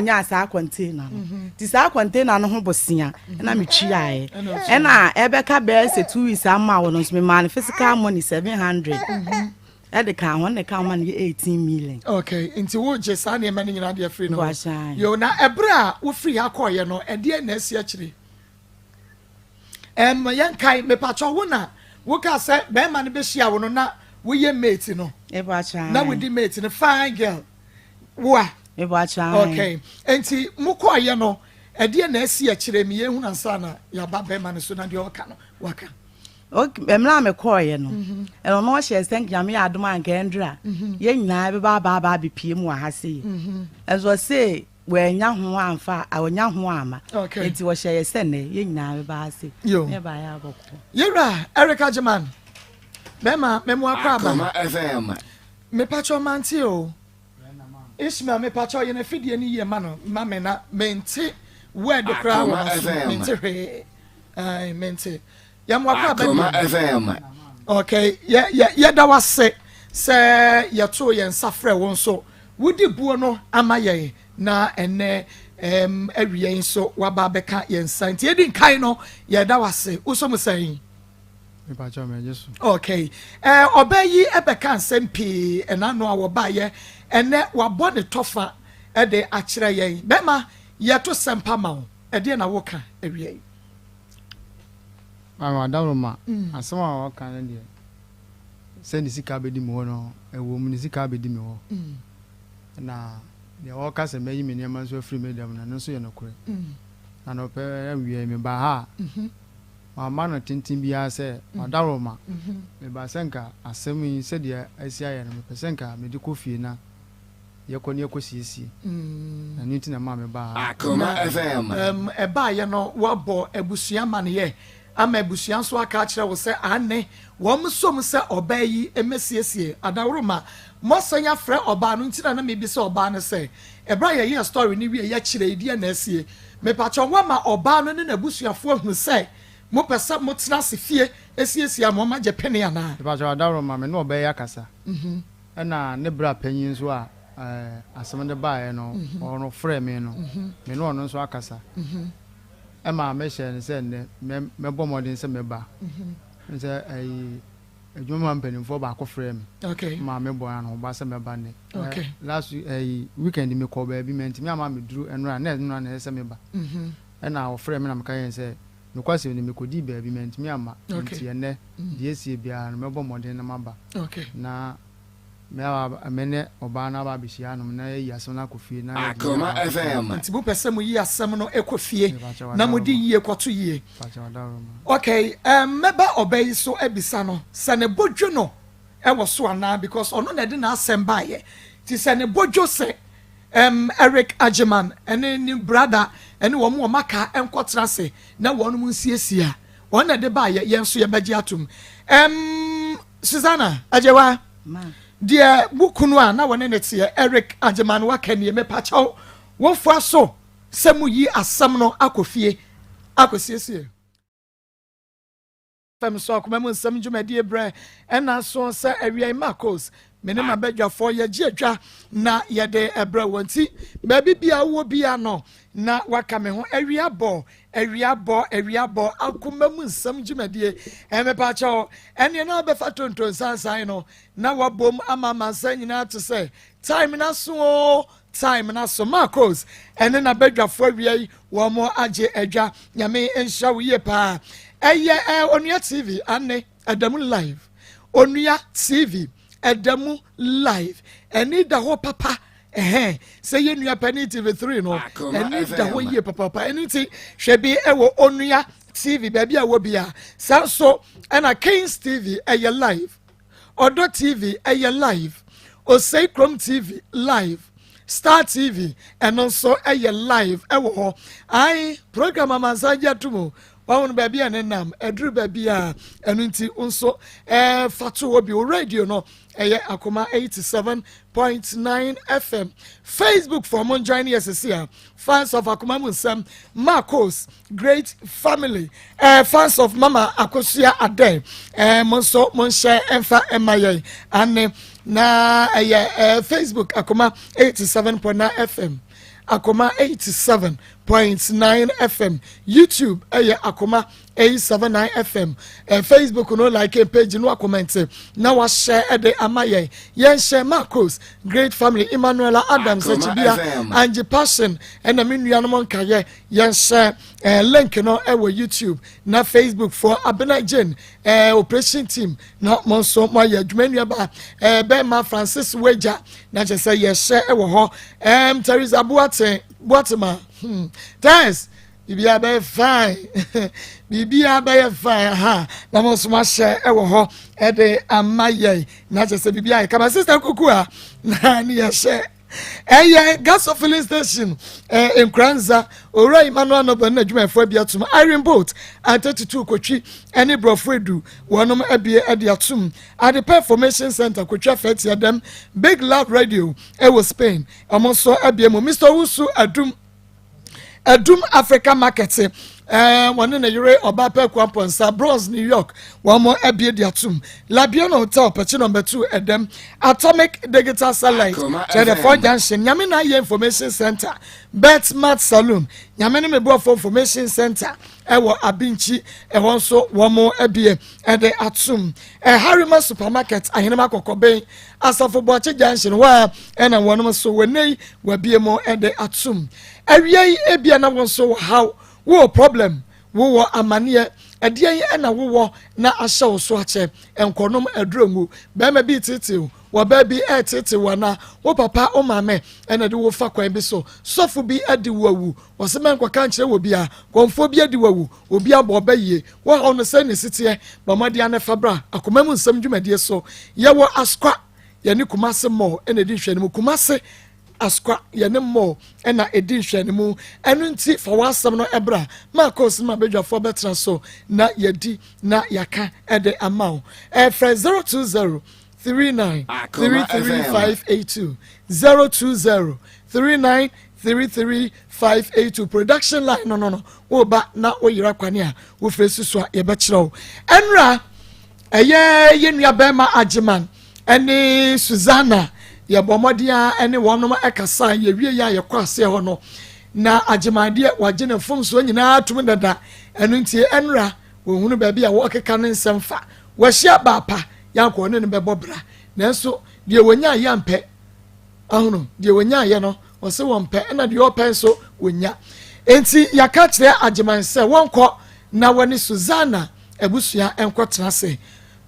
onya sa container ti sa container no ho bosia na me twiae na ebeka be se 2 weeks ama wo no me man physical money 700 the car one the car man 18 million. Okay, into wo je sa na mani nyina de free no. Yo na ebra wo free akoye no e de na asi akire. Yan kai me pacho wo na wo ka se be man be hia wo no na wo ye mate no. E ba chan. Na we di mate no fine girl. Wo a. E ba chan. Okay, enti mo koye no e de na asi akire me ye hu na nsa na ya ba be man so na de o ka no waka. Okay, emla me koye no. E no no she thank ya me adom anka endra. Ye nyina be ba be pie mu ha sei. Enzo say we nya ho amfa, awonya ho ama. Enti wo she ye sene ye nyina be ba sei. Ne ba ya boko. Yera Erica Jaman. Bema memu akwa ba. Akoma FM. Me pacho manti o. Ishmael me pacho ye na fidie ni ye ma no, ma me na mente word kra wo mente hwe. Ai mente. Akoma FM. Okay, yeah, that was say ya to yen safre won so. Wudi buo no amaye na ene awie so waba beka yen santi. Ye din kai no ya da was say. Uso mo say. Me pa cho me Jesu. Okay. Obayi ebeka nsem pi enano a wo ba ye ene wabo ne tofa e de akire yen. Bema ye to sempa ma wo. E de na wo ka awie. Ama dawroma asema wa kan de send sika be di mo no e wo mu ni sika be di me ho na de wo ka se meyi me niam so free medium na no so ye no kure na no pe awie me ba ha ma no tintin bia se dawroma me ba senka asem yi se de asia ye no me pe senka me di kofie na ye ko ne ko siesie na ni tin na ma me ba Akoma FM. E ba ye no wo bo abusua man ye ama busuan so aka kire wo se ane wo msom se obayi emesiesie adawroma mosanya frɛ oba no ntina na mebi se oba no se ebra ye story ni wie ye kire idi na asie me pacho wa ma oba no ne na busuafo hu se mo pesa mo tena se fie esiesie mo ma je pene ana me pacho adawroma me no obayi akasa na ne bra panyin so a asem de baaye no ono frɛ me no me no ono so akasa Emma me share ne say ne me bomodin se me ba nse adwuma mpanimfo ba ko frɛ me okay ma me boy an ho ba se me ba ne okay last weekend me call ba bi menti me ama me duru enura na se me ba na o frɛ me na me kan say me kwase ne me kodi ba bi menti me ama nti ene die sie bia no me bomodin na maba okay na me amene oba na ba bihia no na yi asem na kofie na Akoma FM. nti bu pese mu yi asem no ekofie na mu di yie kwato yie okay meba obayi so ebisa no se ne bodwo no e wo so ana because ono na de na asem ba ye ti se ne bodwo se Eric Ajeman ene ni brother ene wo mu maka enkotra se na wo no mu nsiesia wo na de ba ye yenso ye beji atum Susanna Ajewa ma Dear Bukunu na wone netie Eric Ajeman waka ne me pachaw wo fo so semu yi asam no akofie akosiesie fam so akoma mu nsam dwumadi ebre ena so se awia Marcos mene ma badwafo ye giedwa na ye de ebre wanti ba bibia wo bia no na waka me ho awia bo akoma mu nsam dwumadi me pachaw ene na be fa tonton sansan no na wabom ama mansa nyina to say time na so Marcos ene na badwafo awia wo mo age adwa nyame enhya wo ye pa Onua TV ane Adamu live Onua TV Adamu live eni da ho papa say ye nua pani TV3 no eni da ho ye papa eni ti hwe ewo Onua TV baby a wo bia so na Kings TV live Odo TV live Osei Chrome TV live Star TV so live ewo ho ai program amansaja tumo wawon baby anenam edru baby a enunti unso fatu obi radio no Akoma 87.9 FM Facebook for mon joining us here fans of Akoma Munsam Marcos great family fans of Mama Akosia Ade monso mon share emfa emaye ane na Facebook Akoma 87.9 FM Akoma 87.9 FM. YouTube Akoma 879 FM. Facebook no like page no comment. Now wa share de amaye. Yen share Marcos, Great Family, Emmanuela Adams, Echibia, Angie Passion, and the Minuanomon Kaye. Yen share link no YouTube. Na Facebook for Abena Jen operation team. Na monso my Jumenia ba Bema Francis Weja. Na just say yes share ho. Teresa Boatema. Thanks. Bibi abe fine. Bibi abe fine. Ha. Na mo suma share ewo ho e de amaye. Na je se bibi aye. Kama sister Kukua na ni ya share. Gas of filling station in Kranza ora Emmanuel no na dwuma fo bia tum Iron Boat at 32 Kotwi any Brofredu wonom abie ade atum at the Performation Center Kotwa Fete dem Big Loud Radio was Spain amonso abie mo Mr. Wusu Adum Africa Market one in a yure oba pe kwamponsa Bronx New York one more abie de atum Labiano Hotel patch number 2 edem Atomic Digital Satellite to the 4 junction Yamina Information Center Betmart Saloon Yamene me for Information Center ewo Abinchi so one more abie and the atum Harima Supermarket ahenema kokoben asafo boache junction wa and one so wenei we be more and the atum awie ebia na won so how wo problem wo amanie adie na wo na ahye so ache enkonom adromu be ma bi titiw wo ba bi titiw na wo papa o mame ena de wo fa kwan bi so sofo bi adi wawu wo se men kwaka nkyere wo bia konfo bi adi wawu obi abo ba yie wo ha no se ne sitie ba made ane fabra akomamu nsam dwumadie so ye wo askwa ye ne kumase mo ena di hwene mu kumase askwa yene mo ena edi hwene mu enu nti fa wasam no ebra Marcos ma bedwafo betra so na yedi na yaka ede amao fre 020 39 33582 020 39 33582 production line no wo ba na wo yira kwane a wo fresu so ye be kire enra ye nua bema agiman ene Susanna ya bomodia ene wonom ekasa ye wie ya ye kwase ho no na agimade wagene fom so nyina atum dada enu ntie enra wo hunu ba bia wo keka ne nsemfa wo hia bapa ya ko ne be bobra nanso de wonya ya mpe ahono de wonya ye no wo se wo mpe na de open so wonya enti ya ka kire agiman se wonko na woni Susanna ebusua enkotra se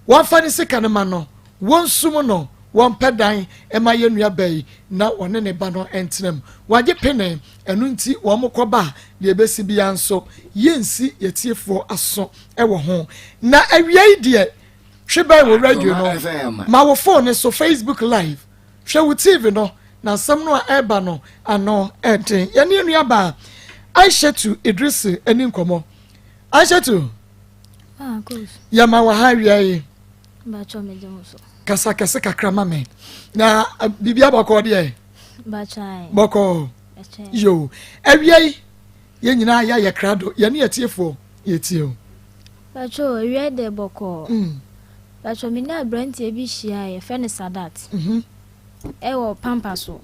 won fa ne sika ne ma no won sum no won pedan ema ye nua bai na wone ne ba no entenam wage pene enu nti wo mokoba de ebesi bia nso yensi yetiefo aso ewo ho na awiai de hwebai wo radio no ma wo phone so Facebook live hwe wo TV no na sam no a eba no ano enten ye ne nua ba Aishatu Idris eni nkomo Aishatu cool ya ma wa hawiai ba cho me demuso kasa kakra mame na bibia bako de ba chai bako yo awiai ye nyina ya ye krado ye ne yetiefo yetio ba cho awiai de bako ba cho me na brand e bi hia ye fe ne Sadat ewo pampa so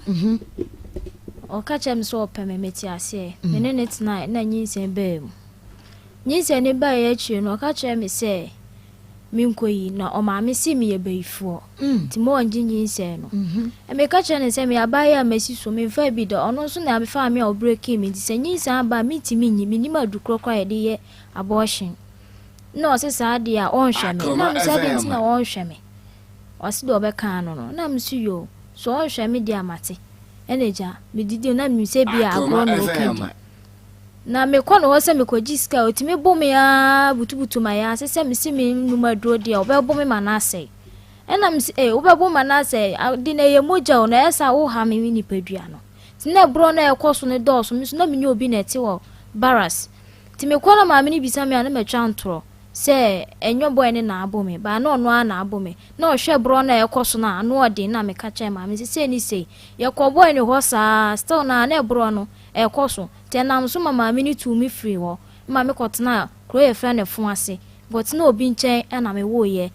o ka chem so opeme meti ase me ne tena na nyinsen ba mu nyinsen ne ba ye chi no ka chem se minkoyi na o ma me si me ye beifo ti mo onji nyinsen no e me ka chem se me abaye amasi so me fa bi do ono so na me fa me o breaking me ti se nyinsen ba me ti me nyi me ni ma dukro kwa ye de ye abortion no se sa de a on hwe me na me se de na on hwe me o si do be kan no na me si yo so on hwe me de amate eneja me didi na me se bi agro no okedi na me kwa no se me kwaji ska otime bome ya butubutu ma ya se me si me numa dro de obe bome manase ena me obe bome manase de na ye moja na esa wo ha me ni padua no tine bro na ekoso ne doso me so na me nya obi na ti wo baras time kwa na ma me ni bisa me na me twantro se enyo boy ne na abome ba na ono na abome na ohwe bro na ekoso na ano ode na me ka che ma me se ni sei ye ko boy ne ho sa still na bro no ekoso tenam so mama me ni tu me free wo ma me kotena kro ye fra ne fun ase but na obi nchen na me woye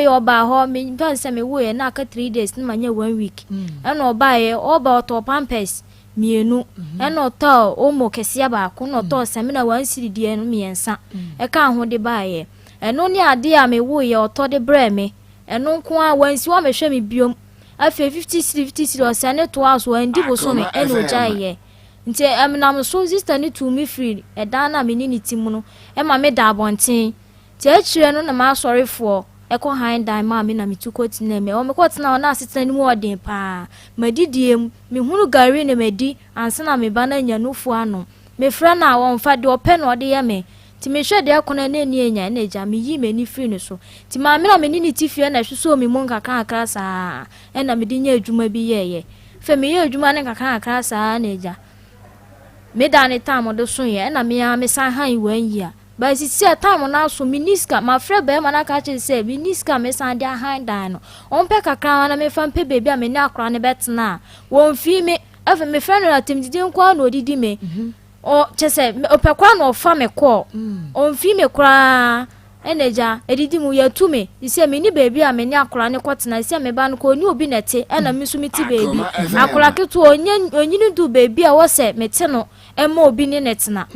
oba ho me ban se me woye na ka 3 days na manya 1 week na oba ye oba to pampers mienu ɛna ɔtɔ omo kɛseɛ baako na ɔtɔ sɛmina wansiri die no miɛnsa ɛka ho de baayɛ ɛno ne ade a mewo yɛ ɔtɔ de brɛ me ɛno nko a wansi wa mehwɛ me biom afei 50 ɔsɛ ne to aso andi boso me ɛna ogya yɛ nti ɛmenam so sister ne to me free ɛdan na me ni ne tim no ɛma me da abɔnten ti akyire no na ma asɔrefoɔ ɛkɔ han dan ma me na me tu koti na me o me koti na ona asetena ni mu ɔden pa madidiem me hunu gari ne madi ansa na me ba na nyanufo ano me fra na wɔmfa de ɔpɛ na ɔde yɛ me ti me hwɛ de akona na ani anya na agya me yi me ni free no so ti ma me na me ni ne tifie na hwso me mu nkaka saa ɛna me de nya adwuma bi yɛyɛ fe me yɛ adwuma ne nkaka saa na agya me da ne time do so yɛ ɛna me san han wan yi a ba sisi time na so miniska ma frɛ be ma na ka che se miniska me san de han dan no on pe kakra na me fa mpe bebi a me ni akora ne betena won fi me afa me frɛ no atemdidi nkwa na odidi me o che se o pe kwa na o fa me ko on fi me kra eneja edidi mu ya tu me sisi me ni bebi a me ni akora ne kwotena sisi me ba no ko ni obi nete ɛna me so meti bebi akora ketu onyini du bebi a wo se mete no ema obi ne netena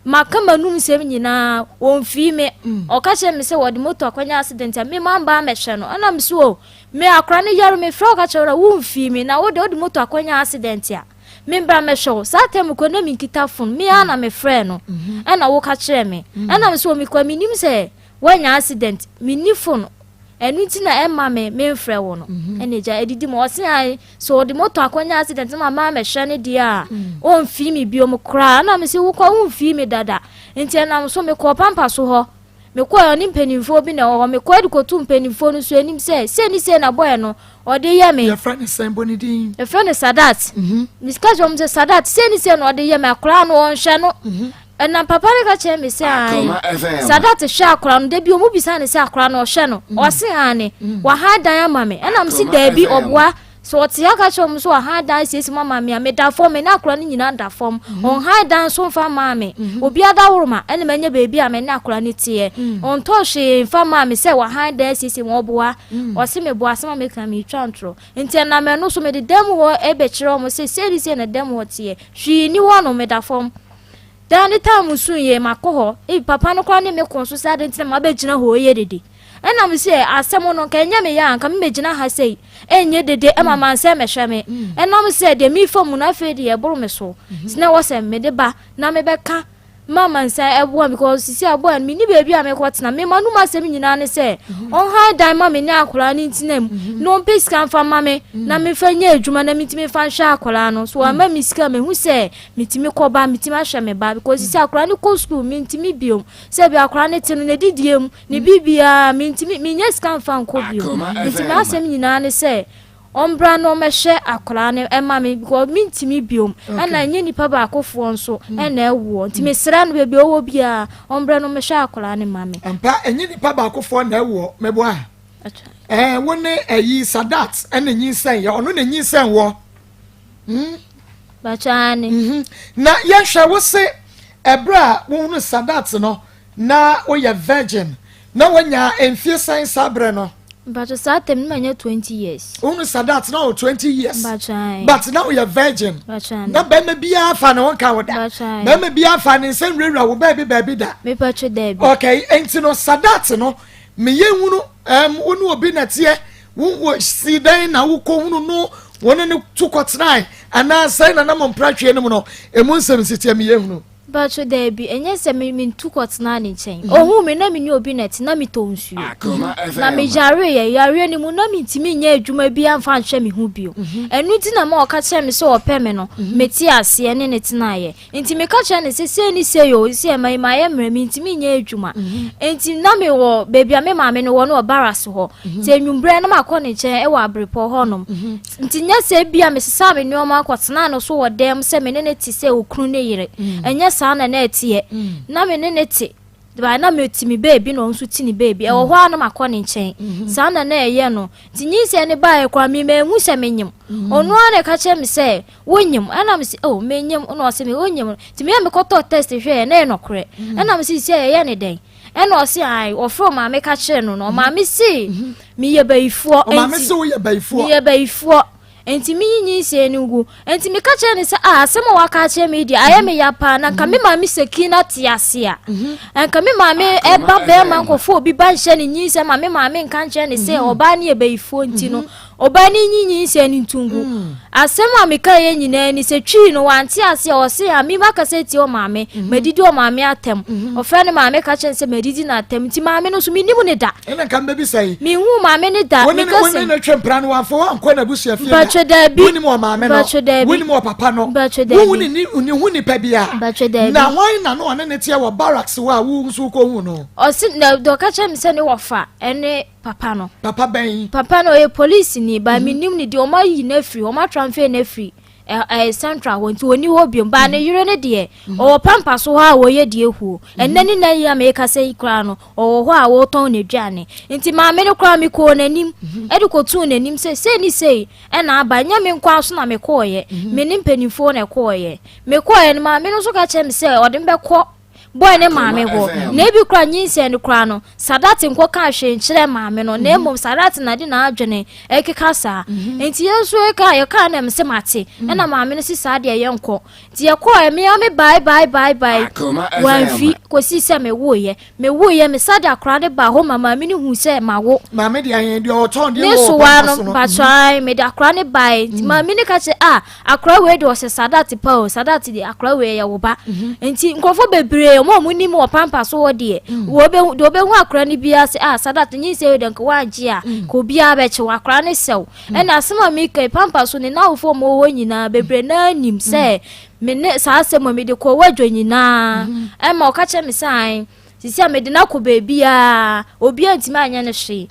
maka manum sem nyina wonfi me okache me se wodi moto akwanya accident me mamba mehwe no ana me so me akra ne yaro me fra okache ra wonfi me na wodi moto akwanya accident a me bra mehwe sa tem ko na me kita phone me ana me frɛ no ana wo ka kire me ana me so me kwa minim se wanya accident me ni phone enu ti na emma me mfrɛ wo no eneja edidi mo ɔse ai so de moto akwanya accident ma mehwe ne dia on fi mi bio mo kra na me se wo kwa on fi mi dada enti na so me ko pampa so ho me ko oni mpanimfo bi na ho me ko edukotu mpanimfo no so enim se ni se na boy no ode ye me your friend is saying bonidin your friend is Sadat miska jom se Sadat se ni se no ode ye me akra no on hwe no na papa ne ka che me se ai Sadat hwe akra no de bi omu bisa ne se akra no hwe no o se ane wa ha dan ama me na me se da bi oboa so oti aka chom so ha dan sisi mama me da form na akra ni nyina da form on ha dan so fa mama obi ada woroma ene manya beebi a me na akra ni tie on to hwe fa mama se wa ha dan sisi mo boa o se me boa se mama ka me twantro enti na me no so me de dem wo ebe kire mo se se na dem wo tie hwi ni wo no me da form dan ni tamu sunye makoho papa no kwa ne me kon so sa de enti na ma be gina ho ye dede ena me se asemo no ka nya me ya nka me gina ha sei enye dede e mama nse me hwe me ena me se de mi fom na fe de e boro me so sina wo se me de ba na me be ka mama nsa ebo because sisi abo an mi ni bebi a me kwotena me manu masem nyina ne se on ha dan ma me ni akora ni ntinam no peska mfa ma me na me fa nya adwuma na mitimi fa hwa akora no so ama mi sika me hu se mitimi koba mitimi ahwa me ba because sisi akora ni ko school mi ntimi biom se bi akora ne tinu ne didiem ne bibia mi ntimi mi nya sika mfa nko biom mitimi asem nyina ne se ombra no mehwe akora ne ema me because mintimi biom ana nye nipa ba akofo nso na ewo ntimi sra no bebi owo bia ombra no mehwe akora ne mame ampa enye nipa ba akofo na ewo mebo a woni ayi Sadat ena nyinsen ya ono na nyinsen wo bachane na yehwe wo se ebra wo hunu Sadat no na wo ye virgin na wonya enfie san sabre no but satem manya 20 years unu Sadat now 20 years but now you're virgin na be me bia fa na wonka woda be me bia fa ne nsem rewra wo baby da me pacho debi okay enti no Sadat no me ye hunu unu obi na tie wo si dan na wo ko hunu no woni ne tukotnai ana sai na mo mpratwe ne mu no emu nsem sitie me ye hunu Bacho debi enye se me tukotna ni chen ohu me na me ni obi net na me to nsuo na me yare ni mu na me ntimi nya adwuma bi amfa nhwe me hu bio enu ti na ma o ka che me se opɛ me no meti ase ne tena ye nti me ka che ne se ni se yo se ma ye mra me ntimi nya adwuma enti na me wo bebi a me ma me no wo no obaras ho te nwumbre na ma kɔ ne chen e wa abrepo ho nom nti nya se bia me sesa me nyoma akɔtena no so wo dem se me ne ti se okunu ne yire enye sana na etie na me ne te ba na me timi baby no nso tini baby e wo ho ana makɔ ne nkyɛn sana na eye no tinyi se ne ba e kwa me hu se menyim onu ana ka che me se wonyim ana me se oh menyim ono se me wonyim timi me kɔtɔ test hwɛ na e nokore ana me se eye ne den ena o se ai o fro ma me ka che no no ma me se me ye bayifuo ma me se wo ye bayifuo me ye bayifuo enti mi nyi se ni gu enti mi ka che ne se asem wa ka che me dia aye me ya pa na ka me ma mi sekina tiase a enka me ma me e ba be ma nkofo obi ba hye ne nyi se ma me nka che ne se oba ne e be ifo nti no oba ni nyi se ni ntungu asem a me ka ye nyina ni se twi no wante ase o se a mi ma ka se ti o ma me medidi o ma me atem o fe ne ma me ka che se medidi na atem ti ma me no so mi nimu ne da ena kan be bi sai mi hu ma me ne da mi ka se woni na twempra no afo anko na busu afie ba cheda bi woni mo ma me no woni mo papa no woni ni hu ni pa bia na hwan na no one ne tie wo barracks wa wu nso ko hu no o si na do ka che me se ne wo fa ene papa no papa no e police ni ba mi nim ni de o ma yi na free o ma transfer na free central wonti oni ho biom ba ne yure ne de o pampa so ha wo ye de hu enani na ya me ka sei kra no o ho a wo ton ne duane nti ma me ne kra me ko nanim e ko tu nanim se ni sei e na aba nya me nkwa so na me ko ye me nim panifo na ko ye me ko ye ma me no so ka che me se o de be ko boy ne maame go na bi kra nyinse ne kra no Sadat nko ka hwe nkyere maame no na mom Sadat na de na adwene ekeka sa enti yeso e ka ye ka na mse mate e na maame no si sa de ye nko ti ye ko e me bye wan fi ko si se me wo ye me sada kra de ba ho mama me ni hu se mawo maame de ayen de o ton de wo so wa no ba try me da kra ne bai maame ni ka che akra we de o se Sadat pa o Sadat de akra we ye wo ba enti nkofo bebre mo mu ni mo pampa so wo de wo be hu akra ni bia se Sadat nyi se de nka waji a ko bia be che wakra ne sew e na asema mi kai pampa so ni na wo fo mo wo nyina bebre na nim se me ne sa asema me de ko wadwo nyina e ma o ka che me sai sisi me de na ko bebia obi antima anya ne hwe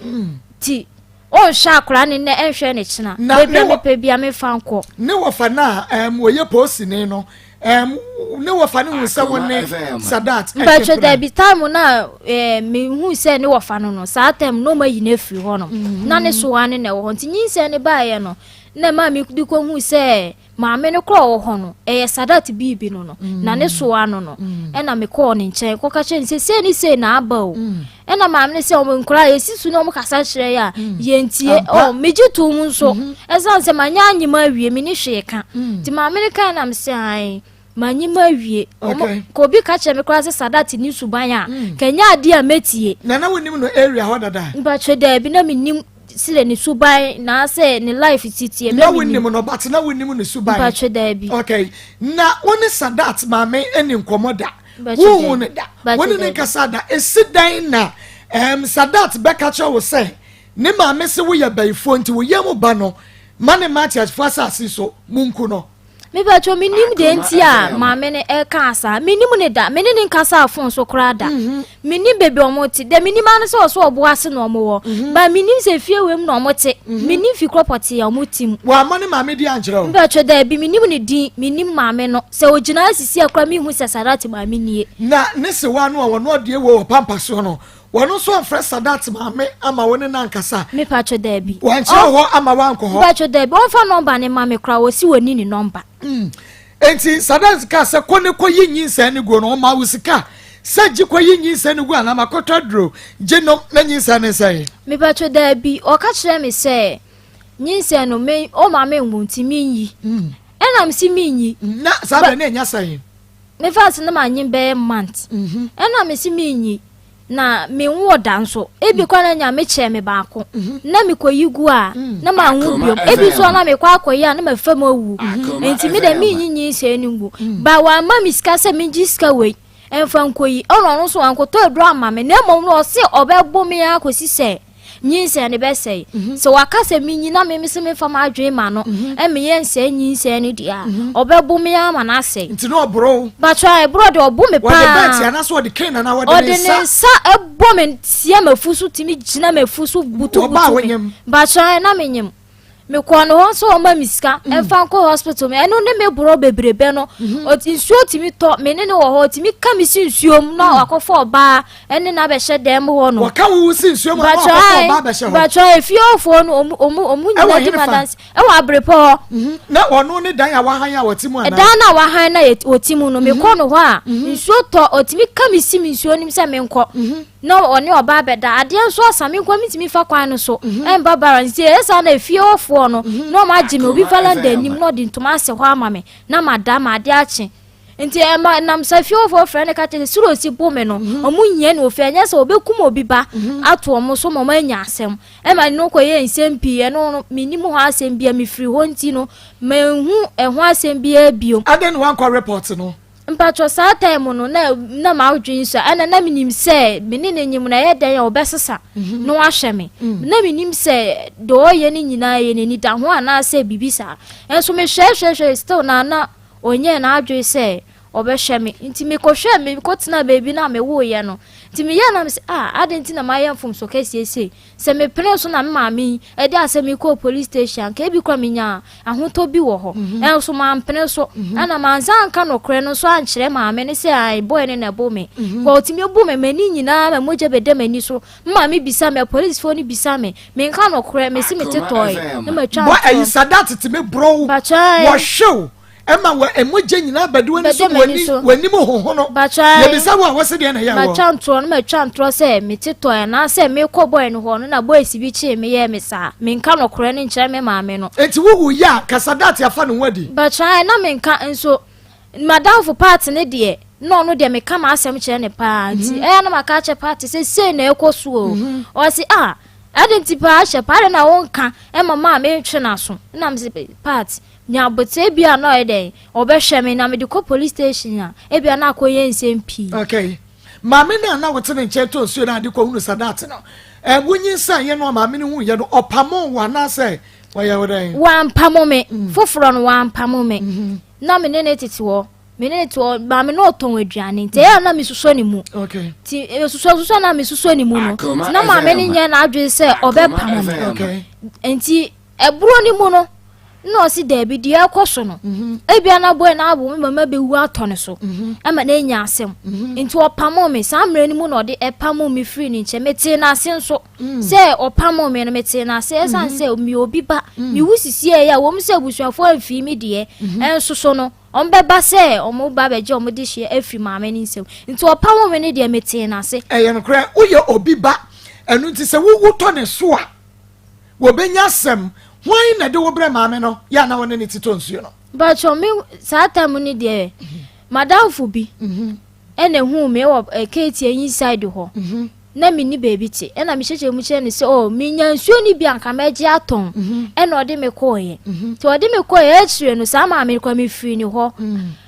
ti o sha akra ne ne ehwe ne china bebre me pe bia me fa nko ne wo fa na wo ye posi ne no ne wo fa ne hu se woni Sadat but there be time na me hu se ne wo fa no sa time no ma yi na firi ho no na ne so ane na wo nti nyi se ne ba ye no na ma me di ko hu se ma me ne kro wo ho no Sadat bibi no na ne so ano no e na me ko ne nchen ko ka chen se ni se na aba o e na ma me se o nkura yesisu no mo kasa kire ya yentie o mejitu mu nso e san se manya anyima wie me ni hwe ka ti ma me ne kan na me se ai manyima wie ko bi ka che me kura se Sadat ni suban a kanya ade a metie na wonim no area ho dada ba che da bi na me nim sile ni suban na se ni life titie na wonim no but na wonim no suban ba che da bi okay na woni Sadat maame eni nkomoda wo ne da woni ne kasa da esidan na Sadat beka che wo se ne maame se wo ye baifo nti wo ye mo ba no mane matches fasa asiso munku no me ba cho minim de ntia ma me ne e ka asa minim ne da me ne nkasa afon so kra da minim bebe omoti de minim ane so so obo ase no omo ba minim se fie wem no omoti minim fi property ya omotim wa ma ne ma me di anjero me ba cho da bi minim ne di minim ma me no se ogina asisi akra mi hu se Sadat ma me nie na ne se wa no no de wo pampa so no wono so afre Sadat maame ama woni na nkasa me pa cho da bi wan che ho ama wan ko ho pa cho da bi on fa number ne ma me kra wo si woni ni number enti Sadat ka se kone ko yinyin sa ne go no ma wusika saji ko yinyin sa ne go ana makoto dro jenom na nyin sa ne sai me pa cho da bi o ka kire me se nyin sa no me o ma me ngunti mi yi enam si mi yi na Sadat na nya sai me fa se na ma nyin be month enam si mi yi na me wo danso ebi kwa na nya me che me baako na me koyigu a na ma hu biom ebi so na me kwa akoyi a na ma fam awu enti me da me nyinyi se enungu ba wa ma mi ska se me jiska we enfa nkoyi ono so ankoto edro ama me na mom no se obebo me akosi se nyinse ne be sei so wakase mi nyina me se me fam adwe ma no e me yense nyinse ne dia obebo me ama na sei nti no bro ba try bro de obu me pa wa de bet ya na so de ken na wa de sa ebo me tia mafusu timi gina mafusu butu ba try na me nyem me ko no ho so o ma miska enfa ko hospital me eno ne me bro bebrebe no nsuo timi to me ne wo ho timi ka mi si nsuo m na akofo ba ene na be hye dem ho no waka wo si nsuo m na akofo ba be hye ho ba try fiofo no omu nyina di madance e wa abrepo na wono ne dan ya wa han ya wotimu ana dan na wa han na wotimu no me ko no ho a nsuo to otimi ka mi si nsuo nim se me nko no oni oba be da ade nso asame nko mi timi fa kwan no so en babara nsi esa na fiofo ho no no ma gye me obi valanda nim no de ntoma ase ho ama me na madama ade ache nti nam safi ofo friend ka tete suro si bome no omunye no ofi anya se obekum obi ba ato omo so mo anya asem e ma no koye nsem pie no minim ho asem bia me free ho nti no menhu ho asem bia bio aden wan kwa report no mpatro sa time no na ma odwin so ana na minim se menene nyim na ye den ya obesesa no ahwe me na minim se do ye ni nyina ye ni da ho ana se bibisa enso me hwe still na onye na adwe se obehwe me nti me kohwe me kotena baby na me wo ye no nti me ye na me se adenti na ma ye mfom so kesiese se me pene so na me maami e de ase me ko police station ka ebi kwa me nya ahoto bi wo ho enso ma mpene so ana manza anka no kre no so ankyere maami ne se ai boy ne na bo me ko ti me bu me mani nyina ma moje bede mani so maami bisa me police phone bisa me nka no kre me si me tetoy na ma twa boy ayi sadat ti me bro wo show Emma wa emoje nyina bade wani so wani mo hoho no ye bisa wa wose de na ya wo ma chantro se me tetoy na se me ko boy no ho no na boy si bi chi me ye me sa me nka no kore ne nkyere me maame no enti wo ya kasadat afa no wadi ba try na me nka nso madam for party ne de no de me kama asem kyere ne pa nti na maka che party se na ekoso o si adenti pa che pa na wonka mama me twe na so na me party nya bote bia no eden obehwe me na me de ko police station bia na akoye nsem okay mama na wote ne nche to so na de ko hunu sadat no wunyin san ye no mama ne hu ye no opamo wa na say wa ye wodan wa mpamo me foforo no wa mpamo me na me ne titi wo me ne to mama no ton aduane nte ya na me suso ni mu okay ti suso na me suso ni mu no na mama ne nya na adwe say obepamo me okay enti eburo ni mu no no si debi di akoso no ebia na boy na abo mama be wu atone so ama na nya asem nti opamo me samre ni mu no de epamo me free ni nche meti na ase so se opamo me no meti na ase san se mi obi ba mi wusisi ya wo mse busuafo amfi mi de enso so no ombeba se omo ba beje omo de hie afri maame ni nsem nti opamo me ni de meti na ase ye no kra uye obi ba enu nti se wu to ne so a wo benya asem why na de wo bre maame no ya na wona ne tito nsuo no but cho me satam ni de madam fu bi ene hu me wo keti anyi side ho na mi ni baby ti ena mi cheche mu che ne se mi nya nsuo ni bi anka meje aton ena ode me koye ti ode me koye achire no sa maame kwa me free ni ho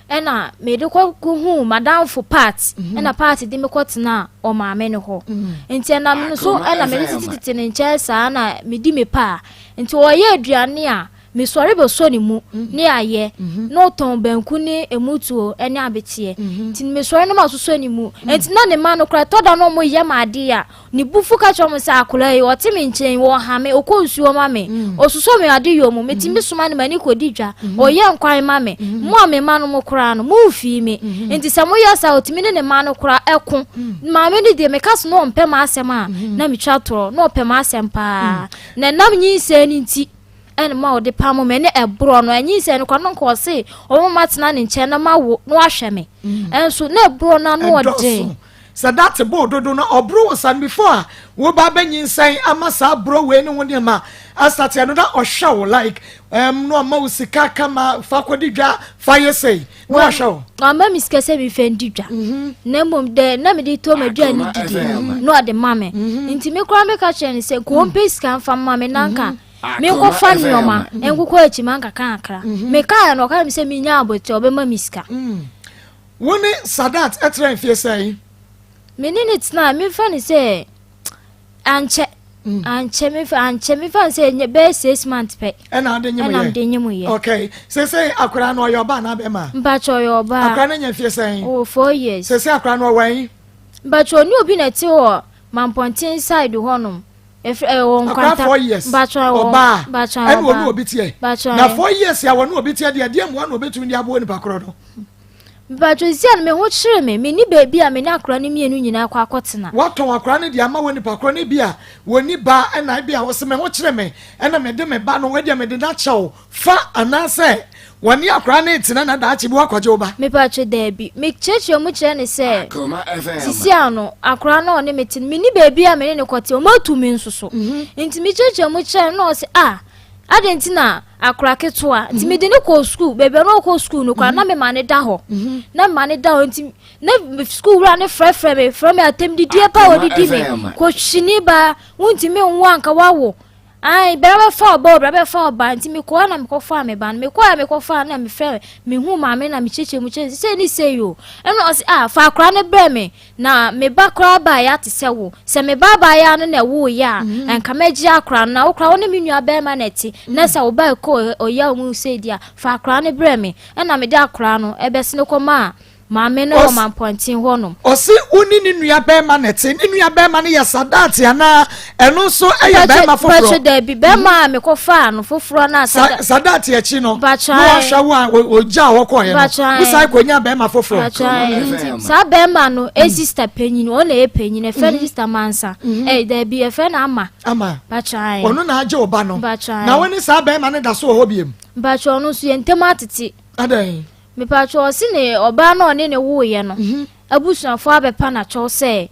ena me de ko hu madam fu part ena part de me kwotena o maame ne ho enti na me so ena me tititi ne nche sa na me di me pa enti o ye aduane a me sori be so ni mu ne aye no ton banku ni emutuo ene abetie enti me sori no ma so ni mu enti na ne ma no kra toda no mo ye ma ade a ni bufu ka chom sa akula e o ti me nchen wo ha me okonsuo ma me osuso me ade yo mu meti me suma ne mani ko didwa o ye nkwan ma me mo me ma no mo kra no mo fi me enti sa mo ya sa otimi ne ma no kra eko ma me ni de me kas no mpe ma asem a na me twa toro no mpe ma asem pa na nam nyi se ni nti ene ma ode pamo me ne ebro no anyi se ne kwano ko se o ma tena ne nche na ma wo no ahwe me enso na ebro na no ode so that board do na obro san before wo ba banyin san amasa bro we ne woni ma asate no da ohwe like no ma usika kama fakodidwa fire say no ohwe ama miska se bi fendidwa na mom de na me di to madwa ni didi no ade mame nti me kra me ka chen se ko mpeska mfa mame nanka me ko fa nyoma enkuko achima nkaka akra me ka no ka me se me nya abote obema miska woni sadat etren fie say menini tina me fa ni se anche me fa se nye be 6 months pe ena ade nyemu ye okay say akra no yo ba na be ma mba cho yo ba akra na nya fie say 4 years say akra no wan mba cho ni obi na ti ho mampontin side honum won kwanta 4 years mba cho oba mba cho ena wonu obi tie na 4 years ya wonu obi tie de mu na obetumi de abo ni pakro do Patricia me ho chire me ni baby a me na akra ni mienu nyina akwa akotena waton akra ni de ama woni pakro ni bia woni ba na bia wo se me ho chire me na me de me ba no wadi me de na chawo fa anase woni akra ni tina na da chibu akwaje oba me patche debi me cheche mu chire ne se sisi ano akra na oni metin me ni baby a me ne kwoti o matumi nsoso enti me cheche mu chire no se adentina akura ketoa nti me de ne ko school bebe no ko school no kwa na me mane da ho na mane da ho nti na school ra ne frɛ me atem di die pa odidi me ko chini ba wonti me nwo anka wawo ai bebe fa oba nti me ko na me ko fa me ban me ko fa na me frɛ me hu ma me na me cheche mu cheche se ni se yo eno o se fa akura ne bre me na me ba kura ba ya te se wo se me ba ya no na wo ya enka meji akura na wo kura wo ne me nua be ma na ti na se wo ba ko o ya mu se dia fa akura ne bre me na me da akura no ebe se ne ko ma maame no man pointing honom o si uni ni nua be ma nete ni nua be ma ne ya Sadat ana eno so eye be ma foforo bacho da bi be ma me ko fa no foforo na Sadat e chi no no hwa wo oja wo ko ye no usai ko nya be ma foforo sa be ma no e sister penyin o na e penyin e fe sister mansa da bi e fe na ama bacho onu na aje oba no na woni sa be ma ne da so ho biem bacho no so ye ntema tete adan me pacho sine oba na one ne wo ye no abusuafo abepa na cho se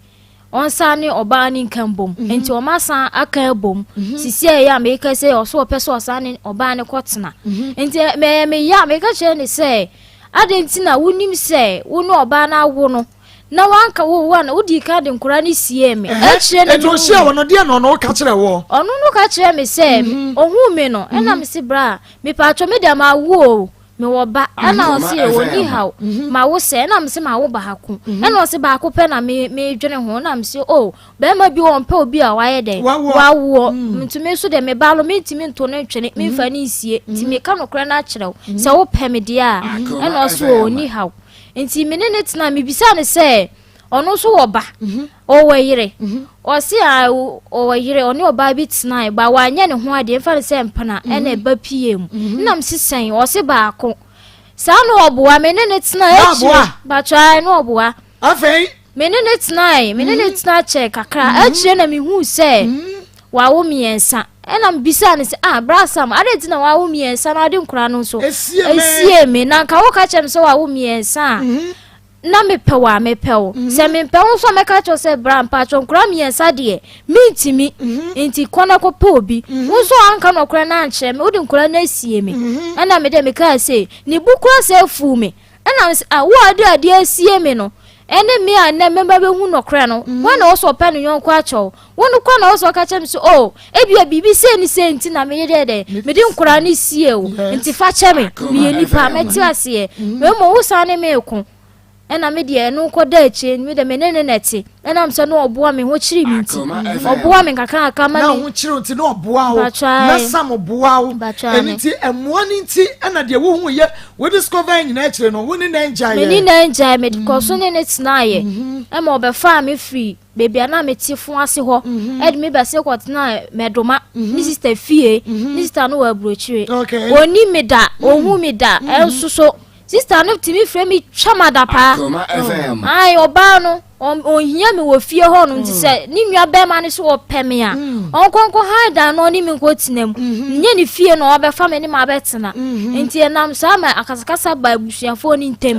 onsa ne oba ni nkambom enti o masan aka abom sisi ya me ka se o so opeso osa ne oba ne kotena enti me ya me ka che ne se adenti na wonim se wo no oba na wo no na wanka wo na udi ka de nkura ni sie me a kire ne no sie wo no de no ka kire wo onu no ka kire me se ohu me no na me se bra me pacho me de ma wo me wo ba ana o se wo ni haw ma wo se na me se ma wo ba haku ana o se ba ko pe na me dwene ho na me se o be ma bi won pe obi a wa ye de wa wo ntumi so de me ba lo me ntimi nto no twene me fa ni sie ti me ka no kra na kire se wo pe me de a ana o se wo ni haw enti me ne tena me bisa ne se ono so wo ba o wayire o se a o wayire oni oba bi tena ba wa anya ne ho ade fa ne se mpana ena ba piem nam sisen o se ba ko sa no oboa me ne tena echi ba try no oboa afei me ne tena che kakra echi na me hu se wa wo miensa ena mbisa ne se brasam ade tina wa wo miensa na ade nkura no so esie me na nka wo ka chem se wa wo miensa na me pewo se me pewo so me ka cho se bra mpa cho nkura miensa de mintimi enti kona ko pe obi wo so anka no kura na anche me odi nkura na esie me ena me de me ka se ni bukura se fu me ena se wo ade esie me no ene me a na memba be hu no kra no wana wo so pe no yon kwa cho wonu kwa na wo so ka chem so ebia bibi se ni se enti na me yede de me di nkura ni sie o enti fa che me me nipa me ti ase me mo wo sa ne me ko ena me de no ko da eche me de me ne neti ena mse no oboa me ho chiri mi nti oboa me kaka aka ma na ho chiri nti no oboa wo na sam oboa wo enti emoa ni nti ena de wo hu ye we discover nyina chiri no wo ni na enjai me ni na enjai me ko so ne netina ye e ma obefa me free baby ana me ti fun ase ho ed me be se ko tena medoma ni sister fie ni sister no wa brochire oni me da ohu me da ensuso sister no timi frame me chamada pa ai oba no ohia me wo fie ho no nti se ni nwa be ma ne so wo peme a onkonko hada no ni me ko tinam nye ni fie no obefa me ni ma betena nti enam sa ma akasakasa ba busuafo ni ntem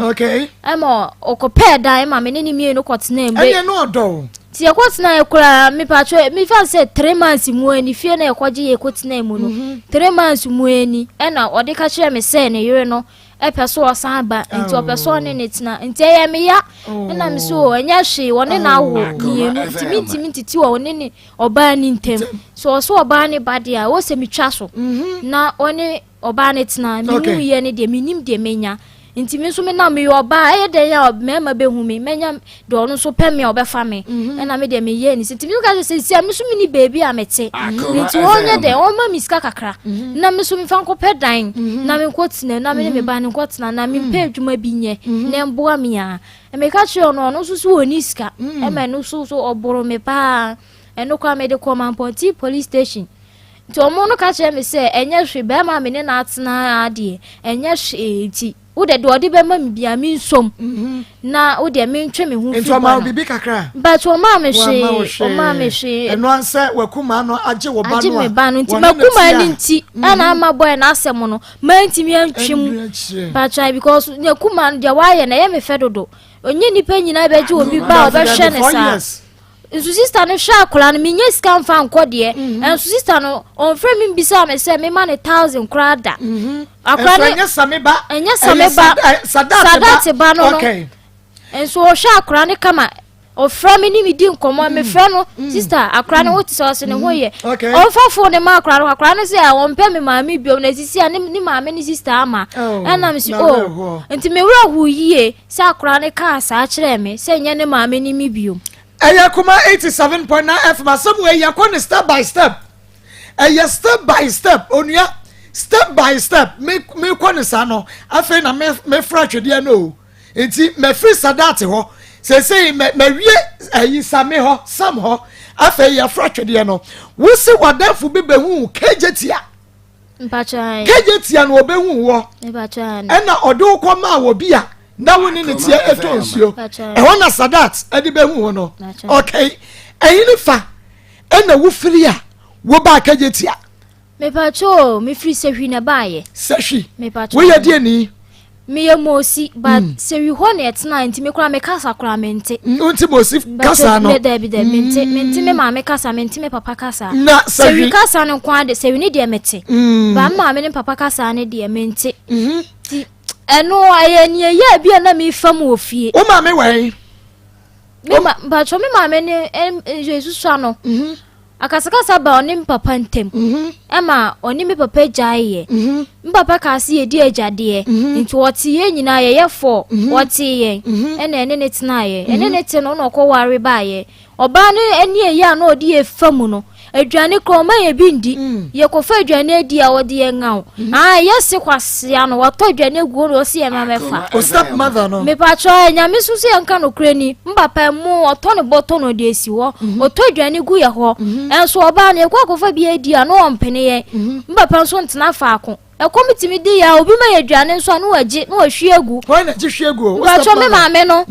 ema okope dan ma me ni mi no ko tinam be ene no odo ti e ko tina e kura mi pacho mi fa se 3 months mu eni fie na e kwaje e ko tina mu no 3 months mu eni ena ode ka kire me se ne yire no epeso osan ba nti opeso ne netina nti ye me ya na me so anya hwe woni na wo ni timi titi wo ni oba ni ntem so oba ni bade a wo se mi twa so na oni oba ne tina mi hu ye ne de minim de menya nti me so me na me oba e de ya mema be hu me menya de ono so pe me obefa me na me de me ye ni nti me ka se me so me ni baby a mete nti onye de o ma miska kakra na me so me fa nko pe dan na me ko tina na me ba ne ko tina na me pe adwuma bi nye na mboa me a me ka che ono so so oni ska e me no so oboro me pa eno kwa me de Komanpoti police station nti omo no ka che me se enye hwe be ma me ne na atena ade enye hwe nti wo de odi be ma bia mi nsom na wo de mi ntwe me hu fi nto ma bibi kakra but o ma me hwe eno anse wakuma no age wo ba no age me ba no nti makuma ni nti ana ama boy na asem no ma nti mi antwim but try because yakuma no de wa ye na ye me fedodo onye nipa nyina be je obi ba obehwe ne sa nso sister no hwa akora no menye sika mfa nkɔ de enso sister no on frɛ me bisa me sɛ me ma ne 1000 kora da akora ne enya sameba sadate ba no okay enso o hwa akora ne kama o frɛ me ni me di nkɔmɔ me frɛ no sister akora ne wote sɛ ɔse ne ho yɛ o fafo ne ma akora ne sɛ wɔn pɛ me maame biom na sisi a ne maame ne sister ama ɛna me si enti me wura hu yie sɛ akora ne ka saa kyerɛ me sɛ nyɛ ne maame ni me biom kuma 87.9 FM asɛm wɔ yɛ kɔ ne step by step step by step onua step by step me kɔ ne saa no afei na me fra twɛdeɛ no enti me free sadate hɔ say me wie same ho sam ho afei ya fracture de no wo se wadanfo bi behu kejetia mpachan kejetia no obehu wo mpachan na odo ko ma wo bia na woni ne tie etonsuo e ho na sadat ade behu wo no okay eyin fa na wo firi a wo ba kejetia me pacho me free sehwi na baaye sehwi me pacho wo ye de ni me ye mosi but se wi ho na etna nti me kura me kasa kura mente nti mosi kasa no de mente me ma me kasa mente me papa kasa na se wi kasa no kwa de se wi ni de mete ba ma me ne papa kasa ne de mente ti eno aye ni ye bia na me fam ofie o ma me wen me ba cho me ma me ne Jesus ano akasakasa ba onim papa ntem ema onim papa jaaye papa kasi edi ejade nti woti ye nyina ye yefo woti ye ene ne tenaye ene ne te no ko ware baaye oba ne eni eya na odi efamu no aduane kroma ye bindi ye ko fa aduane edi a wodi ye ngawo yesi kwase ano wato aduane guo no si ye mamefa o step mother no me pa cho nyame susu ye nka no krani papa mu oto ne boto no de esi ho oto aduane gu ye ho enso oba ne kwa ko fa bi edi a no ompene ye papa nso ntena fa ako ekomiti di ya obi ma ye aduane nso no wagye no ahwie egu ho na hwie egu o pa cho me maame no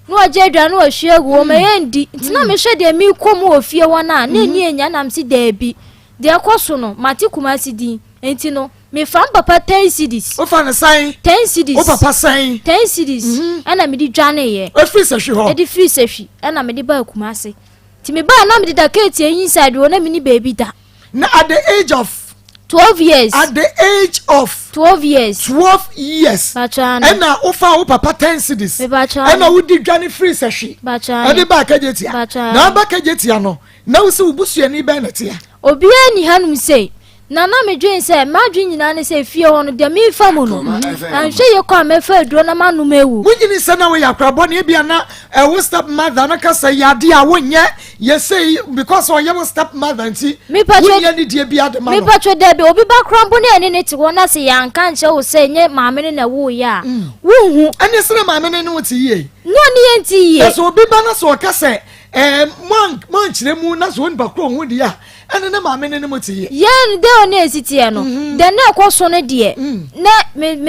no ajedwa no ahwiegu o meyendi ntina me hwe de mi komu ofie wona na eni enya nam si da bi de akoso no mati kumasi din enti no me fam papa 10 cedis o fa na sai 10 cedis o papa sai 10 cedis ana me di dwane ye o free se hwe ho e di free se hwi ana me di ba kumasi ti me ba na me di da kete inside wo na me ni baby da na at the age of 12 years at the age of 12 years bachana ena ofa o papa 10 cedis ena wo di dwane free se hwi bachana ade ba kajetia na ba kajetia no na wo se ubusuani ba na tia obi ani hanum sei na me dwen se ma dwen nyina ne se fie ho no de me famu no anhwe ye kwa me fa aduro na manu mewu munyini se na we yakrabo ne bia na wo step mother na kasa yade a wonye ye say because o ye wo step mother nti wonye ni die bia de ma me patcho de be obi ba krambo ne ne ti wona se yanka nche wo se nye maame ne na wo ya wo hu ane se maame ne wo ti ye no ne ye nti ye so obi ba na so kasa man chire mu na so won ba kro hu dia ene na maame ne mo ti ye ye de o ne esitie no de na ekoso ne de na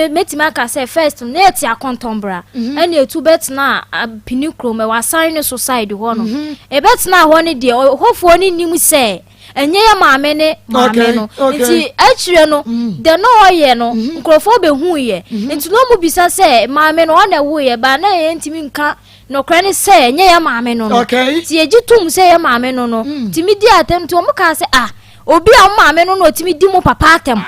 metima ka se first na eti akontombra ene etu betna pinikro me wasan ne society ho no e betna ho ne de hofo ne nim se enye ya maame ne maame no nti achire no de no oye no nkrofo be hu ye nti no mu bisa se maame no na wo ye ba na ye ntimi nka no krane se enye ya maame no ti ejitum se ya maame no timi di atem to mo ka se obi a maame no timi di mo papa atem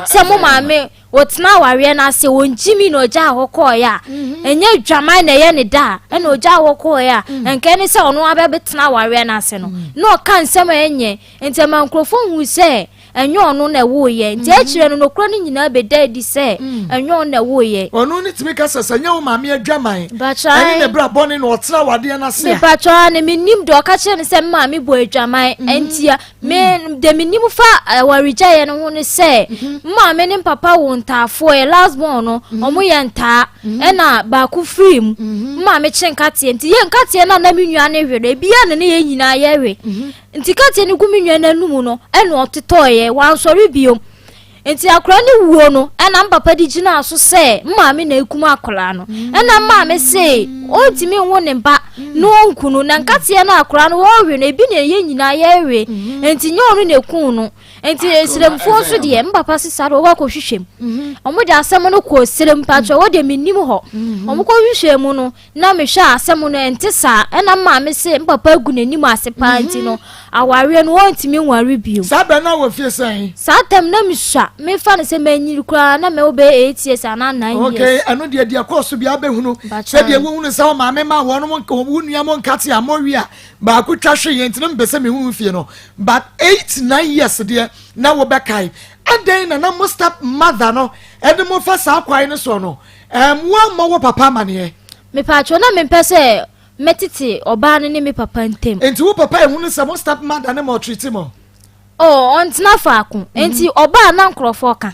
se mo maame wotna ware na se wonjimi no ja hokọ ya enye dwaman na ye ne da na oja hokọ ya enke ne se ono abetna ware na se no no kan nsem enye ntema nkrofo hu se enyo ono na wo ye nti achire no nokro ni nyina be dadi se enyo na wo ye ono ni timi kasa sanya wo maame adwaman eni ne bra bone no otna wade na se me pacho ne minim do ka che ne se maame bo adwaman entia me de minim fa warija ye no ho ne se maame ne papa wo ntafo e last born no omo ye nta na ba ku free mu maame chenka tie nti ye nka tie na na menua ne hwe bia ne ye nyina ye hwe nti ka tie ne gu menua na numu no eno otetoye wan sori biom nti akora ne wuo no na papa di gina so se maame na ekuma akora no na maame se ontimi wo ne ba no nkunu na nkatia na akora no wo we na ebi na ye nyina ye we enti nye onu ne kun no enti esremfo so de mbapa sisa do wa ko hwehwem omo de asem no ko serem pacho wo de minim ho omo ko hwehwem no na me hwa asem no enti sa na ma me se mbapa gu nanim ase pa enti no aware no ontimi nware bio sabe na wo fie sen satem na me hwa me fa ne se manyiri kura na me obe 8 years ana 9 years okay ano de course bia behunu se de wo hunu se o ma me ma wo no wo nua mo nkate amowi a ba ko twahwe yenti no mbese me hu fie no but 8-9 years de na wo bekai aden na mo step mother no ede mo fa sa kwai no so no wo ma wo papa mane me pacho na me pese metiti oba ne me papa ntem enti wo papa ehunu se mo step mother ne mo treat mo oh ontina faako enti oba na nkrofo ka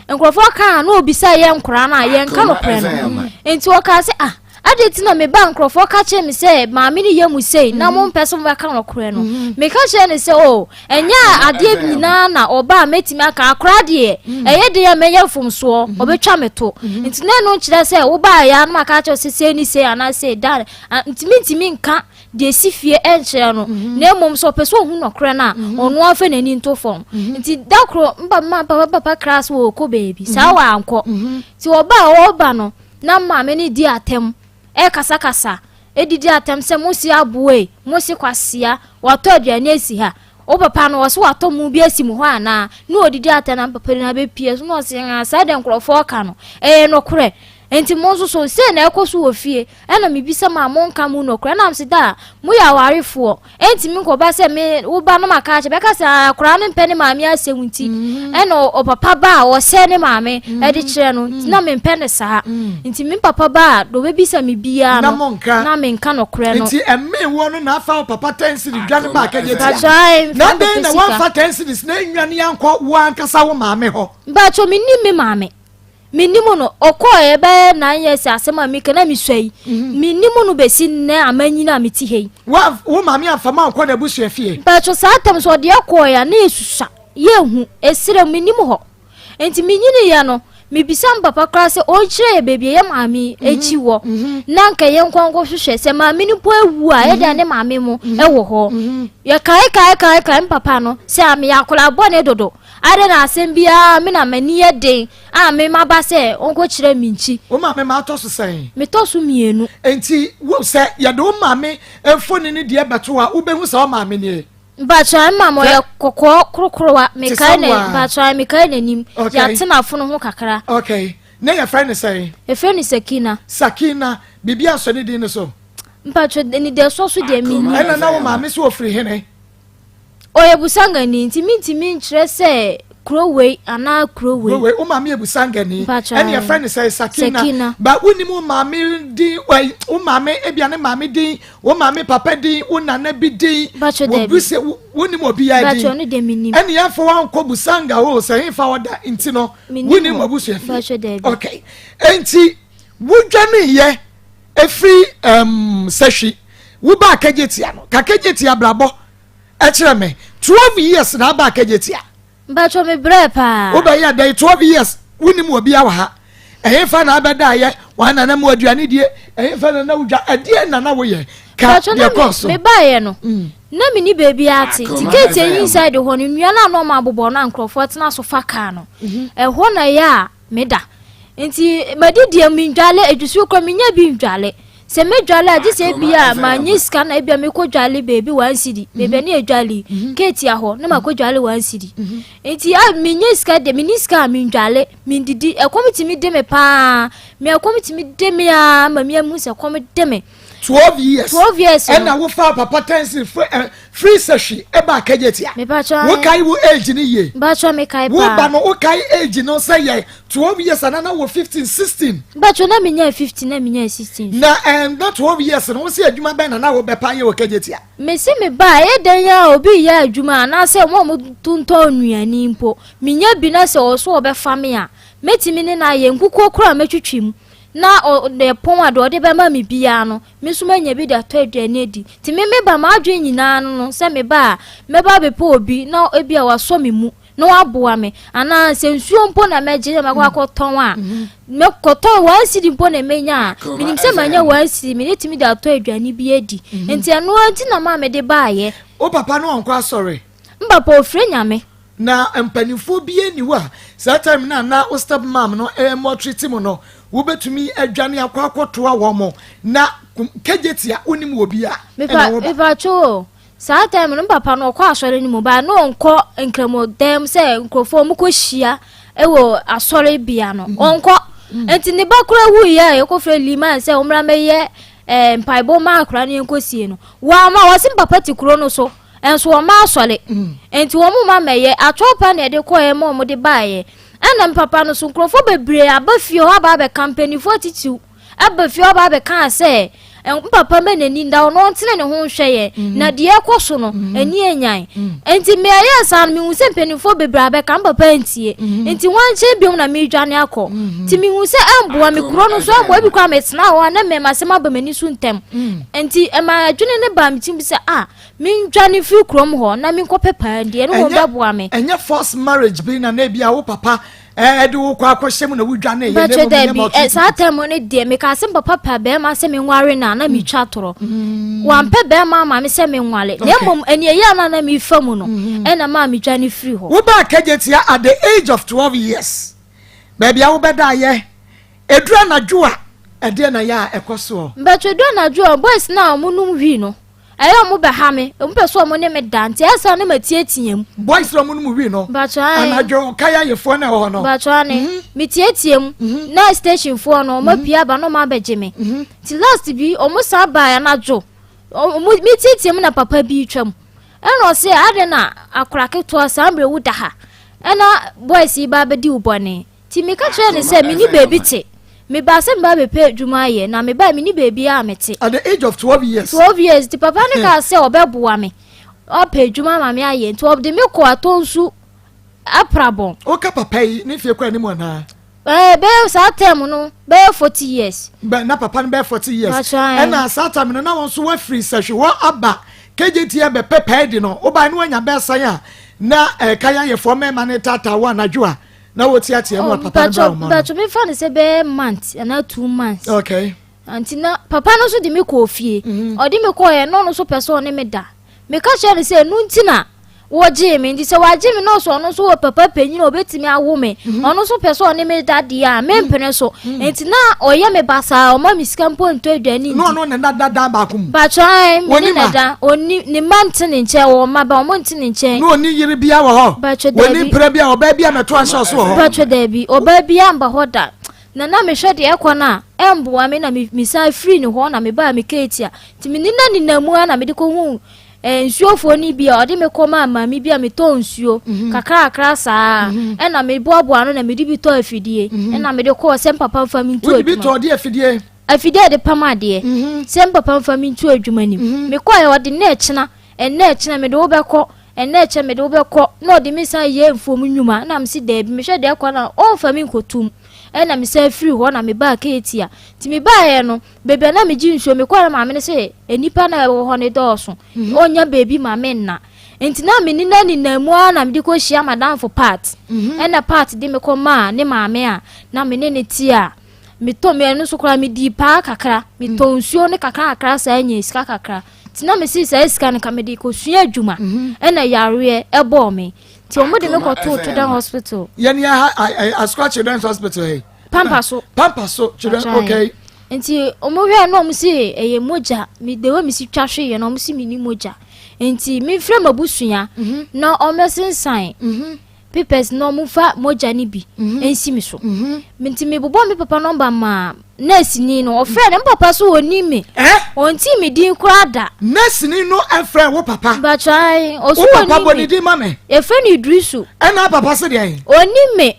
nkrofo ka na obisa ye nkora na ye nka no pre no enti o ka se adeti na me ba nkrofo ka che me se maami ni yemu sei na mo mpeso mo ka no kore no me ka che ne se enya ade nyina na oba metimi aka akora de eye de ya menya fumso obetwa meto enti na no kire se wo ba ya na ka che se ni se ana se da ntimi nka de sifie enche no na mom so peso hu no kore na ono afa nani nto fom nti dakro mba papa class wo ko baby sa wa anko ti oba no na maami ni di atem kasa edidi atem se musi abuwe musi kwasia wato aduane esi ha o papa no so wato mu bi esi mu ho ana na odidi atem na papa na be pie so no se nga sa de nkrofo ka no no kure enti monzo so se na ekoso wo fie na me bisa ma mo nka mu no kure na mse da mu ya warefo enti mi ko ba se me wo ba no maka che be ka sa kura ne mpene maami asewunti o papa ba wo se ne maami di kire no na me mpene sa enti mi papa ba do be bisa me bia no na me nka no kure no enti emme wo no na afa papa tensi di dwane ba ka je ta na den na wan fa tensi dis na nwane yankọ wo ankasa wo maami ho ba cho mi ni me maami minimu no okoye be na yes asema mi kana mi swai minimu no besi na amanyi na meti hei wo maami afama anko na busu afie ba cho satem so de okoya na esusa yehu esire minimu ho enti minyini ya no mi bisam papa klase o kire bebi ye maami echi wo na nka ye nkwanko hwehwe se maami ni po awu a ye de ne maami mu ewo ho ye kai papa no se ami yakola bone dodo ade na asembia me na mani ye den me maba se onko kire mi nchi o maami ma to so sen me to so mienu enti wo se ye do maami efoni ni de beto a wo behu se o maami ni Bacha mama ya kokko krokrowa mekaine bacha mekaine nim ya tena fono ho kakra. Okay. Na ya friend say? E friend Sakina. Sakina bibia so ne din no so. Bacha ni de so so de mi. Ena na wo ma me so ofri hene. O ye busanga ni ntimi nkyere se Crowway ana Crowway. Crowway o ma me ebusanga ni. Ena ya friend say Sakina. Ba woni mu ma me din o ma me ebia ne ma me din, o ma me papa din, o nana bi din. Wo buse woni mo bia din. Bacha ni de minim. Ena ya fo wan ko busanga wo se hin fa oda nti no. Woni mo busu afi. Bacha de. Okay. Enti wudwane ye efri seshi wo ba kagetia no ka kagetia brabo e kire me 12 years na ba kagetia Bacha me brepa wo ba ya dai 12 years woni mo bia wa ha fa na abeda ye wana na mo aduane die fa na wudwa adie na wo ye ka de koso me ba ye no na mini baby ati ticket inside ho no nua na no ma bobo na nkrofo tena so fa ka no ho na ya meda nti madidi mi ndwale edusu ko minya bi ndwale se me dwale agi se bia manyi ska na bia me ko dwale baby 1 cedi bebe na edwale keti aho na ma ko dwale 1 cedi nti a minya ska de miniska mi ndwale mi ndidi ekomiti mi de me pa me ekomiti mi de me a ma mi amu se kom de me 12 years and I will fall papa tensi free sashi eba kagetia me bacha wo kai wo age ni ye bacha me kai pa wo ba no wo kai age no say ye 12 years and na wo 15 16 bacha na minya 15 na minya 16 na that 12 years no say adwuma ben na wo bepa ye wo kagetia me se me ba e dan ya obi ya adwuma na say mo tunto nuani mpo minya bi na say o so obefa me a metimi ne na ye nkuko kura metwitwim na de pon ado de be ma mi bia no me so manya bi da to aduane di ti me ba ma adwen nyina no se me ba be po obi na ebia waso me mu no aboa me ana se nsuo mpo na meje na makwakoton a me koton wan sidi mpo na menya minim se manya wan sidi me netimi da to aduane bi edi enti eno anti na ma me de baaye o papa no onko asori mbapa ofre nyame na empanifo bi eniwa that time na o step mam no mo treat mo no wo betumi aduane akwakoto a wo mo na kejetia onim obi a eba cho saa time no papa no kwa asore ni mo ba no onko nkremo dem se nkrofo mu ko hia ewo asore bia no onko enti ne bakura wu ye ekofre liman se omra meye mpaibo ma akra ne nkosie no wa ma wasi papa ti kuro no so enso o ma asole enti wo mu ma meye atopa na de ko ye mo de baaye ana papa no so nkrofo bebre abafio aba be company 42 abafio aba be kan se papa menani nda ono ntene ne ho hweye na de ekoso no ani enyan enti me aye san mi unse mpanifo bebra be kan papa entie enti wanche biom na me dwane akọ ti mi unse amboa me kuro no so amboa bi kwa metena ho na me masema ba mani su ntem enti ema adwene ne ba mtim bi se mi dwane fi kuro ho na mi nkọ pepa de no ho baboa me enye forced marriage bi na bia wo papa de wo kwa akohyem na wudwane ye ne mo sa temo ne de me ka se papa pa be ma se me nware na mi twa toro wampe be ma me se me nwale ne mom eniye na mi famu no na ma mi dwane free ho wo ba kajetia at the age of 12 years baby a wo beda ye edura na dwoa ede na ya ekoso mbeto edura na dwoa boys na omunum wi no ayo mo be ha me mpeso mo ne me dante asa ne matietiem boys ro mo no wi no anadwo kaya yefo na ho no batwane metietiem na station fo no mo pia ba no ma beje me ti last bi o mo sa ba ya nadwo mo metietiem na papa bi twam eno se ade na akrake to asa ambre wuda ha ena boys ba be di ubone ti me ka kire ne se me ni baby te me ba se mba be pe djuma ye na me ba me ni baby a mete at the age of 12 years 12 years ti papa ne ka se obeboa me o pe djuma ma me aye nti obde me ko atonsu aprabon o ka papa yi ni fie kwa ni mo na be sa tem no be 40 years be na papa ne be 40 years na sa time no na won so wa free session wo aba KJT be pepa di no o ba ni wanya be san ya na kaya ye fo me mane tata wa na dwoa na woti atie mu papa ba mo but me fa ne se be month na 2 months okay antina papa no so di me ko fie o di me ko ye no so person ne me da me ka che ne se nu ntina wo je me ndi se wa je me no so no so wo papa panyin obetimi awo me ono so person ne me da dia me mpene so entina oye me basa o ma misika mpo nto aduani no ne da ba kum ba try me ne da oni ne mante ne nche wo ma ba o monte ne nche no ni yiri bia wo ho woni pra bia oba bia meto anso so ho ba twa da bi oba bia mba ho da na me hwede ekona emboa me na me sa free ne ho na me ba me ketia ti me ni na mu na me de ko hu nsuofo ni bia ode me koma ama mi bia me to nsuo kakra saa na me boaboa no na me di bi to afidie na me de ko sem papa fami ntu adwuma bi to de afidie de pama de sem papa fami ntu adwuma ni me ko ye ode na echina me de wo be ko na eche me de wo be ko na ode me san ye mfom nnwuma na me si da bi me hwe de ko na on fami nkotum na me say free ho na me ba ketia ti me ba ye no bebe na me ji nsuo me kwara ma me se enipa na wo ho ne doso onya baby ma me na enti na me ni na mu na me di ko hia madam for part na part di me ko ma ne ma me a na me ne ti a me to me no so kwara me di pa kakra me to nsuo ne kakra sa anya iska kakra ti na me si sa iska ne ka me di ko sua adwuma na yare ebo me ti omo de me ko to Children's Hospital yani a scratch Children's Hospital hey Pampaso children okay enti omo hwe no omo si eye moja mi de we mi si twahwe ye no omo si mi ni moja enti mi frɛ mabusua na omo sensan papers no omo fa moja ni bi ensi mi so enti mi bobo mi papa number ma nurse ni no ofrɛ ne papa so oni me onti mi din kura da nurse ni no efrɛ wo papa ba try o so oni papa boni di mame e fɛ ni Idrisu na papa se de oni me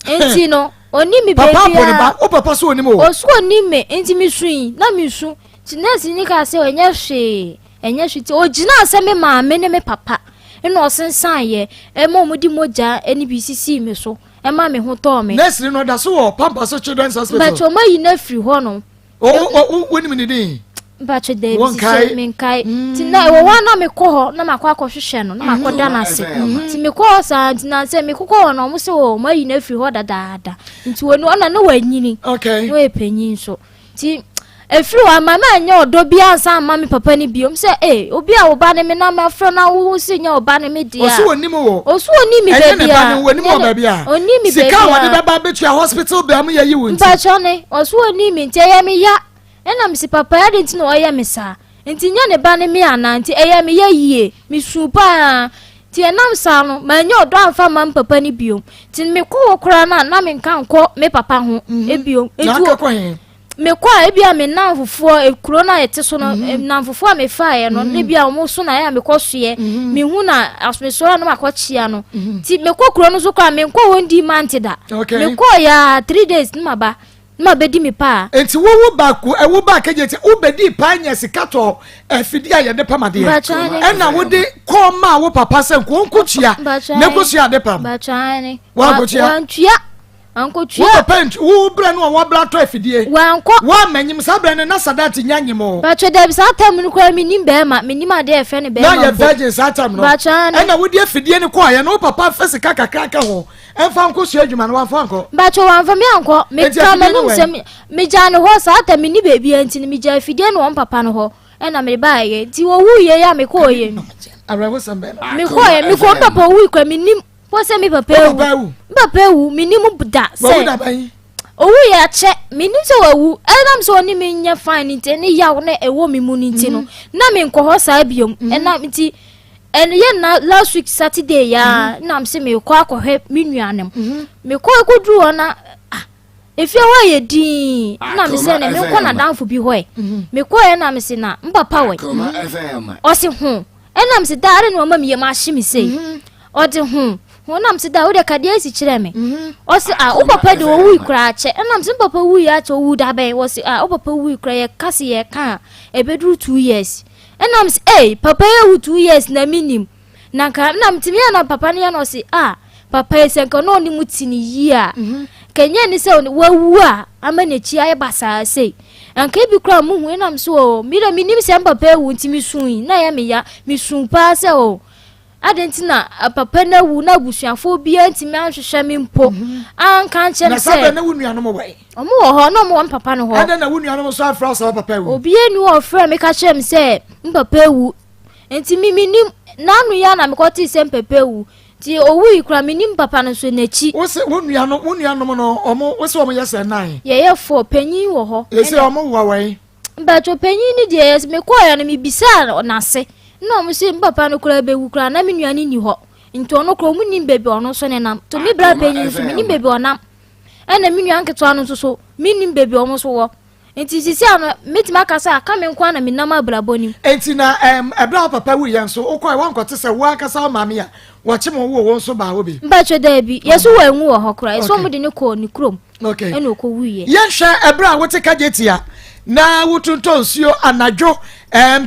enti no oni mi baby papa boni ba o papa so oni mo o so oni me enti mi suin na mi su ti nurse ni ka se enye hwe ti o gina se me ma me ne me papa eno osensan ye e mo mudi moja eni BCC me so e ma me ho to me nurse no da so Pampaso Children's Hospital but o ma yi na free ho no o woni mi ni din Bacho David say menkai ti na wo wa na me ko ho na makwa hwehwe no na makoda na se ti me ko sa ti na se me kokọ no mo se wo mayi na firi ho dadaada nti wonu ona na wanyini okay no epanyin so ti efiri wa mama anya odo bia ansa ma me papa ni biom se obi a wo ba ne me na ma fro na wo se nya wo ba ne me dia osu oni mo osu oni mi baby ene ba ne woni mo ba bia oni mi baby sika wo de baba betu a hospital ba mu yayi wonti bacho ne osu oni mi nti ya me ya ena msi papa ya dinti no oya mesa nti nya ne ba ne me ana nti eya me ya yie mi supa ti enam sa no ma nya odo anfa ma papa ni biom ti me ko kora na me nka nko me papa ho ebiom etu me kwa ebia me nanfofo ekuro na yete so no nanfofo a me faaye no ne bia omo so na ya me kosoe me hu na asmesora no makochia no ti me ko kuro no so kwa me nko wondi mantida me ko ya 3 days nma bedi me pa enti wo ba kejeti wo bedi pa nya sikato afidi a ye de pamade na wo de ko ma wo papa se ko nkotua ne kosia de pam ba chane wa kotua anko tua wo paint wo bra no wa bra to afidie wa manyim sa bra ne na sadati nyanyim o ba che dem sa tam no kwa minim be ma minim ade e fe ne be ma na ye virgin sa tam no na wo de afidie ne kwa ye no papa fese kakaka ho enfa nko su adwuma no wa fa nko ba che wa fa mi anko me ka manum se me ja ne ho sa tam ni bebi anti ni me ja afidie no papa no ho na me ba ye ti wo wu ye ya me ko ye arewo sambe me ko ye me ko papa wu kwa minim po se mi papa wu minimu buda se owu ya che minim se wawu enam so ni me nya fine nti ni yawo na ewo mi mu nti no na me nko ho sa biom enam nti en ye na last week Saturday ya nam se me ko akohwe mi nuanem me ko ekudru ona efia wa ye din na me se na me ko na danfo bi ho me ko ye na me se na mpapa we o se hu enam se dare no ma me ye ma hye me sei o de hu wonam se da wo de kade asi kire me o se o papa de wo wi kura che enam se papa wi ya che wo da ben wo se o papa wi kura ye kase ye ka e bedru 2 years enam se papa ye 2 years na minim na ka nam timi na papa ne ya no se papa ye se nka no ni mutini yi a kenye ni se wo wu a amane chi aye basa se anka bi kura mu hu enam se o mi da minim se papa wu ntimi sun na ya me ya mi sun pa se o adentina papa na wu na busuafo bia ntimi anhwehwe me mpo anka nche me se na sabe na wunu anom we omo wo ho no mo papa no ho ada na wunu anom so afra so papa wu obi enu wo fra me ka chere me se papa wu ntimi minim nanu ya na me ko ti se papa wu ti owu ikura minim papa no so nachi wo se wunu anom no omo wo se omo yesa nan ye fo panyin wo ho ye se omo wa we mbacho panyin ni de yes me ko ya no me bisa na se no mo se papa no kura be wu kura na me nuane ni ho nto no kura mu nim bebe ono so ne nam to me bra panyin so me nim bebe onam ena me nuan keto ano so me nim bebe omo so wo enti sisi ano metima kasa aka me nkwa na me nam abraboni enti na ebra papa wu yen so okwa wan kwete se wo akasa mame a wo chimo wo won so ba wo bi mbacho da bi yeso wa enwu wo ho kura so mo de ne ko ni krom okay ena ko wuye yen hwe ebra wote kagetia na wutunto nsuo anadwo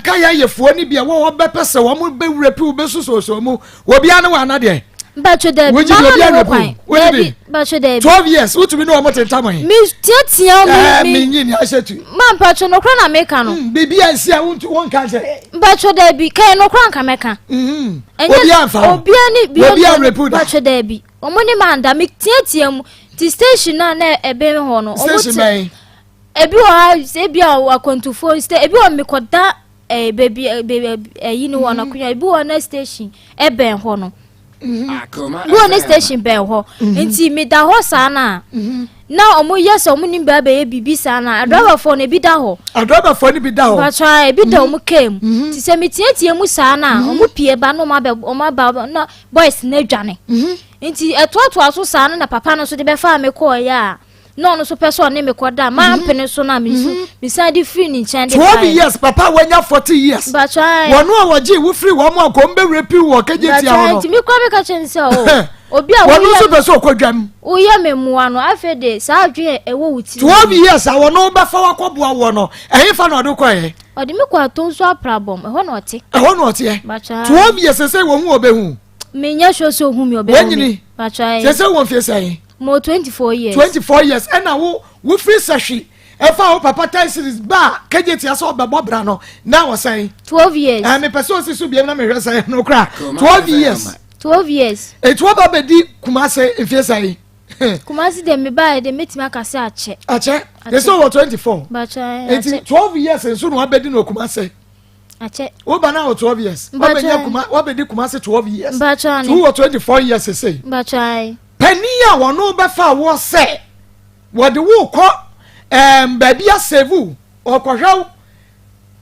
kaya yefuo ni bia wo bepese wo mo bewrepi wo besusoso mu wo bia ne wa na de mbacho da bi mbacho da bi 12 years utumi no mo tentamon mi tiatia mi nyini asetu ma mbacho no kra na meka no bibi ansia won ka je mbacho da bi kai no kra nka meka obi anfa obi ani bi mbacho da bi omo ni manda mi tiatia mu ti station na ebe ho no omo ebi wa se bia wa kontufo ste ebi wa mekoda baby yi no wa na kunya ebi wa na station ebe ho no wo na station be ho enti me da ho sa na na omo yes omo ni ba be bibi sa na driver for na bi da ho driver for ni bi da ho ba try ebi da omo kem ti se me tietie mu sa na omo pie ba no ma be omo ba na boys na dwane enti etoto aso sa na papa no so de be fa me ko ya no so person ne me koda ma mpene so na me sa di free ni chande 12 years papa wanya 40 years ba try wono awaji wo free wo mo ko mbe repi wo kejeti a wono mi kwa me ka chense o obi a wono so be so kodwam o ye memua no afede sa adwe ewo wuti 12 years a wono be fa wakoboa wono ehin fa no do koye odi mi kwa to so problem ho no ote 12 years say wo hu obehu me nya so hu mi obehu ba try say wo fie say mo 24 years 24 years and now wo free sashi efa o papa time series ba kejeti aso bebo bra no na wo say 12 years me person si so biem na me hwe say no kra 12 years 12 years et wo ba bedi Kumase efie say Kumasi de me ba de metimi akase ache they so 24 but et 12 years so no abedi no Kumase ache wo ba na 12 years wo be nya wo be di Kumase 12 years but 24 years say but pani a wono be fa wo say wo de wo ko baby a sevu okohwew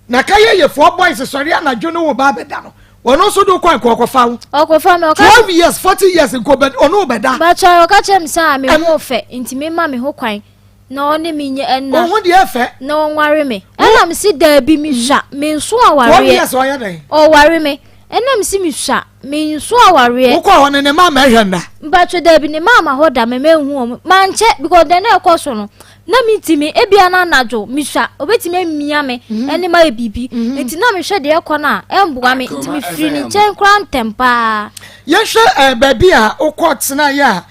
na kaye ye four boys sori anadwo no wo ba beda no wono so do kwan kokofa wo okofa me 12 years 40 years nko bed ono beda but oka chem sa me ho fe nti me ma me ho kwan na one me nye enna wo de efe na onware me enna me si da bi mi hwa me nso aware 12 years o ya den o ware me enna me si mi hwa me nso aware wo ko ho ne ma ma ehwe nda but da bi ne mama ho da me hu manche because den e koso no na mitimi ebia na najo misha obetimi amia me ene ma bibi enti na me hwe de ekọ na emboa me enti me firi ni chen kran tempa ye hwe baby a ukọ tena ya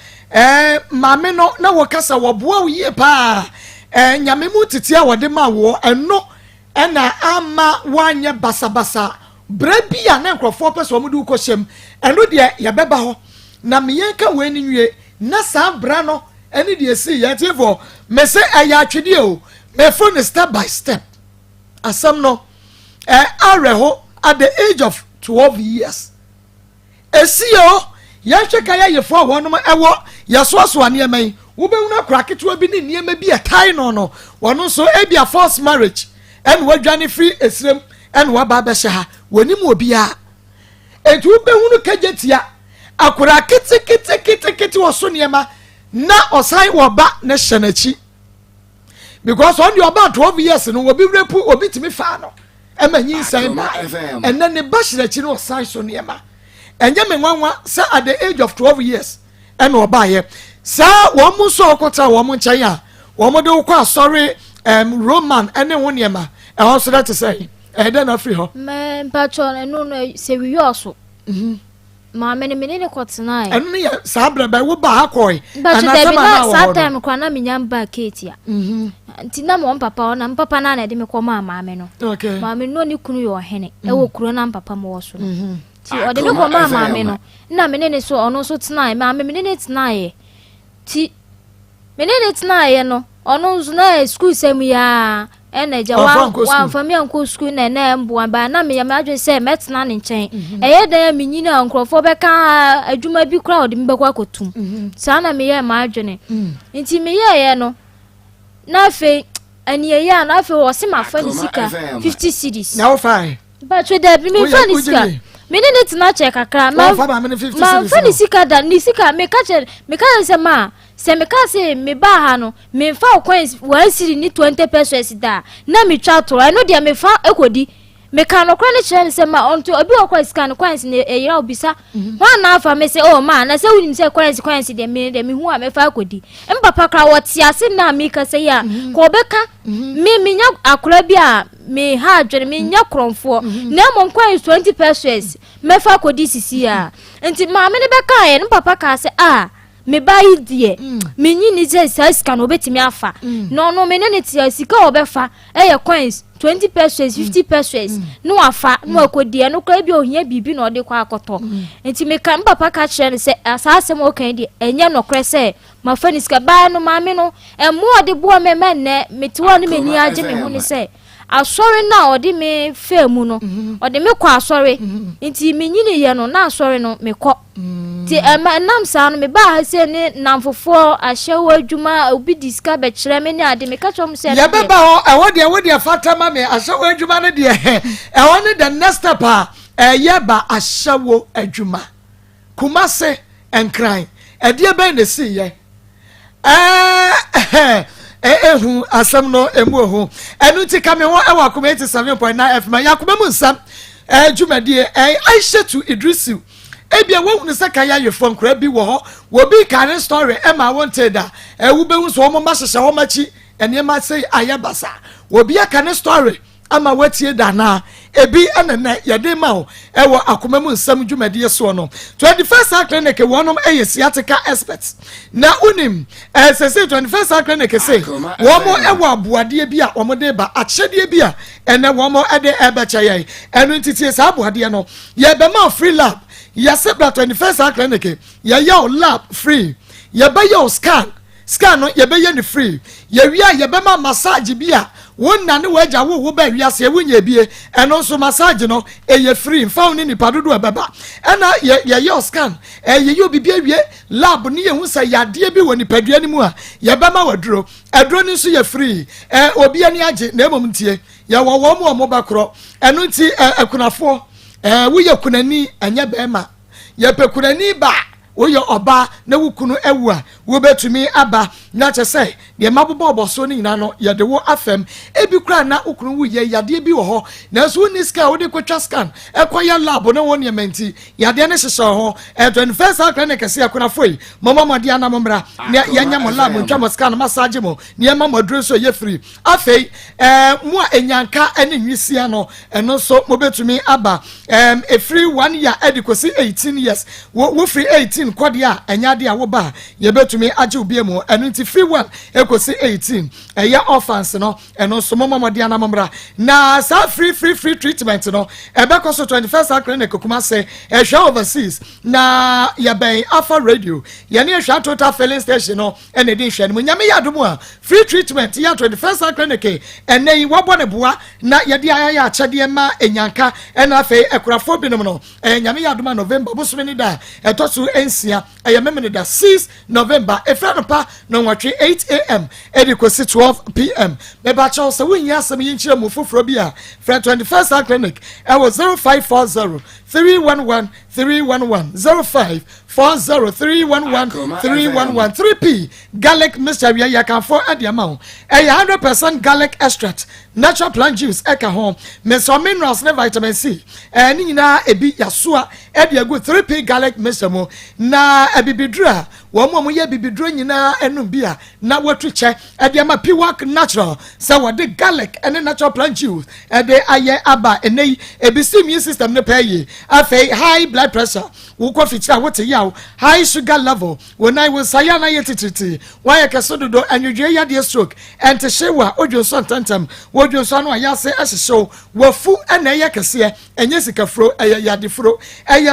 mame no na wo kasa wo boa wo ye pa nyame mu titia wo de ma wo eno na ama wanye basabasa brebi a na nkrofo peso mu du ko hyem eno de ye beba ho na me yenka we ni nwie na sa bra no eni de si ye tifo me se aya atwede o me phone step by step asam no areho at the age of 12 years esio ye hweka ye fo wonom ewo ye so ane eman wo be unu akra ketewa bi ni niema bi etai no wono so ebia forced marriage en wadwane free esrem en wa ba be hye ha wonim obi a etu be unu kajetia akura kete wo so niema na osai wo ba ne hyenachi because on your about 12 years no obi repu obi timi fa no emanyi sai ma enne ne ba hyenachi no osai so niema enye me nwanwa say at the age of 12 years ene oba ye sa wo mu so okota wo mu nchen a wo mu de ukwa sorry Roman ene wo niema e ho so that say dey na free ho me patron no se wi yoso ma me ne kotena ene ne sa bra ba wo ba akoi ana sa time kwa na minyamba ketia nti na mo papa na papa na de me koma ma me no okay ma me no ni kunu yo hene e wo kuro na papa mo so no ti o de me koma ma me no na me ne so ono so tena ma me ne tena ye ti me ne tena ye no ono so na school sem ya ene ja wa famia nko school na mbo ba na me ya ma adwe se metena ne nchen eye dan ya menyina nkrofo beka adwuma bi kura o de me bekwa kotum sa na me ya ma adwene nti me ye no na fe aniye ya na fe wo se ma fa ni sika 50 cedis now fine but we dey me fa ni sika me ne tena che kakra ma fa ni sika da ni sika me ka se ma se me ka se me ba ha no me fa coins 1 cedi ni 20 pesos da na me twa to I no dia me fa ekodi me ka no kra ne chere se ma onto obi o coins kan coins ne eyira obisa wa na afa me se oh ma na se wunim se coins de me hu a me fa ekodi mpapa kra woti ase na me ka se ya ko beka me nya akura bi a me ha adwene me nya kronfo na mo coins 20 pesos me fa ekodi sisi ya enti ma me ne beka ye mpapa ka se me bayi die me nyini je sika no betimi afa no me ne tia sika obefa coins 20 pesos 50 pesos no afa no akodie no kra bi ohia bibi no de kwa akoto enti me ka papa ka kire se asasem o kan di enye no kre se ma fani sika ba no ma me no emo ode bo me ne metiwa no meni age me hu ni se asori na ode me femu no ode me kwa asori enti me nyini ye no na asori no me ko ti nam sa no me ba ha se ne namfofo ahyewo adwuma obi diska be kire me ne ade me ka chom se ya beba ho wo de fatama me ahyewo adwuma ne de ne the next step ye ba ahyewo adwuma Kumase enkran de be ne si ye hu asam no emu hu enu ti kame ho e wa kuma 87.9 FM yakuma mu nsam dwumadie Aisha to Idrisu ebia wo hunu se kaya ye from kra bi wo ho wo bi kan story e ma wanted da wo be hu so wo ma hyehye wo machi ene ma sei ayabasa wo bi aka ne story ama watie dana ebi enene yede ma o ewo akoma mu nsam dwumade so no 21st clinic wonom sciatica experts na unim sese 21st clinic say womo ewo aboade bi a womo de ba akyede bi a ene womo ede ebecha ye enu ntitie sa aboade no ye be ma free lab ya sebra 21st clinic ye yo lab free ye be yo scan no ye be ye ni free ye wi a ye be ma massage bi a won na ne waja wo ba wi ase wunya bie eno so massage no ye free fa ni nipa dodo ebeba ena ye yo scan ye yo bibia wie lab ni ye hu sa yade bi woni padua ni mu a ye be ma waduro aduro ni so ye free obi ani age na emom ntie ye wo mo ba kro eno nti akunafo wo ye kunani anya be ma ye pe kunani ba woyɛ oba na wukunu ewu a wo betumi aba na kyese de mabobo oboso ni nyina no ye de wo afem ebi kura na ukunu wu ye yade bi wo ho na so ni scan wo de kwatwa scan ekoya lab na won ye menti yade ne hyehyɛ ho 21st clinic se akuna foi mama made ana momra na ye nya mo lab ntwa mo scan massage mo ne ma mo duro so ye free afei mu a enyanka ene nwisia no eno so mo betumi aba a free 1 year edikosi 18 years wo free 18 kwadia enyade a wo ba ye betumi age obi mu enu nti free one ekosi 18 eye orphans no eno so momode ana momra na sa free treatment no ebekoso 21st clinic kuma say ehwa overseas na ye ben Alpha Radio ye ne ehwa total filling station no ene din hwa no nyame yadomu a free treatment ya 21st clinic ene wo bone boa na ye de ayaya achede ma enyanka ena fe ekurafo binom no nyame yadomu November bosomeni da etoso ensia ayememene da 6 November efranopa no nwatwe 8 am edikosi 12 pm beba chaw se wunya asem yinchire mu foforo bia fra 21st clinic ewo 0540 311 0540 311 311 3p garlic mixture ya kan for adiamao 100% garlic extract natural plant juice eka home meso minerals ne vitamin C ni nyina ebi yasoa edi agu 3p garlic mixture mo na ebibidura wo mo ye bibidura nyina enum bia na wotweche adiama piwak natural so wode garlic and natural plant juice ede aye aba enei ebisi immune system ne paye afei high blood pressure wo ko fichira wote yawo high sugar level when I was sayana yetititi why kasodo anwudwe ya de stroke ente shewa odwonso ntantam wodwonso no ayase ahyehyw wafu ena ye kese enye sikafro yadefro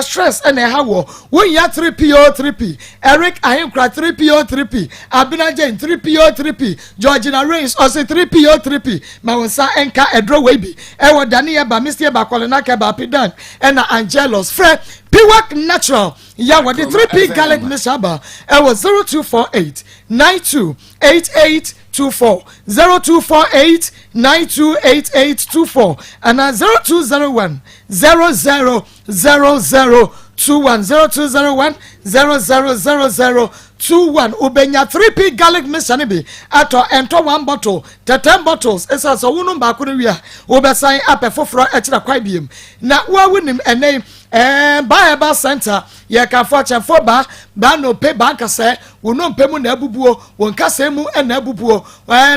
stress ena hawo won ya 3p Eric ahenkra 3p Abinaje 3p Georgina Reigns also 3p ma wonsa enka edro webi ewo Daniel ba Mr. ba Kolena ka ba Pidan ena Angelos Fred Piwak natural ya with the 3p garlic mishaba was 0248 928824 0248 928824 and 0201 000021 0201 000021 ubenya 3p garlic mixture be ato ento 1 bottle 10 bottles esa so wonu ba ko wi a obesan apefoforo ekira kwa biem na wa wonim ene Bible center ye ka fo chefo ba no pe ba kase wono mpemu na abubuo won kase mu na abubuo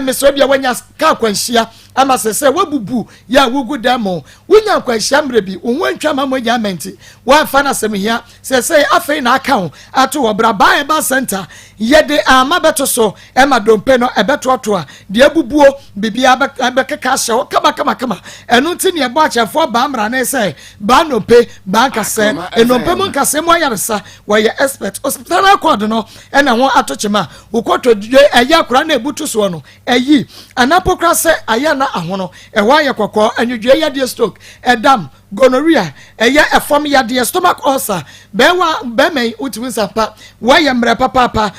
meso bia wanya ka kwanhia ama sese wabubu ya wugu demo wunya kwanhia mrebi wonwantwa mamoja menti wa fa na semhia sese afei na aka ato obra Bible center ye de amabeto so ema dompe no ebetoto a de abubuo bibia abekeka hye kama enu nti ne ebo achefo ba mra na ese ba no pe ba kase enompe mu kase mo yaresa wa ye expert hospital record no ena ho atochema ukoto dwe eya kura na ebutu so no eyi anapokra se aya na ahono ewa ye kokko anwudwe ya de stroke edam gonorrhea eya efom ya de stomach ulcer bewa bemei utimi sapa wa ye mre papa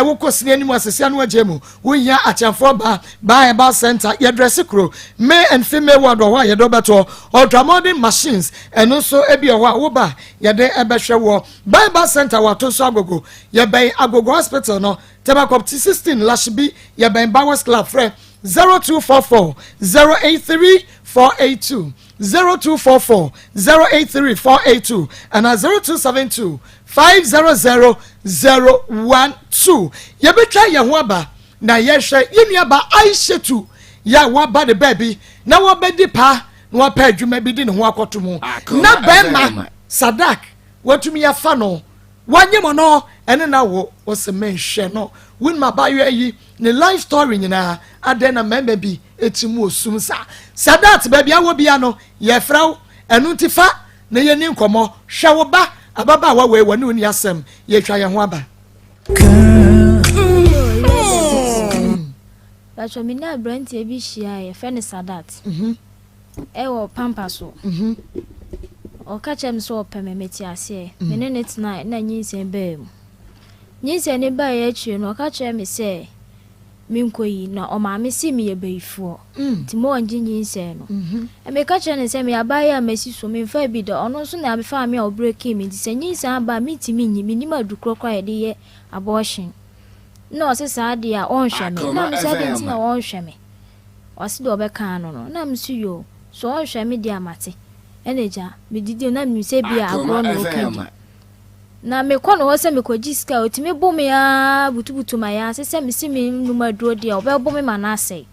wokosini animu asese anu agemu wonya achafo ba center ye dress kro male and female ward wa ye do beto ultramodern machines eno so ebi ho wo ba ye de ebehwe wo Bible center wa to so agogo ye ben agogo hospital no Temakop 16 Lashbi ye ben Bowers Club friend 0244 083 482 0244 083 482 and 0272 500 012 ye betwa ye ho aba na ye hwe ye nuaba Aishetu ya waba de baby na wabedi pa na wapa adwuma bi di ne ho akoto mu na bema sadak watumi ya fa no wanye mo no ene na wo se menhwe no win ma ba yi ne life story nyina ade na member bi etimu osum sa sadat baby awo bia no ye fraw enu ntifa na ye ni nkomo hwe wo ba ababa wa we wani oni asem ye twa ye ho aba Bacho mina brand e bi hia ye fe ne sadat ewo pampa so o ka chem so opeme meti ase me ne tena na nyinsen ba mu nyinsen ne ba ye chi no ka chem se minkoyi na o ma me si me ye beifuo ti mo onji nyinsen no e me ka chem se me abaye amasi so me fa bi da ono so na me fa me o break me di se nyinsen ba me ti me nyi me ni ma dukro kwa ye de ye abortion no se sa dia on hwe me na me se de na on hwe me o se do be kan no na me si yo so on hwe me dia mate eneja me didi na me se bia agro no okedi na me kɔ no se me kwaji ska otimi bo me ya butubutu ma ya se me si me numa duro dia obe bo me manase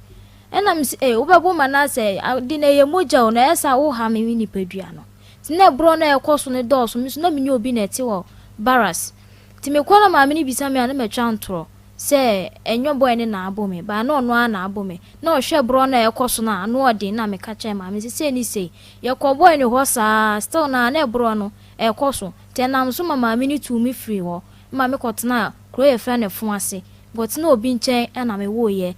ena me se obe bo manase di na ye moja na esa wo ha me ni padua no ti na bro na ekoso ne dɔɔso me so na me nya obi na ti wo baras ti me kɔ na ma me ni bisa me na me twantro se enyo boy ne na abo me ba na ono na abo me na ohwe bro na ekoso na ano odi na me ka che ma me se ni se ye kɔ boy ne ho sa still na bro no ekoso tenam so mama me ni tu me free ho ma me kɔtena kro ye fra ne fo ase but na obi nchen na me woye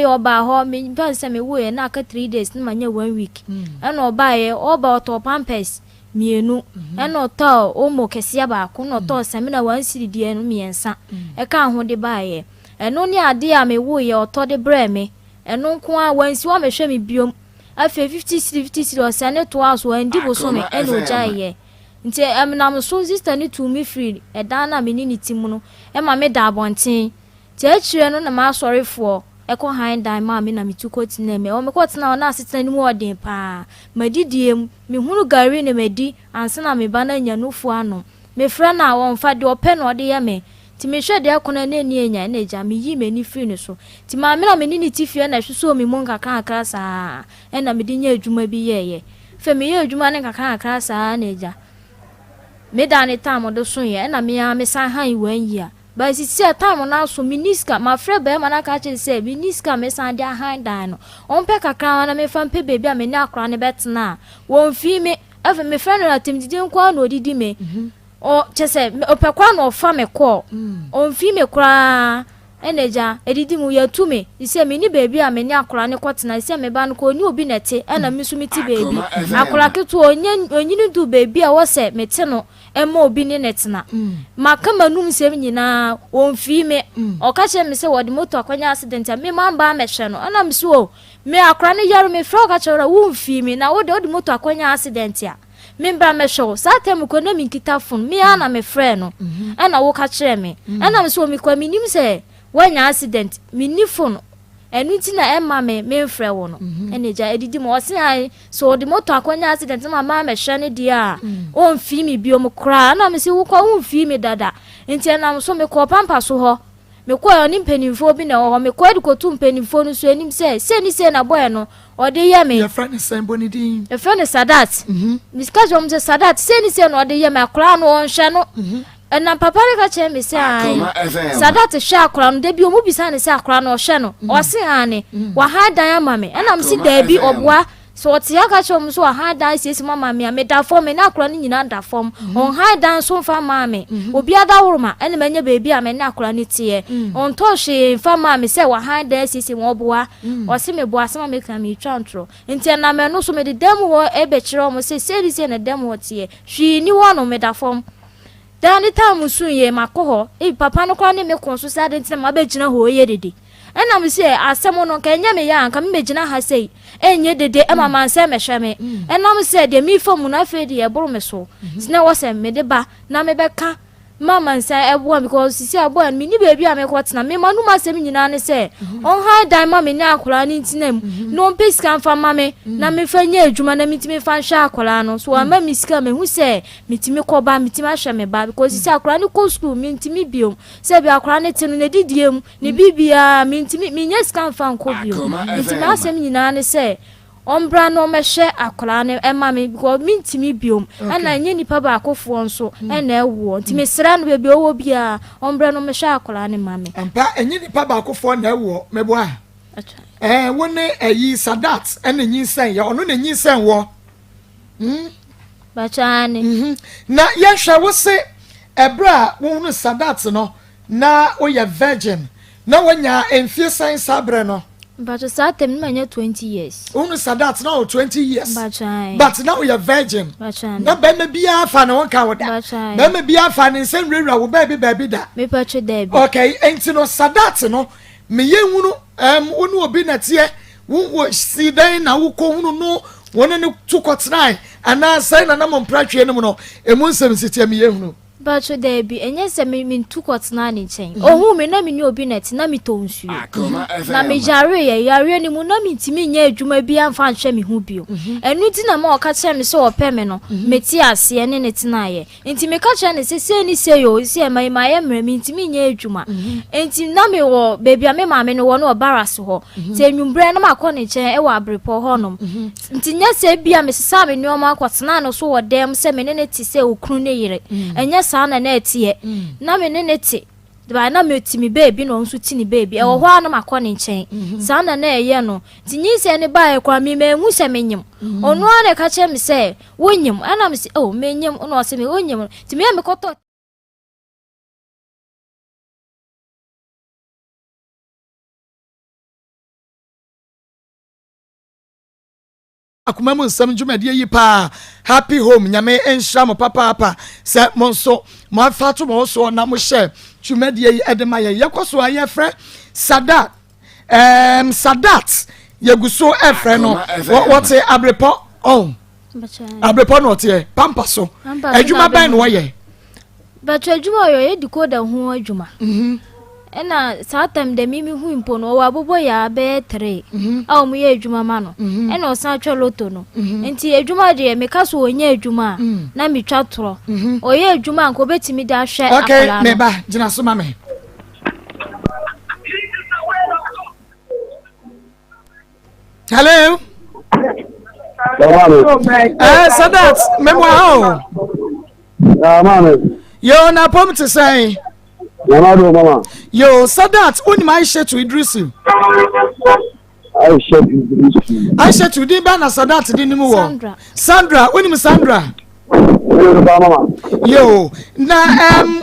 oba ho me ba se me woye na aka 3 days na manya 1 week na oba ye oba to pampers mienu na to o mo kesia ba ko no to se me na 1 cedi die no miensa e ka ho de ba ye eno ni ade a me woye oto de bre me eno nko a wansi wa me hwe me biom afi 50 cedi o se ne to aso andi bo so me eno jaye nti am so sister ni to me free e dan na me ni timu no e ma me da abonten ti a chire no na ma sorry for e ko han dan ma me na me tu koti na me o me koti na na asita ni mu odin pa madidiem me hunu gari ne medi ansa na me ba na nya nufu ano me fra na won fa de ope no de ye me ti me hwe de akona na ni enya na eja me yi me ni free no so ti ma me na me ni tifie na hweso me mun kaka akra sa e na me di nya adwuma bi ye fe me ye adwuma ne kaka akra sa na eja me da ne time do so ye na me ya me san han 1 year ba si time na so miniska ma frɛ be ma na ka che se miniska me san dia han dan no on pe kakra na me fan pe baby a me ni akra ne betena won fi me afa me frɛ no atem didi nkwa na odidi me o che se o pe kwa na o fa me call on fi me kra eneja edidi mu ya tu me ise me ni baby a me ni akra ne kwotena ise me ba no ko ni obi nete na me so meti baby akra ketu onyini du baby a wo se mete no ema obi ne netena maka manum sem nyina onfi me o ka che me se wodi moto akwanya accident me mamba me hwe no ana me so me akra ne yaro me fro ka chora wonfi me na wodi moto akwanya accident a me bra me hwe sa tem ko na me nkita phone me ana me frɛ no ana wo ka che me ana me so me kwa minim se wanya accident me ni phone enu ti na emma me frɛ wo no eneja edidi mo se ai so the motor akwanya accident ma me hwe ne dia on fi me biom kra na me se wo kwa on fi me dada enti na so me ko pampa so ho me ko oni mpanimfo bi na ho me ko edukotu mpanimfo no so enim se ni se na boy no ode ye me your friend is saying bonidin your friend is sadat miska jom se sadat se ni se no ode ye me akra no on hwe no na papa le ka che me se ai sadat hwe akra no de bi omu bisa ne se akra no hwe no o se ane wa ha dan ama me na me se da bi obwa so ti aka che so ha dan se mama me me da form na akra no nyina da form on ha dan so fa ma me obi ada woroma ene manya baby a me na akra ni tie on to hwe fa ma me se wa ha dan se wo boa o se me boa se ma me ka me twantro enti na me no so me de dem wo ebe kire mo se se na dem wo tie hwi ni wo no me da form dan time so ye makoho papa no kwa ne me kon so sa de ntina ma be gina ho ye dede ena me se asem no ka nya me ya nka me gina ha sei enye dede e mama nse me hwe me ena me se de mi fam no afi de ye boro me so sina wo se me de ba na me be ka mama say ebo because sisi abo an me ni baby a me kwatena me manu ma sem nyina ne say on high dime ma me ni akola ni ntinam no pes kan fa ma me na me fa nya adwuma na mitimi fa hwa akola no so ama me sika me hu say mitimi koba mitimi ahwe me ba because sisi akola ni ko school me ntimi biom say bi akola ne tinu ne didiem ne bibia me ntimi me nya sika fa nko biom mitimi asem nyina ne say ombra no mehwe akola ne ema me because mintimi biom ana nye nipa ba akofo nso na ewo ntimi sra no bebi owo bia ombra no mehwe akola ne mame ampa enye nipa ba akofo na ewo mebo a woni ayi Sadat ena nyinsen ya ono na nyinsen wo bachane na yehwe wo se ebra wo hunu Sadat no na wo ye virgin na wonya enfie san sabre no but satem manya 20 years Unu Sadat now 20 years. Bachai. But now you're virgin. Bachai. Na beme biya fa na wonka woda. Bachai. Beme biya fa ne nsem rewra wo baby da. Me pache debi. Okay, enti no Sadat no me ye hunu wonu obi na tie wo si dan na wo ko hunu no wona ne tukotnai ana sai na mo mpratwe ne mo no emu nsem sitie me ye hunu. Bacho debi enye se me tukotna ni chen ohu me na me ni obi net na me tonsuo na me yare ni mu na me ntimi nya adwuma bi amfa nhwe me hu bio enu ti na ma o ka che me se o pe me no meti ase ne tina ye nti me ka che ne se ni se yo se ma ye mre me ntimi nya adwuma enti na me wo baby me ma me no wo no obaras ho se nwumbre na ma kɔ ne chen e wa abrepo ho nom nti nya se bia me sesa me ni o ma kwatena no so wo dem se me ne ti se okunu ne yire enye sana na etie na me ne ti ba na me ti mi baby no nso ti ni baby e wo ho ana makọ ne nchen sana na eye no ti nyi se ne ba e kwa mi ma hu se menyim onu ana ka che me se wonyim ana me se oh menyim ono se me wonyim ti me koto akuma mu nsam dwumade yi pa happy home nyame enhra mo papa se mo nso mo afato mo so na mo hye dwumade yi edema ye yekoso aye frɛ Sadat Sadat yeguso efrɛ no what abrepo abrepo no tie pampa so adwuma ban no ye but adwuma yo ye decoder ho adwuma ena satam de mimi hu impo no wa bobo ya be 3 a mu ye adwuma ma no ena osan atwa loto no enti adwuma de me ka so onye adwuma na me twa toro oye adwuma nko betimi da hwe akola okay me ba gina so ma me hello Sadat memwa ho mama yo na pom to say mama yo Sadat oni mai she to Idrisu Aisha to di ba na Sadat di ni mu wo Sandra oni mu Sandra mama yo na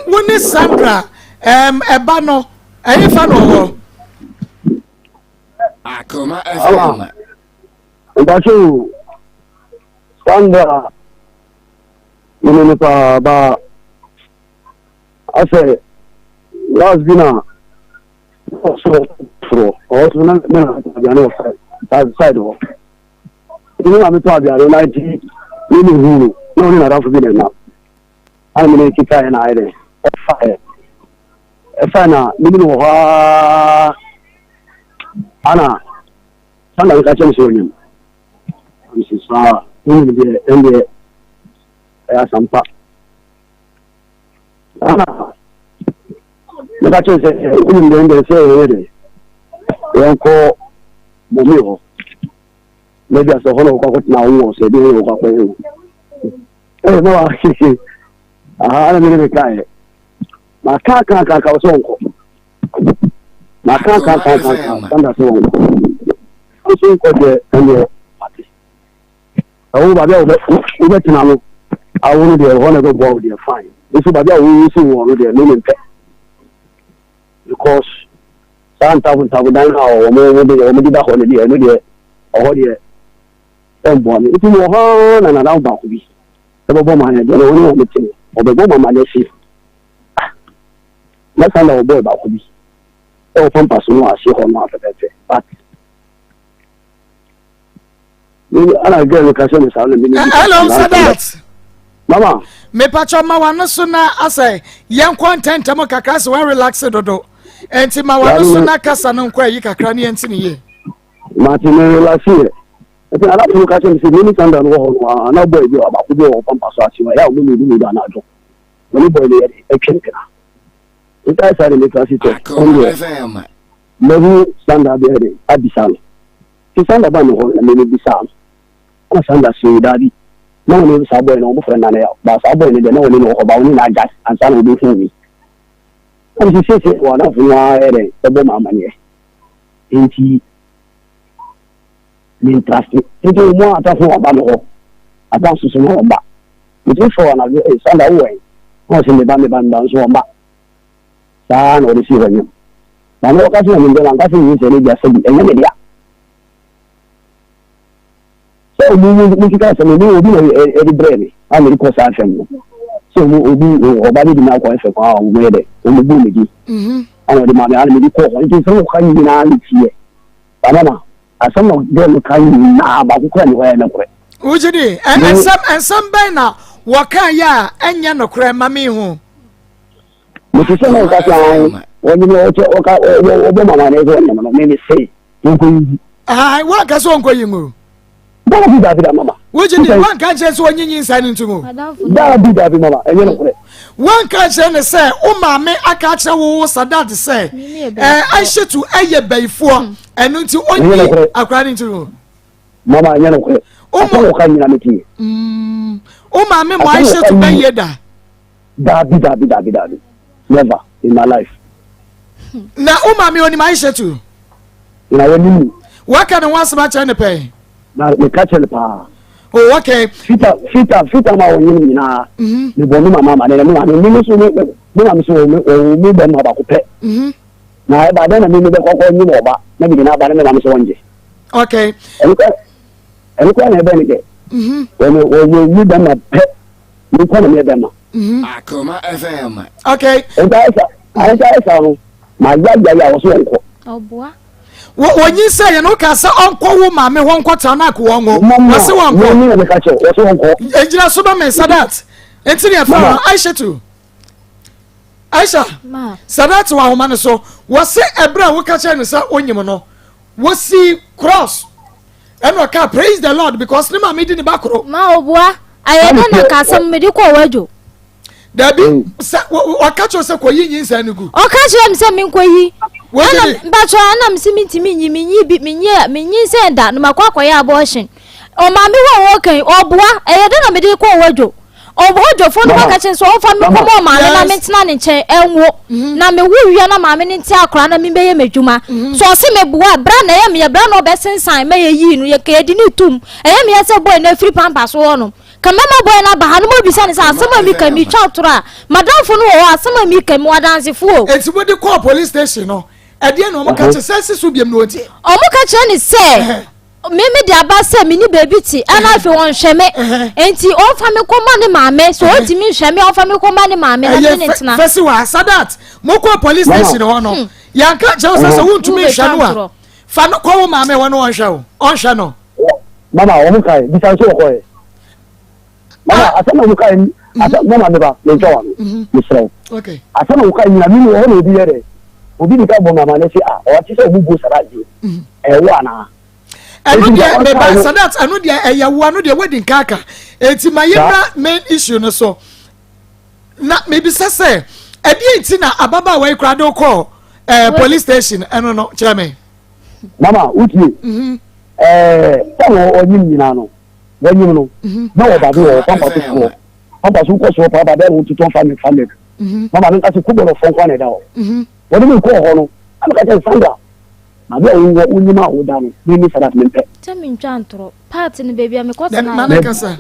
woni Sandra eba no ayi fa no ho Akoma FM Ndacho Sandra ni pa ba ase last dinner also na na side ho ni na me to abiare na ji ni huru no ni na rafu bi na ani me kita na ire efa na ni no ha ana sana ka chen so nyam this is ni de ya sampa ana na chen se ni de se ere yanko momi ho maybe aso hono kwa na wo se bi ho kwa kwa no ana me kai ma ka so nko ma ka sanda so nko de ene ati awu ba bia wo betina no awu de hono go bo de fine isu ba bia wo isu wo de no me because Santa dan o mo di da ho de no de o de embo ni itu mo ho na ba ko bi e bo ma ne de no ni o meti o be bo ma le si na sala o bo ba ko bi e o pampa so no asi ho no afete but ni ana girl ka se me sa le mi hello Sadat mama me pacho ma wano so na asay yen content mo kakra so wan relax dodo enti ma wano so na kasa no kwa yi kakra ne enti ne ye Martin relax here eti ala tu ka chen si ni sanda no ho na boy bi aba ku bo pampa so ati ya o mi da na jo ni boy le e kenkena ita sa ni class it on Levu sanda bere abisalo. Ti sanda ba no ho na me bisalo. Ana sanda si dadi. Na no sa boy no mo friend na ya. Ba sa boy ne de na woni no ho ba woni na gas ansa na obi fu mi. Ani si se wa na fu wa ere e bo ma mane. Enti ni trust. Enti mo ata fu ba no ho. Ata su su no ba. Ni fo na sanda wo e. Ko se me ba so ba. Sa no ri si wanyo. Na no kasi na ndio ngasi ni sele dia sebi enye dia so mu kika se me obi e breve ami ko sa afem so mu obi obadi di na ko efe kwa o mu de o mu bu meji ana de ma me ana me ko ko nti so kan ni na ni tie bana asam no de no kan ni na ba ko ni wa na ko ujidi ensam ben na wakan ya enye no kure mami hu mu tse no ka sa wani ne wace obo mama ne zo ne mama ne sai ko ai wa ka so nko yingu da bi da mama wujidi wan ka je so nyinyi nsa ni ntugo da bi mama enye no kure wan ka je ne say o mama aka che wo sadat say aishetu eye baifo enu nti onyi akra ni ntugo mama enye no kure o mo ka nyina meti o mama mo aishetu be yeda da bi never in my life na umami oni maishetu na woni waka ne wasema cha ne pe na me ka chele pa oh okay fita ma woni ni na ni bonu mama ne ni so ni na so mi be ma ba ko pe na e ba de na mi be ko ni mo ba na bi na ba ne na so wonje okay eni ko na be ni de wo ni be na pe ni ko na me be ma Akoma FM okay esa no ma ya wo so nko Obua. Wonyi say ye no ka se onko wo ma me ho nkota na ko wongo. Wase wonko. Ni me ka che wo so nko. Ejira so ba me Sadat. Enti ne fa Aisha tu. Aisha. Ma. Sadat wa homa ne so. Wase ebra wo ka che ne sa onyim no. Wasi cross. Eno ka praise the Lord because ne ma me di ne bakro. Ma obua. Ayeda na ka sam me di ko wajo. Dabi wakacho se ko yin nsa nugu o ka che am se me ko yi ana bacho ana me se mitimi nyi minyi se da no makwa ya abortion o ma me wo kan obua eyeda na me di ko wajo obojo fo no ka che so o fa me ko mo ma me na me tena ne che enwo na me wu wi na ma me ne ntia akra na me be ye medwuma so se me bua bra na ye me bra no be sensan me ye yi no ye ka edi ni tum eye me se boy na free pampa so no kamema boy na ba hanu mo bisa ne sa asema mi ka mi twa tora madam fo no wo asema mi ka mi wadanse fo enti wo de call police station no e de no mo ka che se su biem no oti o mo ka che ne se me de aba se mi ni baby ti ana fe won hweme enti o fa me koma ne maame so o ti mi hweme o fa me koma ne maame na me ne tena fesi wa Sadat mo call police station no no ya ka che o se won tu mi hwanu a fa no ko maame won won hwa o on hwa no mama o mo kai bisa so ko e mama asema mo kai mama me ba me jawa me sro okay asema mo kai na mi wo no bi yere obi ni ka bo mama ne si o ti se obugo saraje e wa na anu dia me ba Sadat anu dia eyawo anu dia wedding kaka enti mayemra main issue no so na maybe say edi enti na ababa we krado call police station eno no kire me mama uti tawo onyim nyina no wanyim no na wo ba do pampa so ko so pa ba da wo tuton family mama nka se kubo no fon kwa ne da wo wodi mi ko ho no am ka je sanga ma be wo unyima wo da no ni Sadat mempe temi ntwantro part ne baby me ko tena na kasa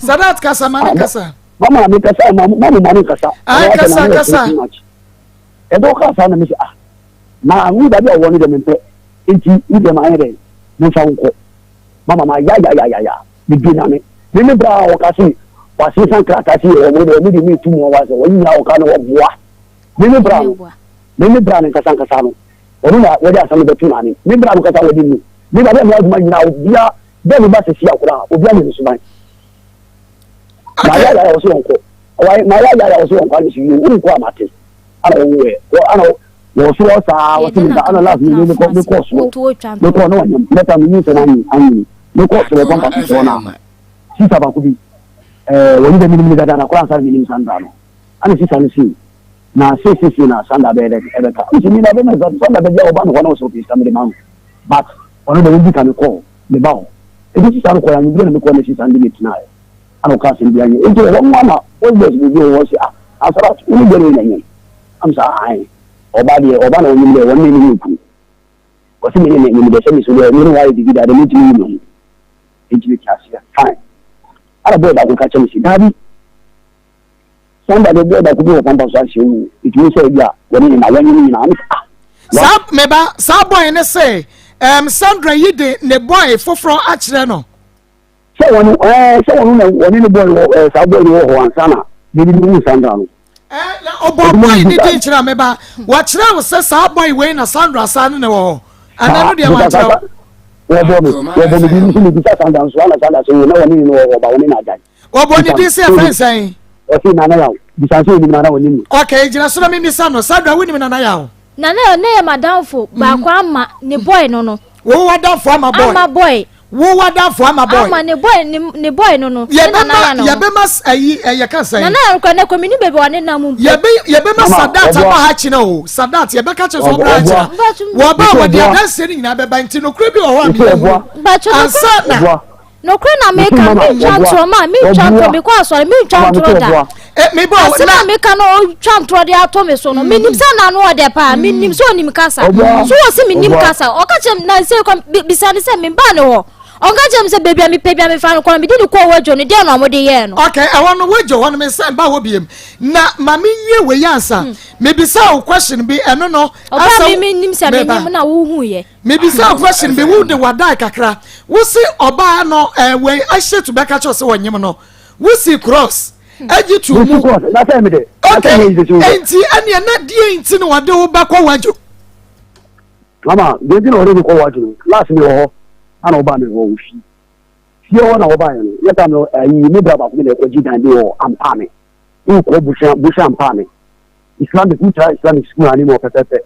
Sadat kasa ma kasa mama me kasa mama kasa kasa e do kasa na mi na ngu da be wo ni de mempe enti ide ma ere me fa nko mama ma ya bibi na me bra o kasi wa si san krata si o mo de mi tu mo wa so o nya o ka no boa me bra ne kasa no o na we da san be tu na ni me bra no kasa we ni me ba be ma nyina o bia de mi ba se si akura o bia ni so ban ma ya o so nko why my ya also on quality you wouldn't go amate ana wo so sa wo tin da ana last ni ko course no ko no anyam meta mi ni sana ani no course no pampa so na sisa ba ku bi woni da mi da na ko ansar mi ni sanda no ana sisa ni si na sisi na sanda be de ka si mi na be na sanda be ja oba no no so pi stamre man but ono da wi kan ko le ba o e di sisa ko ya ni bi na ko ni sisa ndi ni tonight ano ka sin bianye into wo mama always be wo si asara ni gere na yin am sa ai oba na yin le won ni ku ko si ni de se mi so le ni wa di da de mi ti ni inji ki asia fine ala boy da ko ka chemi si dabi sanda de boy da ku bo pampa so asia wu it mean say bia woni na wani ni na am sa meba sa boy ne say Sandra yide ne boy foforo a kire no se woni ni boy sa boy ni ho ansana ni ni Sandra no na obo boy ni de kire meba wa kire wo se sa boy we na Sandra san ne wo ana no de wa kire wo bo mi ni bisa Sandra so ana Sandra so na woni ni wo ba woni na dai obo ni de se friend sai o si na na yawo bisa so ni na na woni ni okay jina so na mi bisa no Sandra woni mi na na yawo na ne madamfo ba kwa ama ne boy no wo wada fo ama boy wo wada fo ama boy ama ne boy no ye be mas ayi ye ka say na ko ne ko mini bebe wane na mu ye be mas sadat ba ha chi na o sadat ye be ka che so bra ha wo ba wo de adanse ni na be ba ntino kure bi wo ho ami ba cho no kure na me ka me chantro ma me chantro me kwa so me chantro da me bo na me ka no chantro de ato me so no me nim sa na no de pa me nim so nim kasa so wo se me nim kasa o ka chem na se ko bisani se me ba ne ho o ka chem se baby me pebia me fa no ko me di ko wajo ne de no mo de ye no okay I want to wajo one me se ba ho biem na ma me nwie we yansa me bisa o question bi eno no asa me nim se me nim na wo hu ye me bisa o question bi wo de wada kakra wo si oba no we ahye to beka cho se wonyem no wo si cross aji tu mu okay enti ania na die enti no wade wo beko wajo mama de di no re ko wajo last me ho ana oba me ho fi fi o na oba yen ye ta no yi ni bra ba ko me ko ji dan de o ampa me ko busha ampa me Islamic school ani mo pepepe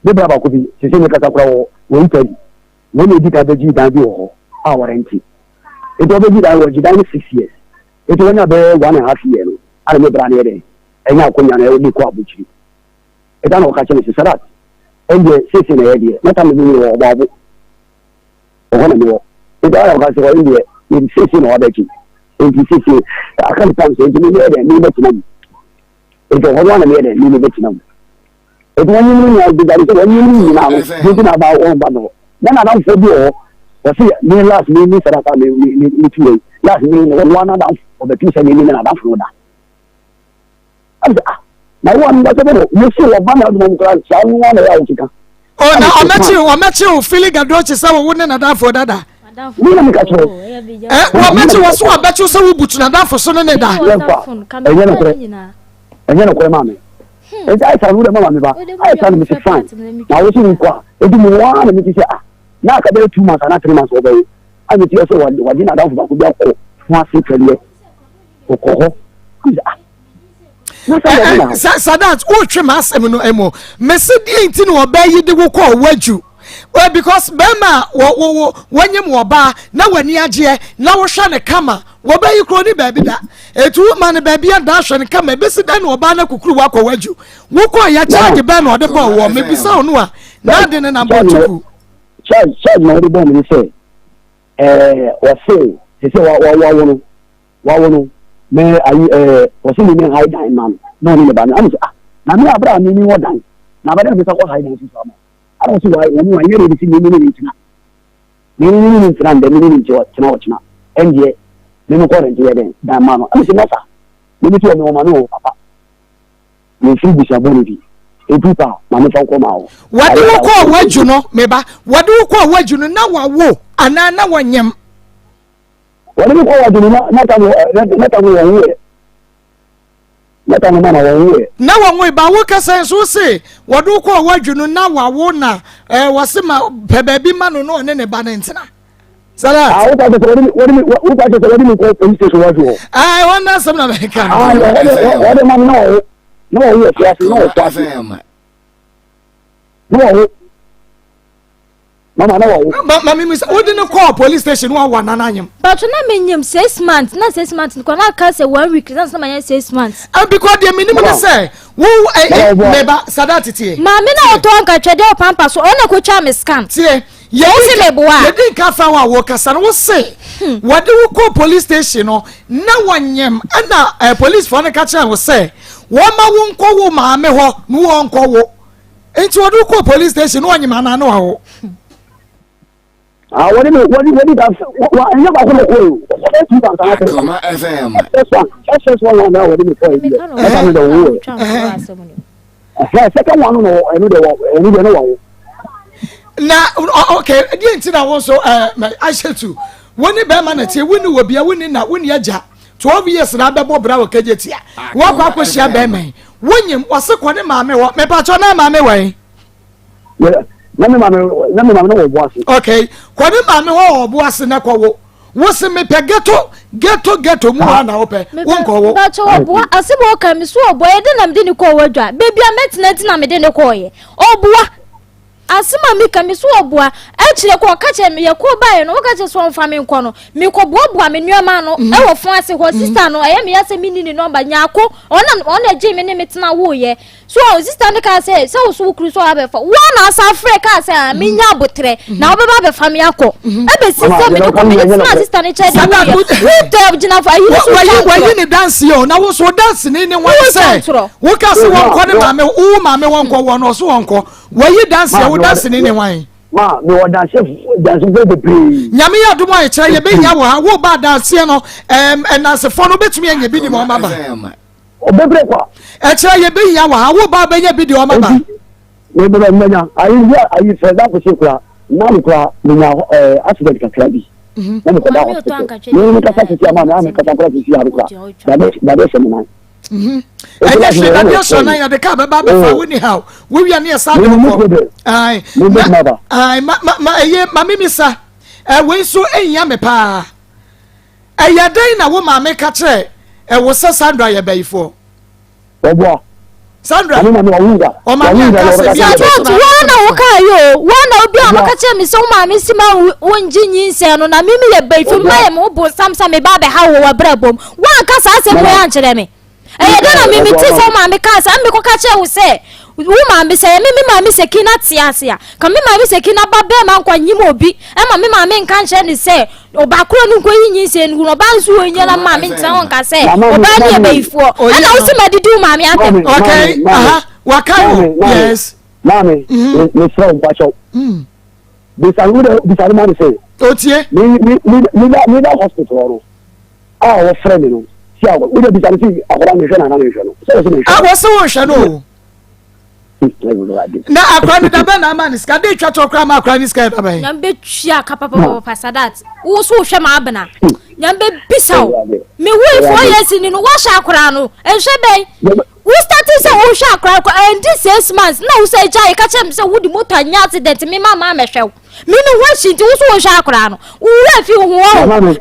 de bra ba ko bi se se me kata kra wo ntari wo ne di ka be ji dan de o a warranty e do be ji dan wo ji dan 6 years it wona be 1.5 years no ara me bra ne de enya ko nya na e di ko abuchi e dan o ka cheme se sarat enje sisi na ye de meta me ni wo babu o wona me wo e da o ka se ko inde ni sisi na wadachi e di sisi akan tan se ni ne de ni be tinam e do wona me de ni be tinam e do woni ni de dari ko ni na ni na ba o ba no na na fo bi o si ni last ni sarata ni tuwe last ni wana da o be tisa ni na da fo da na won da ko no si o ba na do mo kra cha ni wana ya ukika o na o mechi o feeling gadroche sa wo na da fo dada ni na mi ka cho o mechi wo so abechi so wo butu na da fo so ne da enye no kore mame e dai sa nu de mama me ba ai sa mi se fine na wo si kwa e di mo wa na mi ti se na ka be 2 months na 3 months obey I be ti so wadi na da fo ba ko bia ko fun ase kele o ko ho Sadat o twe masem no emo mesi die nti no obayi de wo ko waju well because bema wo wanyem wo ba na wani agye na wo hwa ne kama wo bayi kro ni baabi da etu ma ne baabi da hwa ne kama besi da na wo ba na kukuru wa ko waju wo ko ya charge be na ode ba wo me bisa onu a na de ne na botuku charge na ode ba me say o say wa wono me ayi o say me hide dan man no ni ba na am na me abra ni wo dan na ba de me sa ko hide dan si so I don't see why when you are ready to mean and yet, no current here then, that man. I say, Massa, you need to know, Mano, Papa. You should be Sabonity. A people, Mamma come out. What do you call what you know, Meba? What do you call what you know now? Wo, and I know one yam. What do you call what you know? Not a way. Na wonwe ba wo kasa so se wodo ko wadwunu na wawo na wasema pebabi ma no ne ba ne ntina Sadat. Ah, what do you call police station? What? I want some American. What man no. No, yes, FM. No. Mama no. Mama miss we didn't call police station one nananyem. But na menyem 6 months, na 6 months ko na ka say 1 week, na my 6 months. And because the minimum say, wo neighbor Sadat tie. Ma me na oto anka twede o pampa so ona ko twa me scan. Tie. Ye me boa. Ye din ka fa wa wo kasa no say. What do we call police station no na wanyem na police for na ka cha wo say. Wo ma wo nko wo ma me ho no wo nko wo. Enti what do we call police station no wanyem ana no ho. What do you that? What you got to go? Akoma FM. First one now. What do you call it? Second one no, I know. Na okay, the thing I want so I said to when the bear man tie when we bia when na when yaja 12 years na be bo bra wo kajetia wo kwa kwhia be man wonyem wose kone maame wo me pa cho na maame wan Yeah. Let me no boss. Okay, kone maame wo oboase na kwawo wo se me pe ghetto mu na wo pe wo nko wo Ba cho oboa asebo ka mi so oboa e de na me de ni ko wadwa baby ametina na me de ne ko ye oboa asima mi ka mi so oboa e kire ko ka che me ye ko bae no ka che so mfa me nko no mi ko boa me nuama no e wo fon ase ho sister no e me ya se mi ni number nyako ona je me ne metina wo ye so sister ne ka say so so kru so abefa one as Africa say me nya botre na obeba be fam yako e be sister me ko me sister ne che de wo to gina fa yi ni dance yo na wo so dance ni wan say wo ka se won ko ne maame won ko won no so won ko wo yi dance ya wo dance ni wan Ma me wa dance go be nyame ya domo e kire ye be nya wo ha wo ba dance no na se fo no betumi anya bi di mo maba obebre kwa e kire ye be nya wo ha wo ba be nya bi di o maba we be menya ayi for that ko sekura na ni kwa menya accident kakra bi na me ko da ni ka sa ti ama na me ka ta kwa ti ya kwa da be se mena and yes na dia so na ya de ka be ba be fa woni how we wi na sa de ko ai ma mimisa we so enyia me pa eya dan na wo ma me ka kire wo se Sandra ya bayifo obo Sandra ani na me wunga o ma me ka se ya to wana wo ka yo wana obi a maka kire me so ma me sima wonji nyinse no na mimi ya bayifo ma ya mo bo samsa me ba be ha wo wa brabom wa ka sa se mo ya nkire me eya dan na mimi ti so ma me ka sa me ko ka kire wo se woman be say me mama me sekina tiasia ka me mama me sekina ba be man kwa nyim obi e ma me mama me nka nche ni say obakro nu ko yin se nu no ba nsu onye na mama me ntan on ka say oba ni e beifo ana wo se madidi mama atem okay wakayo yes mami me from pacho bisaru man say otie me da hospital ro wo friend no si awo we dey bisaru si akora me hwe na me hwe no so me hwe wo hwe no na akwani da ba na man ska de twa to kra ma akwani ska da ba nyambe twia ka papa Sadat wo so hwe ma abena nyambe bisaw me we 4 years ni no wa sha akra no enhwe ben we started say wo sha akra ko and this 6 months na wo say jai ka chem say wo di motor nya accident me mama me hwe me no wa shinti wo so sha akra no wo fi ho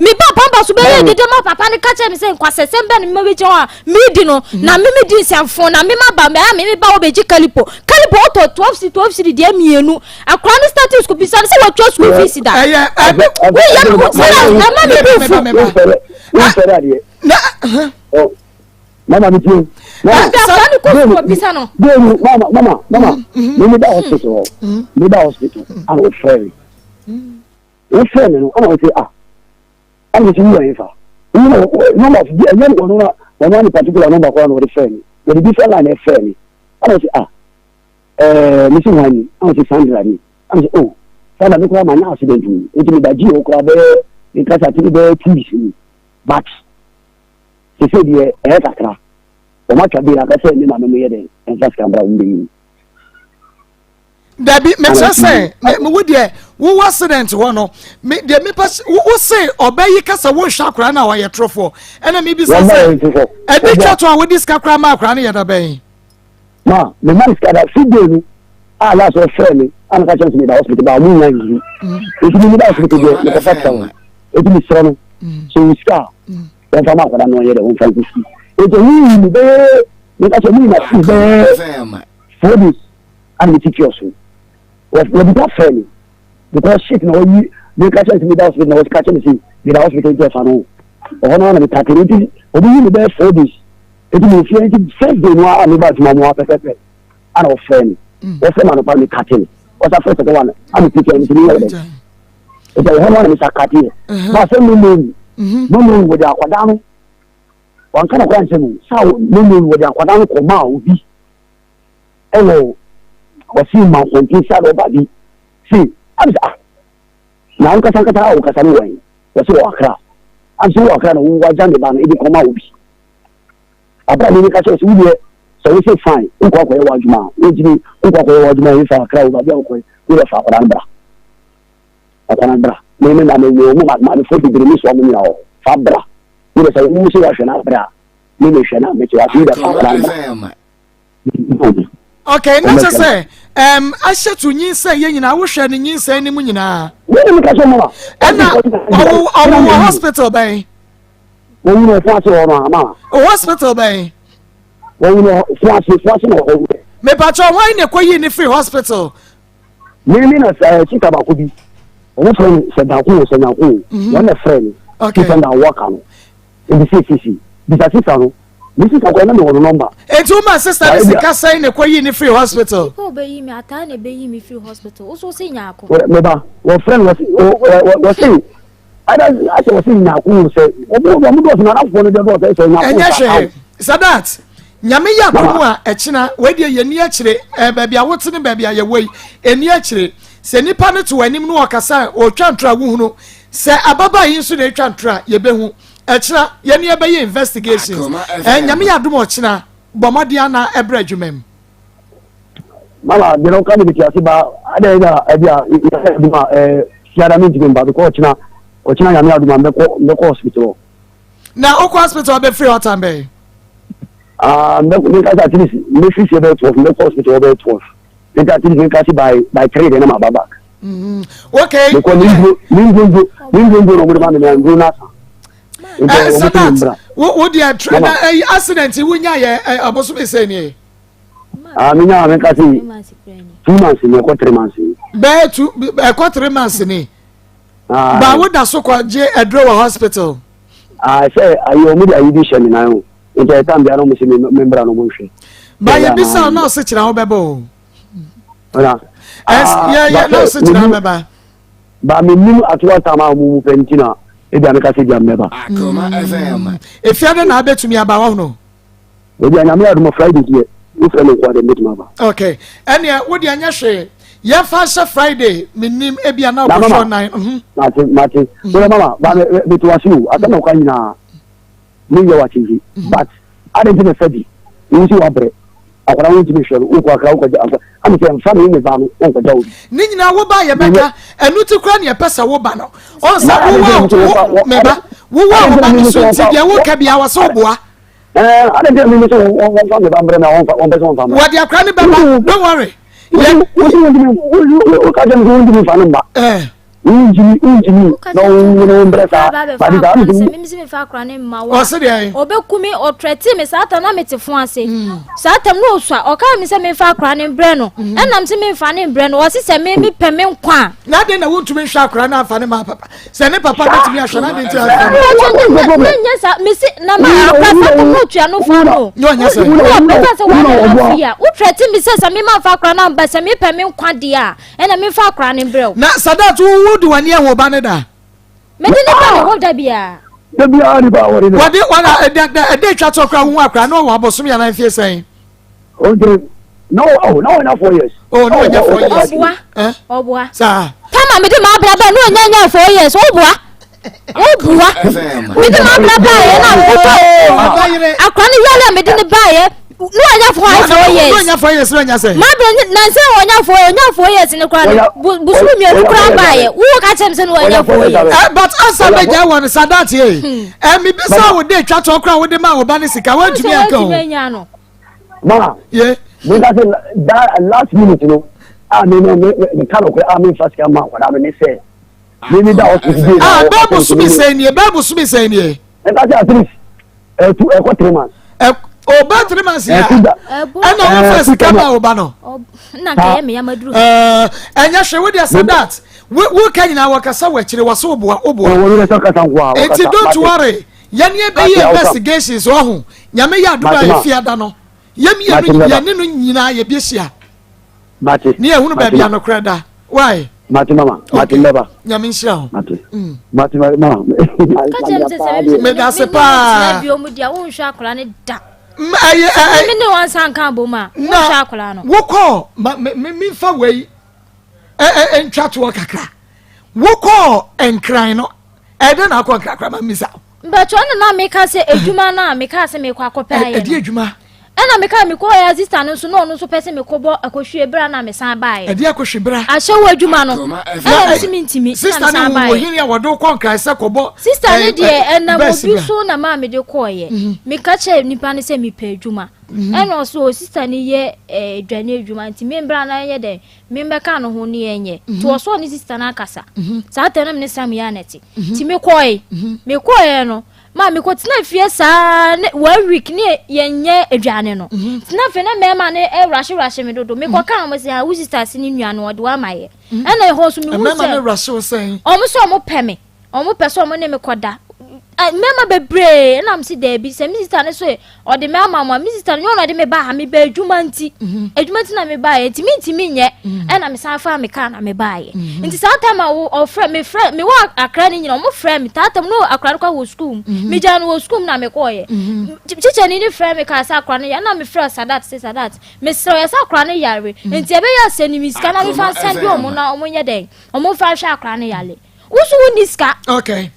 me ba pamba so be ye de ma papa ne ka chem say kwasesem be ni me be je wa me di no na me di nsamfo na me ma ba me ba wo be ji kalipo to 12 city dia mienu akra ne status ko bisa say wa trust school fees da we ya ko say na ma me be mama mi tio da ko bisa no mama me da hospital and we friend no ana we say ana ti you fa no of the any one particular number ko no friend the different line friend ana say missing one ana say Sandra ni ana say oh Sandra me ko ma na accident ni o ti me da ji o ko be in kasa ti be TV but se se die kakra o ma twa bi na ka se ni ma me ye de en fast camera umbi Dabi me say me wo de wo accident wo no me de me pass wo say obayi kasa wo hwa akra na wa ye trofo ena me bi say e bi twa to a wo diska akra ma akra na ye da ben ma me man ska da video ni ala so friend ana ka chance me da hospital ba mu yan yi e mi da hospital de me ka fata e mi sro no so we ska don fa ma ko da no ye de on fa ku e to ni be me ka so ni na be for this and the teacher so we be that fairly because shit no you me ka chance me da hospital no ka chance me da hospital de fa no o na na me ta kiri o bi ni be for this e mi fi e first day no a me ba tuma mo pepepe ana o friend o fe ma no pa me ka chance what's the first one? I'm teaching you anything. It's a woman is a catty. But some no with the aquadam. One kind of question. So, no with the aquadam coma will be. Hello, was seeing my own piece of body. See, I'm now Casacata or Casanway. Was so Accra. I'm so Accra who was done about it coma will be. About the catches will be. So we say fine. We go for wajuma. We go for wajuma. We for crowd. We go for Akanambra. Akanambra. Me na me ma 40 degrees so me now. Fabra. We say we say ashana bra. Me shana me ti ati da Akanambra. Okay, na say ahye to nyin say ye nyina wo hwe ne nyin say ni mu nyina. We me ka so mama. Our hospital bay. We no fa so mama. Hospital bay. Well, you know, flashing over. Me patcho why ne koyi ni free hospital? Me na chika ba kudi. One friend said that who one friend. Okay. Send that work on. In the CCC. This assistant. This is a number. E to my sister is ka say ne koyi ni free hospital. Ko be yi me ata ne be yi me free hospital. O so say nyako. Me ba, one friend was saying I was saying nyako say, "Obo mo do na afọ no de do say nyako." Enye Sadat. Nyame ya komu a ekina we de yeni akire baabi a wote ne baabi a ye wei eni akire se nipa ne to anim no okasa o twantra wo hunu se ababa yi nso na twantra ye behu ekina yeni e be investigation nyame ya dum okina bomodia na ebra adwumam mama de no kan bi ati ba ada ida ebia duma siara mi dum ba ko okina nyame aduma me ko hospital na o hospital be free hotan be me ka at least me feel about 12 me hospital about 12 me ka at least me ka by 3 then am back okay because ningo no mo ma me ngo na what the accident wunya ye aboso be say ni me nya me ka see 2 months me ko 3 months be 3 months ni ba wo da so kwa je edro hospital say ayo mu da yidi sheni na yo nje tambi ano musi membra no monhwe ba ye bisa na se kira ho bebo ora ya na se kira ho beba ba me nim atwa tama mu pentina e bia me ka se bia meba Akoma FM e fiade na abetumi aba wo no e bia na me adu mo Friday here we friend ko ade metuma ba okay ene wo de anya hwe ya fasha Friday me nim e bia na wo show nine mate so mama ba me to asiu ata na kwa nyina me ye wa TV but I don't think sabi you see wa bre akwara wo timi hwe wo ko akra wo ko am say am fa me ba no wo ko dawo ni nyina wo ba ye beka enu ti kra ne pesa wo ba no on sa wo me ba wo ba no so ti de wo ka bia wa so boa I don't think me so wo me ba bre na wo person fa wo de akra ne ba don't worry wo ka jam wo ndi fa no ba unjini no mbresa ba di da mi se me fa akra ne ma wo o se de obekumi o trete me sata na metefo ase sata no so o ka me se me fa akra ne bre no enam se me fa ne bre no o se me pe me nkwa na de na wontumi hwa akra na fa ne ma papa se ne papa betumi ahwa na de nti nya sa me se na ma akra sa ko tua no fa no no nya se wo pesa se wo afia wo trete me se me ma fa akra na ba se me pe me nkwa dia ena me fa akra ne bre na Sadat wo du wani ehwo ba ne da me de ne ba ne ho da bia ari ba wori no wade wana de twa to kra hu akra no wa bosom ya na fie sen okay no na 4 years oh no nya 4 years obua sa kama me de ma bra ba no nya 4 years obua me de ma bra ba ye na akra ne yale me de ne ba ye no anya 4 years no nya 4 years no nya say ma bra na se onya 4 years ne kra busu mi e kra ba ye wo ka chem se no onya 4 years but asa be ja won Sadat ye me bisa wo de twa to kra wo de ma wo ba ne sika wa tumi aka o ma ye we got that last minute you know me kalo ko a me fasika ma kwada me say me da o ti Bible so be say nie Bible so be say nie e ka say at least 3 months Oba 3 months ya ana wo first kama oba no na ka me ya maduru enya hwe we dey say that we kan na wakasa wa kire waso oboa enti don't worry yane be investigations wo ho nyame ya aduba ya fiada no yemi yane no nyina ye biesia mate ni ehunu ba bia no kreda why mate mama mate leba nyame nshira ho mate mama me da se pa bi o mu dia wo nhwa akora ne da aye me ne wan san kan bo ma wo nhwa akora no wo ko me fa wei entwa to kakra wo ko enkran no ede na akọ kakra ma misa but one na me ka se edwuma na me ka se me kwa akọpa ya edi edwuma ena me ka me ko ya sister no so no no so pese me ko bo akohwe bra na me san ba ya edi akohwe bra ahye wo edwuma no ntimi sister na wo hini awodo kwankran se ko bo sister ne de ena mo bi so na ma me de ko ye me ka che nipa ne se me pa edwuma ena so sister ni ye dwane edwuma ntimi bra na ye de me mbeka no ho ne yenye to so ni sister na akasa sa tanam ne sam ya neti ti me ko ye no ma me ko tina fie sa 1 week ni yenye edwane no tina fe na me ma ne rush me dodo me ko kan mo se ha sister si ni nua no ode wa maye ena e ho so me hu se me ma ne rush o sen o mo so mo peme o mo pe so mo ne me koda mema bebre na am si da bi se mi sister ne so o de me amama mi sister no de me ba ha me ba adwuma nti na me ba ye ntimi nye na me san fa me ka na me ba ye nti sa time o friend me wa akra ni nyina o mo friend me tatam no akra kwa wo school me ja no wo school na me ko ye chiche ni friend me ka sa akra ne ya na me friend sadat me so ya sa akra ne yare nti e be ya se ni mi ska na me fa send o mo na o mo nye den o mo fa hwa akra ne yale wo so wo ni ska okay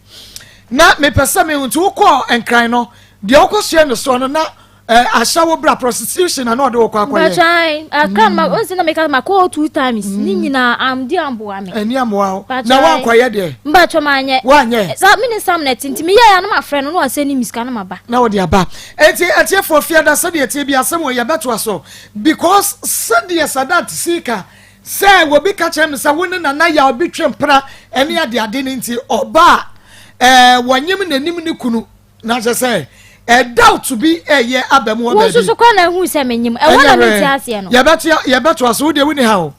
na me pesa me untu ko enkran no de okosua no so no na ashawo bra prostitution na no de okwa akwa ye but I can ma once na make ma call 2 times ni nyina am di ambo ame ani amwa na wa akwa ye de mba choma anye wanye za me ni sam net ntimi ye ya na ma friend no ase ni miska na maba na wo de aba enti for fear da se de tie bia se mo ye beto aso because se de sadat sika se wo bi ka chem se wo na na ya obi twempra ene ade nti oba wanyem nanim ni kunu na je say doubt to be ye abemu oba wo so kwa na hu se menyim wona me ti ase no ye beto aso wo de woni ha o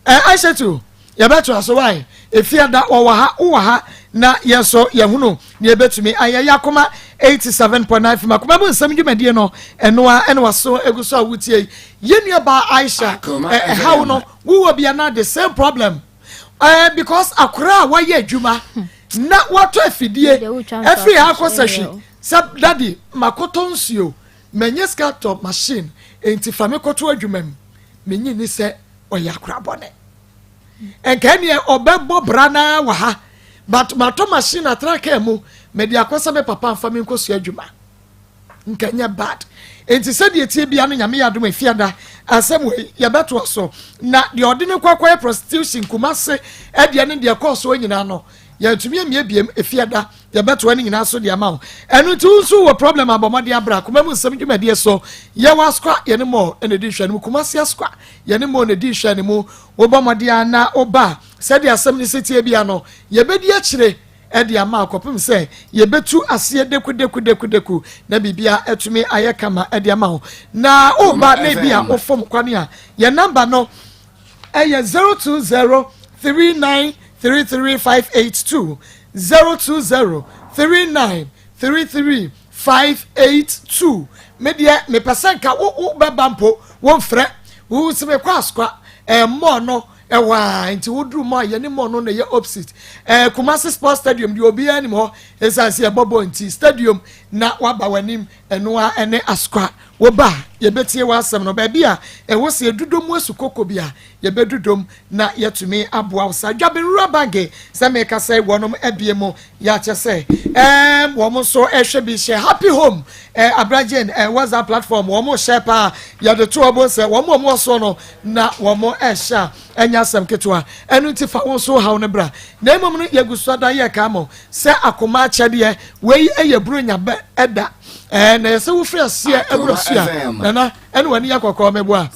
I say to ye beto aso why efiada wo ha na yeso ye hunu na ye betumi aye yakoma 87.9 makoma bu nsam dwumade no eno so eguso awutie ye nua ba Aisha how no wo bia na the same problem because akura wa ye adwuma na wato afidie every akosahwe sab daddy makoto nsuo menye scatter machine enti fame koto adwumam menyi ni se oyakura bone enkane obebo brana wa ha but mato machine atraka mu medi akosa me papa fame nkosu adwuma nkanya bad enti se de tie bia no nyame yadom afiada asem we yebeto so na de odine kwakwa prostitution kumase ade ne de koso nyina no ya tumi biem efiada ya beto ani nyina so de ama enu tu nso wo problem abomode abra kuma mu nsem dwumade so ye waskwa ye ne mo ene di hwani mu kuma se askwa ye ne mo ne di hwani mu wo bomode ana oba se de asem ni setie bia no ye bedi akire e de ama akopem se ye betu ase deku na bibia etumi ayekama e de ama na oba na bia ofom kwane a ye number no eye 02039 33582 02039333582 media me pasanka wo bebampo wo mfre wo sime kwaskwa mo no ewa nti wodru mo ye ne mo no na ye opposite Kumasi Sports Stadium di obi anim ho esanse ebobo nti stadium na waba wanim enoa ene askwa wo ba ye betie wasem no ba bia wo se dudom asukoko bia ye bedudom na yetumi aboa usa dwabenru bange se me ka sai wonom ebiemo ya che se wo mo so ehwe bi share happy home abrajen WhatsApp platform wo mo share pa ya de to obo se wo mo so no na wo mo ehya enya sam ketwa enu ti fa won so hawo ne bra na emom no yeguso da ye ka mo se akoma chede we eye brunya ba eda na yese wo frɛ asia ebrosia na ene wani yakɔkɔ mebo a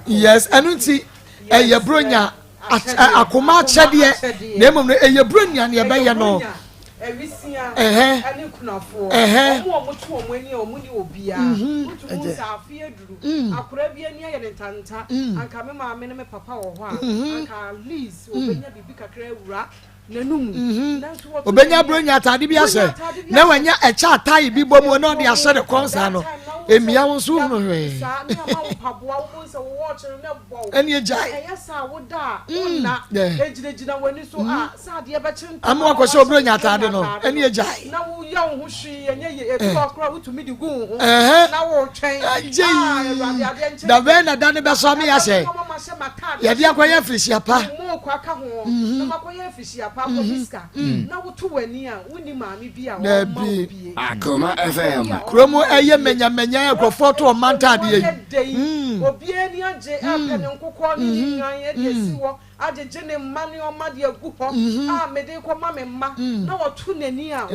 yes ɛno nti ɛyɛ bronya akoma akyɛdeɛ na mmom no ɛyɛ bronya ne ɛbɛyɛ no Evisia, any kunafo, Obia, Safia Drew, Akrabian and Tanta, and Kamema Minime Papa or one, and Carlis, Obenya Bibica Crewra, Nenum, Obenya Brunya Tadibia said, now when you're a chat, tie be bomb on the asset of Consano, Emia was soon. And you jay, yes, I would die. When you saw Sadia Bachin, I'm not so Brunya, I don't know, and you jay. Now, young Hushi and ye crowd to meet you go. Now, change. The man that done the best of me, I say, yeah, dear, quiet fish, your pa, more quacker, no quiet fish, your pa, now 2 near, winning mammy be a Akoma FM. Chromo, a menya, go photo of Manta. Obiania J. Appen and Cocorni, I did Jenny Manuel Madia Cooper, Medeco Mamma, now 2 near,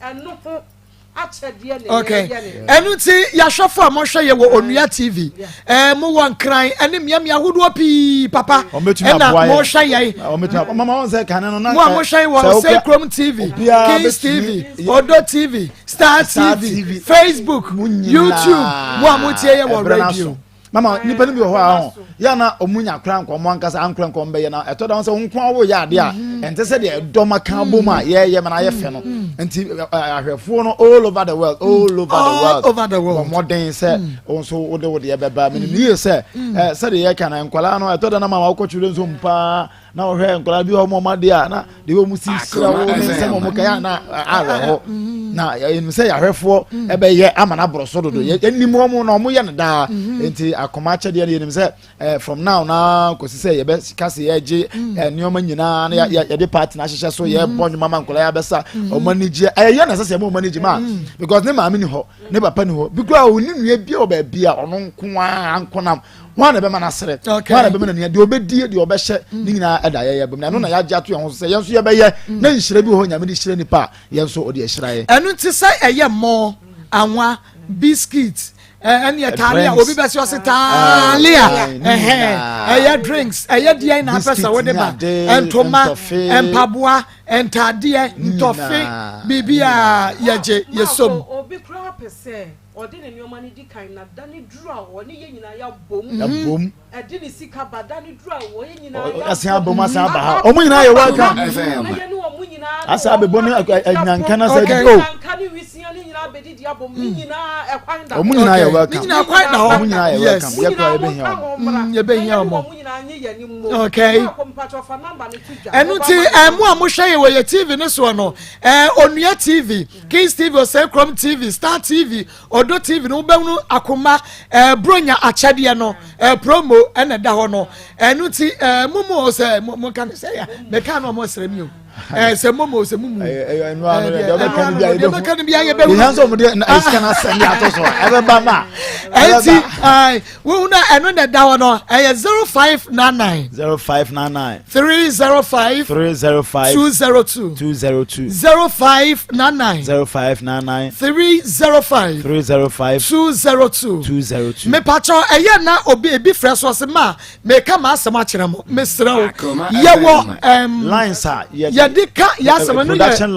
and no. Okay. Enu ti yashofo amoshe ye wo Onua TV. Mo wan kran ene miamia hudo pi papa. Na mo hwe ye. Mama on say kan no na. Mo hwe wo say Chrome TV, Kings TV, Odo TV, Star TV, Facebook, YouTube. Mo amotie ye wo radio. Mama nipa ni bi ho a ya na omunya kran ko mo ankasa ankran ko mbe ye na eto da so nkwa wo ya de a ente se de do maka bom a ye na ye fe no enti ahwefo no all over the world modern se onso wo de ye beba me ni se se de ye kan nkwala no eto da na mama ko chule nso mpa na wo hwe nkwala bi ho mo made a na de wo musi sira wo nse mo ka ya na awe ho na enu se ahwefo ebe ye amana broso dodo ye nimu mo na mo ye ne da enti akoma kyede ne nim se from now na ko se ye be kase ye je nioma nyina na ye de party na hyehye so ye bonyo mama nkola ya besa o manage ye na se mo manage ma because ne ma me ni ho ne papa ni ho because oni nua bia o ba bia ono nko ankonam wan be mana sere wan be mana ne de obedi de obehye ni nyina eda ye bem na no na ya gya to ye ho se ye so ye be ye na nhire bi ho nyame de hire nipa ye so o de hira ye enu ti se eye mo anwa biscuits any Italia obi be so Italia drinks dia na pesa we de ba entoma empaboa entade ntofe bibia yeje yesom obi kra pese odi ne nyoma ni di kan na dani dura oni ye nyina ya bom edi ni sika ba dani dura wo ye nyina ya asia bom asia ba ha omu nyina ye welcome asa be boni nyanka na say oh nyanka ni wisia ni nyina be di abom ni nyina ekwan da omu nyina ye welcome ni nyina kwan da ho omu nyina ye welcome ye kwa ye be hia mo omu nyina anye ye ni mo okay enu ti mu amohwe ye we TV ne so no Onua TV, Kings TV, Chrome TV, Star TV, Odo TV no benu akoma bronya achade no promo ene da ho no enu ti mumu se mo kan say ya me kan no mo sremi o se mumu enu anu de be kan bia ye be hu hanso mo de iska na send ya to so ebe ba ma enti we una enu da ho no 0599 305 202 0599 305 202 me pacho na obi fresh so ma me ka ma asem a kire mo me srew ye wo lines are ye dika ya asem no production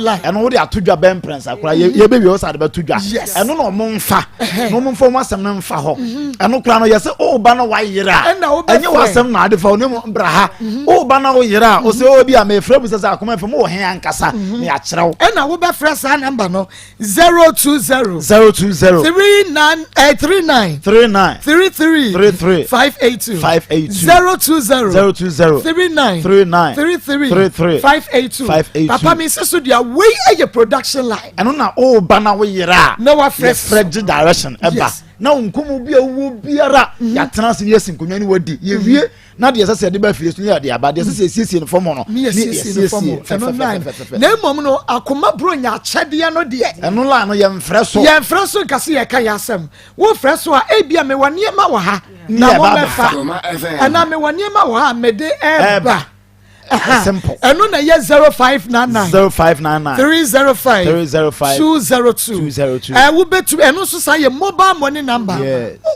line eno wo de atodwa ben prince akura ye be wi o sa de betodwa eno no mo mfa mo asem no mfa ho eno kura no ye se o ba no wa yira enye wa asem na ade fa oni mo bra ha o ba na wo yira o se obi a me frebu se akoma fa mo he ankasa me a kirew ena wo be fresh number no 020 39 33 582 020 39 33 582 papa me se so dia we eye production line eno na o ba na wo yira na wa fresh direction eba na unkumu bia wo biara ya trans ni yesin konwa ni wadi ye wie na de sese de ba fie so ya de aba de sese siesie no form no ni siesie no form na mom no akoma bronya achede no de eno la no ye mfre so kase ye ka ya asem wo fre so a ebia me waniema wo ha na mo mefa ana me waniema wo ha me de eba simple ɛno na yɛ 0599 0599 305 202 wobɛtumi ɛno nso saa yɛ mobile money number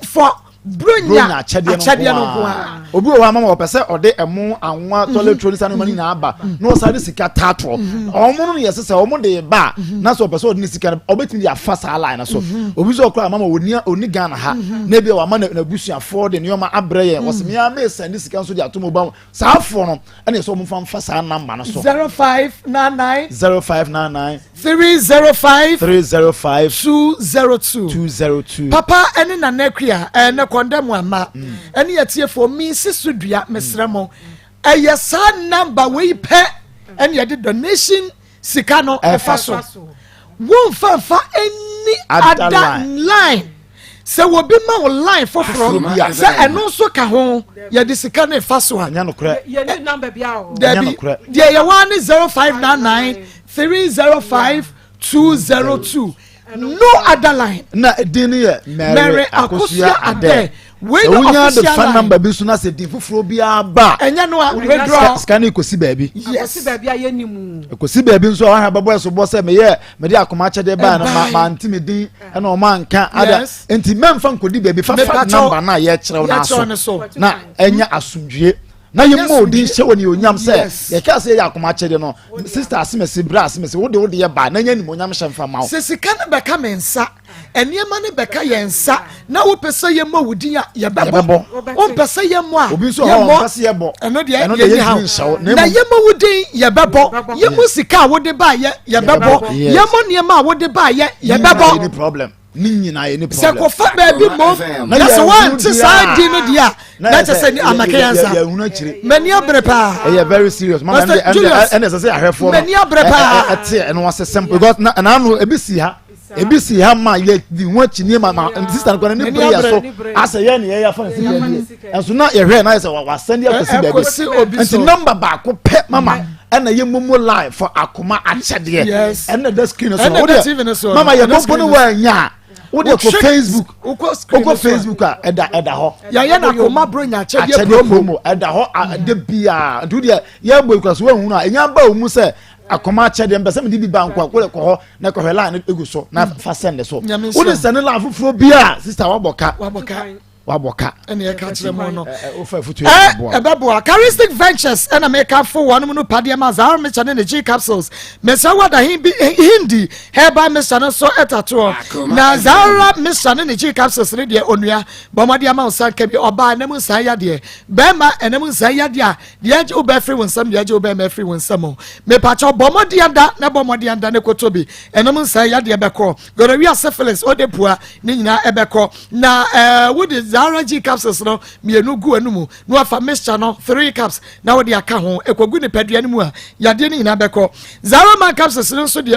for bronya akyɛdeɛ no ko a obi wɔ ama wɔpɛ sɛ ɔde ɛmo anwa toiletry ne sanu mani na aba na ɔsa de sika tato ɔmo no yɛ sɛ ɔmo de ba na so ɔpɛ sɛ ɔde ne sika ɔbɛtumi de afa saa line na so obi so ɔkora ama oni Ghana ha na bi wa ama na busuafo de nneɛma abrɛ yɛ wɔsɛ me ama send sika nso de atomo ba saa afo no ɛna so ɔmo fa saa number no so 0599 305 202 papa ɛne na nakua ɛne condemn ama ɛne yɛtie for me sisudua mesremo ɛyɛ saa number we pɛ ɛne yɛde donation sika no ɛfa so won fa any other line sɛ wobi ma wo line foforo sɛ ɛno nso ka ho yɛde sika no ɛfa so a yɛne number bia o deɛ yɛwɔ ne 0599 305 202 no other line na din yɛ Mary Akosua Ade we no official the phone number bi so na se din foforo bi aba enya no a withdraw scan ikosi baabi yes baabi a yenimu ikosi baabi nso a ha babo so bo se me ye me de akoma kyede ba na ma ntimi din e na o ma nka ada enti memfa nkodi baabi fa number na ye kyerɛw na so na enya asundwie na ye mo din hye woni onyam se ye ka se ya akoma kyede no sister asemese bra asemese wo de ye ba na nya ni onyam hye mfa ma wo sesika na beka mensa eniema ne beka yensa na wo pese ye mo wudi ya ye bebo wo pese ye mo a obi so ho pese ye bo eno de ye nhaw na ye mo wudi ye bebo ye mo sika wo de ba ye bebo ye mo niema wo de ba ye bebo any problem ni nyina ye ni problem se ko fa ba bi mo na so wan ti sa di no dia na che se ni amakayansa ya hunu akire mani abrepa e very serious mama and say ahwefo mani abrepa ate eno was simple because na no ebisi ha ma ye di ho akini ma sister ko na prayer so asa ye ne ye fa sika bi enso na ye hwe na say wa send akosi baby enti number ba ko pe mama and ye momo live for akoma akyede and the screen so mama ye bombo no wa nya wo de ko Facebook ko Facebook a eda ho ya ye na akoma bronya akyede promo eda ho de bia do de ye boy kwaso wa hu na enya ba omu se akoma akyede mbese me di ba nkwa ko ho na ko hwela na egu so na fa send so wo de send la fufuro bia sister waboka ene ye ka kire mo no ebebo Charistic Ventures ena make for one no pade ma za me chane ne G capsules me sa wada hindi hereby me chane so etato na zara me chane ne G capsules ne de onua bomade ama unsan ka bi oba na mu san ya de be ma ena mu san ya de a de oba free wonsam de oba ma free wonsam me pa cho bomade anda na bomade anda ne kotobi ena mu san ya de be ko gorawia syphilis odepua ne nyina ebeko na would Zara G capsules no mienu gu anumu no afa mixture no 3 cups na wo de aka ho ekogu ne padua ne mu a yade ne nyina beko Zara man capsules no so de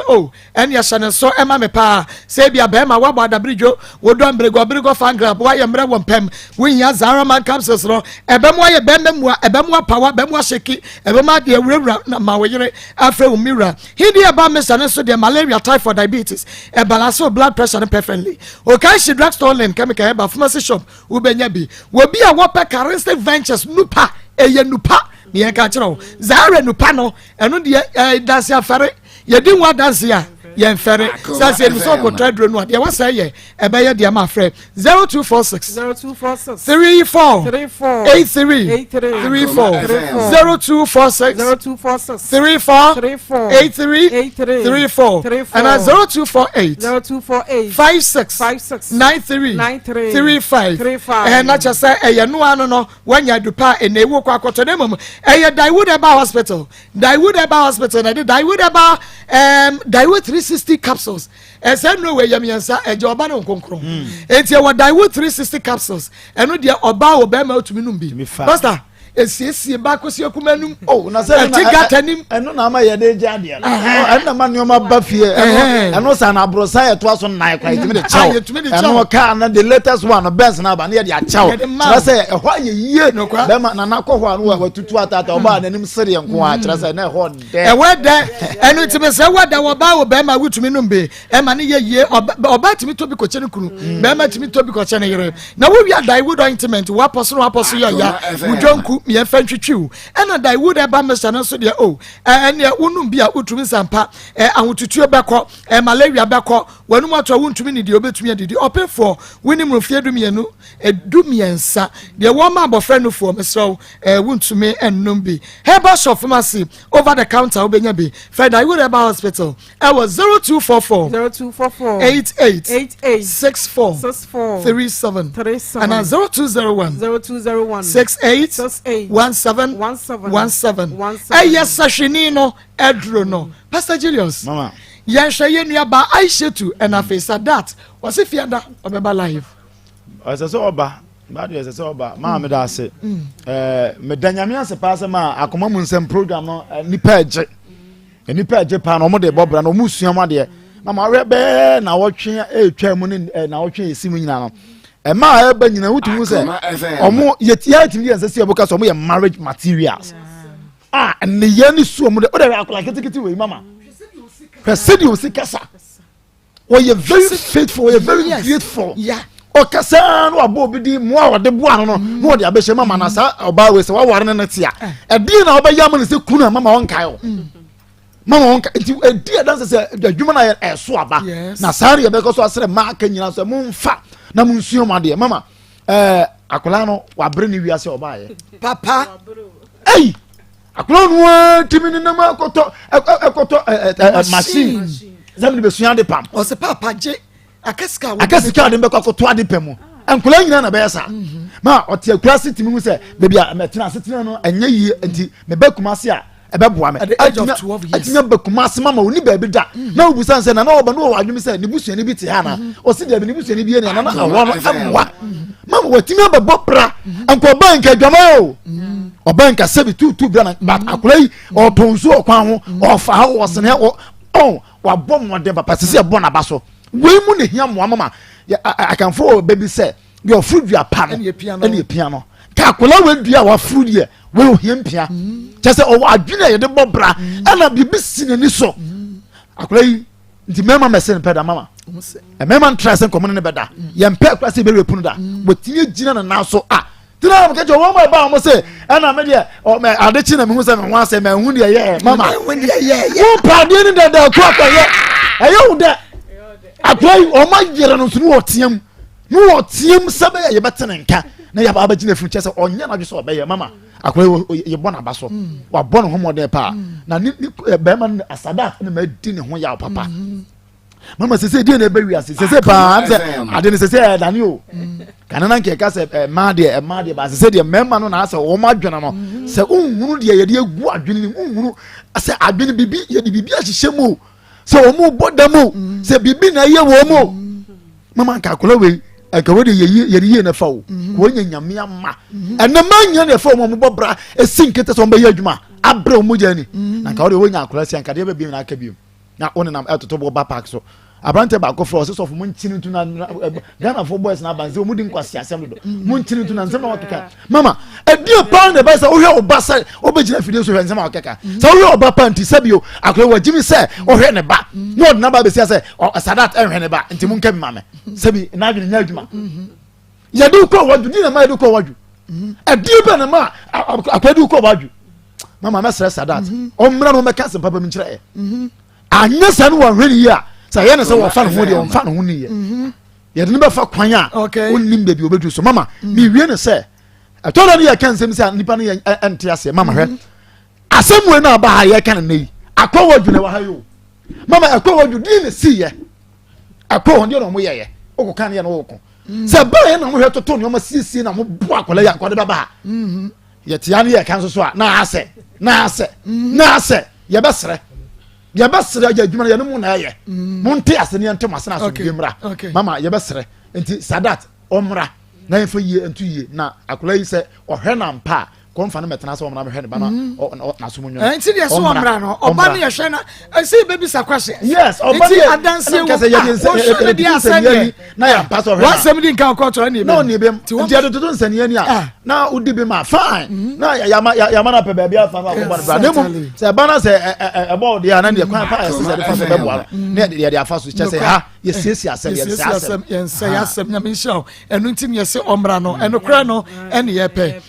en ya hyane so ema me pa se bia be ma wabo adabridwo wo do ambrego fan grab wa ye mre wo mpem wo nya Zara man capsules no ebem wa ye bem mu a ebem wa power bem wa sheki ebem a de wurawura na ma wo yire afre wo mira hindi aba mixture no so de malaria typhoid diabetes e balance blood pressure no perfectly o kan shi drugstore lane chemical eba pharmacy shop ubenya bi wobi a wopa Charistic Ventures nupa eye nupa me yan ka kire Zara nupa no eno de dance afere ye di nwa dance ya ye mfere sase ni so ko tradro no de wasa ye ebe ye de ma frɛ 0246 34 83 34 0246 34 83 34 and 0248 56 93 35 and na just say ye no ano no wanya dupa e na ewo kwa akoto na mum ye Daiwood Eba Hospital na de Daiwood Eba Daiwood 360 capsules ese no we yamiansa eje oba na nkonkron enti e wa Daiwood 360 capsules eno de oba obema otumi num bi pastor esiesie ba kosi akumanum na say eno na ma ye de gya de eno ma nyoma ba fie eno sa na brosa ye to aso nan kwa itimi de chaw eno ka na the latest one Benz na ba na ye de chaw na say ehwa ye yie be ma na nakɔ ho anu wa tutu atata oba na nim sere nko a kira say na ehwa de ewe de eno itimi say wada oba obema wutumi num bi e ma ne ye yie oba timi to bi ko kyene kunu be ma timi to bi ko kyene yere na wo wi Daiwood ointment wa poso ya wudwonku me fan twitwi and I would have Mr. no so there oh and ya wonum bia utumi sampa ahotutuo beko malaria beko wanu mato wontumi ni de obetumi adidi open for winim rofie dumienu edumiensa de wo ma abofre no for mesro wontumi ennom bi herbal shop pharmacy over the counter obenya bi Fred I would have hospital I was 0244 88 64 37 and 0201 68 17 yes sashini no edro no Pastor Julius mama yɛhwɛ yɛ nuaba Aisha tu ɛna afei that wɔse fiada ɔbɛba live ɔsɛ sɛ ɔba baade ɔsɛ sɛ ɔba maa me da ase meda nyame ase paa sɛ ma akoma mu nsɛm program no nipa agye pa na ɔmo de bɔbra na ɔmo sua mo adeɛ mama awɛ bɛɛ na wɔtwe etwa mu ne na wɔtwe esi mu nyina no ɛma ɛba nyina wotumu sɛ ɔmo yɛtia timi yɛ nsɛ sɛ ɛboka sɛ ɔmo yɛ marriage materials ne yɛ ne su ɔmo de ɔde akola ketekete wei mama Presidio si kasa. Oh, you're very faithful. You're very grateful. Yeah. O kasa no abo bidi mo a wode boa no no de abehye mama na sa oba we se wa ware ne tia. E di na obeyam ne se kuna mama won kai o. Mama won kai e di dan se adwuma na e so aba. Na sare ye be ko so asere ma aka nyina so mo mfa na mo nsuo ma de mama akola no wa bre ne wiase oba ye. Papa. Hey. Akola no timi ne na akoto machine. Zamni be suya de pam. O se papa je akasika de be akoto ade pam. Akola nyina na be yesa. Ma ote akura sitimi hu se bebi a metena setena no enye yi enti me be kumase a ebe boa me. At the age of 12 years. Atinya be kumase mama oni ba bi da. Na obusan se na oba no wadwumi se ne busuani bi te ha na. O se de ne busuani bi ne na na awo no amwa. Mama watimi be bopra. Anko bank adwama o. Obanka sebi tu bra but akola yi o tonsu okwan ho o fa ho o sene o wa bom mo de papa se bo na ba so we mu ne hia mo mama I can for baby say your fruit you are pan any piano ka akola we dua wa fruit ye we o hia pia che se o adwene ye de bobra ana bibi sine ni so akola yi nti mema mesen peda mama mema ntrase nkomo ne beda ye mpe kwase be repunu da wotini gina na so tina mke jo won ba mo se ana me de o me adechi na me hu se me ho ase me hu de ye mama wo pade ni da ko akoye ayo de akoy o ma yere no sunu otiam no otiam sabe ye betene nka na ya ba gina fu chese onya na dwo so be ye mama akoy ye bona ba so wa bona ho mo de pa na ni be man asada na ma di ne ho ya papa mama se die na be wi ase se pa am se ade ne se dani o kanana nke ka se ma de ba se de memma no na ase wo ma dwena no se unhunu de ye de egu adwene ni unhunu se adwene bibi ye de bibi ahihye mu se o mu boda mu se bibi na ye wo mu mama nka kola we aka we de ye na fa wo wo nyanyame ama ena ma nya na fa wo mu bobra esinkete so mba ye adwuma abre mu jani na ka wo de wo nya kola si anka de be bi na aka bi na one nam etoto bo ba park so abrante ba ko fro so of mun chini tu na Ghana for boys na banze omudi nkwasi asem do mun chini tu na nsem na wakeka mama edio pound the best o hwe oba sai obegina fidie so hwe nsem wakeka so hwe oba panti sabio akwe wagimi se o hwe ne ba no na ba be se sadat hwe ne ba nti mun kam mame sabi na adwene nya adwuma ya du ko wadu di na ma du ko wadu edio be na ma akwe du ko wadu mama ma sere sadat o mra no meka se papa mi kire anya sa no hwe ya sa ye na se wo fa no ho de on fa no ho ni ye ye de be fa kwan a onnim be bi obedu so mama mi wie ne se atodo ne ye kan sem se nipa ne ye ente ase mama hwe asemwe na ba ha ye kan nei akwawodu ne wa ha yo mama akwawodu di ne si ye akwawo ndi no mo ye o kan ye no wo ko se ba ye na mo hwe toto ne o ma siesie na mo bo akwala ya akwade baba ye tia ne ye kan so a na ase ye besre ya basre ya adwuma ya no mu na ye monte asene ntem asena so bemra mama ya basre enti sadat omra na yefa yie entu yie na akola yi se ohwe na mpa konfa no metena se omra me hwe ne ba na so munyo enti de so omra no oba ne ye hwe na esi baby sakwase yes oba ne adanse wo kase ye de nsani na ya pass ohwe wa sem di nka ko to ni be no ni be enti ado to nsani ani a na udi be ma fine na ya na pe ba bia fa ko ba na mu se ba na se ebo de ana ne kwan fa se de fa se be boa ne de afa so che se ha ye siesie asem ye se asem na me show enu ntim ye se omra no enu kra no ene ye pe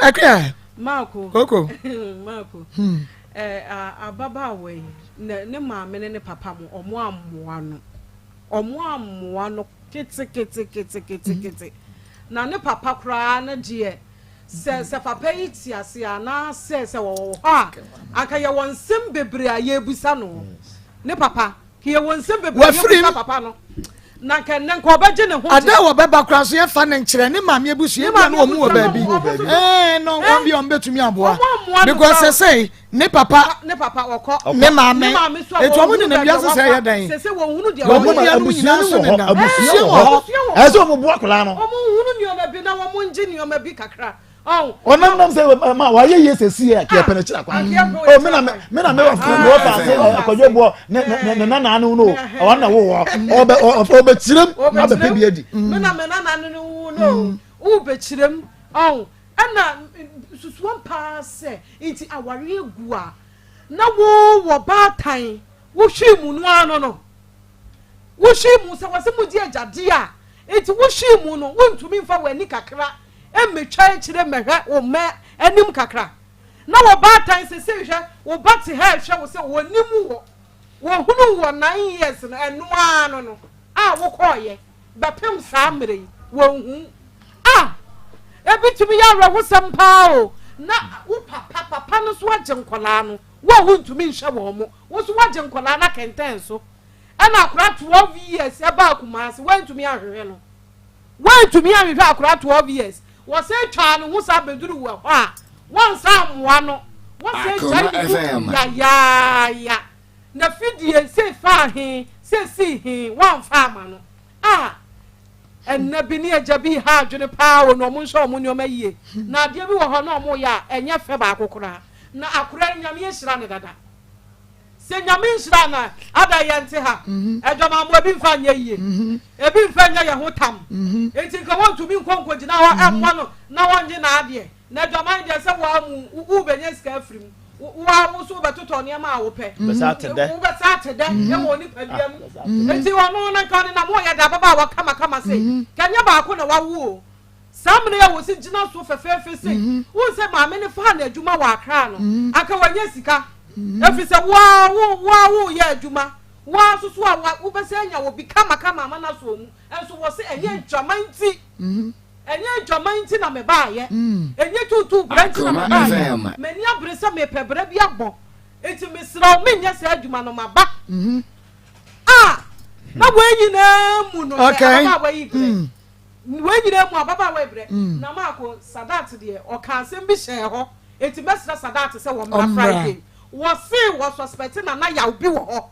akra Marco. Koko. Marco. Ababaawa yi ne maame ne papa mo omo amoa no kete na ne papa kura na die se papa yi ti ase ana se wo ha aka ye wonsem bebre aye busa no ne papa ke ye wonsem bebre aye papa no na kan nan ko baje ne ho ada wo beba kura so ye fa ne nkire ne maame ebusu ye na wo mu wo baabi no on bi on betumi aboa because say ne papa okọ ne maame etu omo ne na biase say ye dan se wo hunu dia wo mu dia no nyina so ne na eso mo bo akula no omo hunu ni o ma bi na wo mo nji ni o ma bi kakra oh onam say ma wa ye yesesi e ke pene chira kwa o me na me wa fun wo pa say akojo bo ne na no no o na wo o be chirem na be pe bi edi me na no o be chirem oh ana susuan pa se enti aware egu a na wo ba tan wo hwi mu no ano no wo hwi mu se wase mu di agade a enti wo hwi mu no wontumi mfa wani kakra emetwa chire mehwe wo me anim kakra na wo ba tan se hwe wo ba te ha hwe wo se wonim wo hunu wo 9 years no enu ano no a wo koye bepem saa mere wo hu ebitumi ya wo sampa o na wo papa no so agye nkola no wo huntumi nhwe wo mo wo so agye nkola na kenten so ana akura 12 years eba akumase wantumi ahwehwe no wantumi ahwehwe akura 12 years wo se twa no ho sa beduru wo ha won sa moa no wo se twa ya na fidie se fa he se si he won fa ma no enna bi ne ajabi ha adwene paa no mo nso mo nyoma yie na de bi wo ho no mo ya enye fe ba akokora na akora nyame yeshira ne dada se nyame yeshira na ada yente ha edoma mo bi mfa nya yie ebi mfa nya ye ho tam enti ko won tumi nkonko gina ho emmo no na wonje na ade na edoma nje se wo amu u benye ska afrim wa wo so betoto ne ma wo pe wo besatede ye wo ni pabiam enti wono na kan na mo ya da baba wa kama se kanya ba ko na wawo samne ya wo si gina so fefefe se wo se maame ne fa na adwuma wa akra no aka wanya sika efi se wo ya adwuma wa so so wo besanya wo bi kama ma na so mu enso wo se enye ntwamanti enye ntwamanti na me ba ye enye tutu branch na me ba ye meni abresa me pebra bi agbo enti me sra o menye se adwuma no maba na wenyi na mu no baba wa yi bre wenyi na mu baba wa bre na mako sadat de o kan sem bi hye ho enti mesra sadat se wo mra Friday wo se wo suspect na ya obi wo ho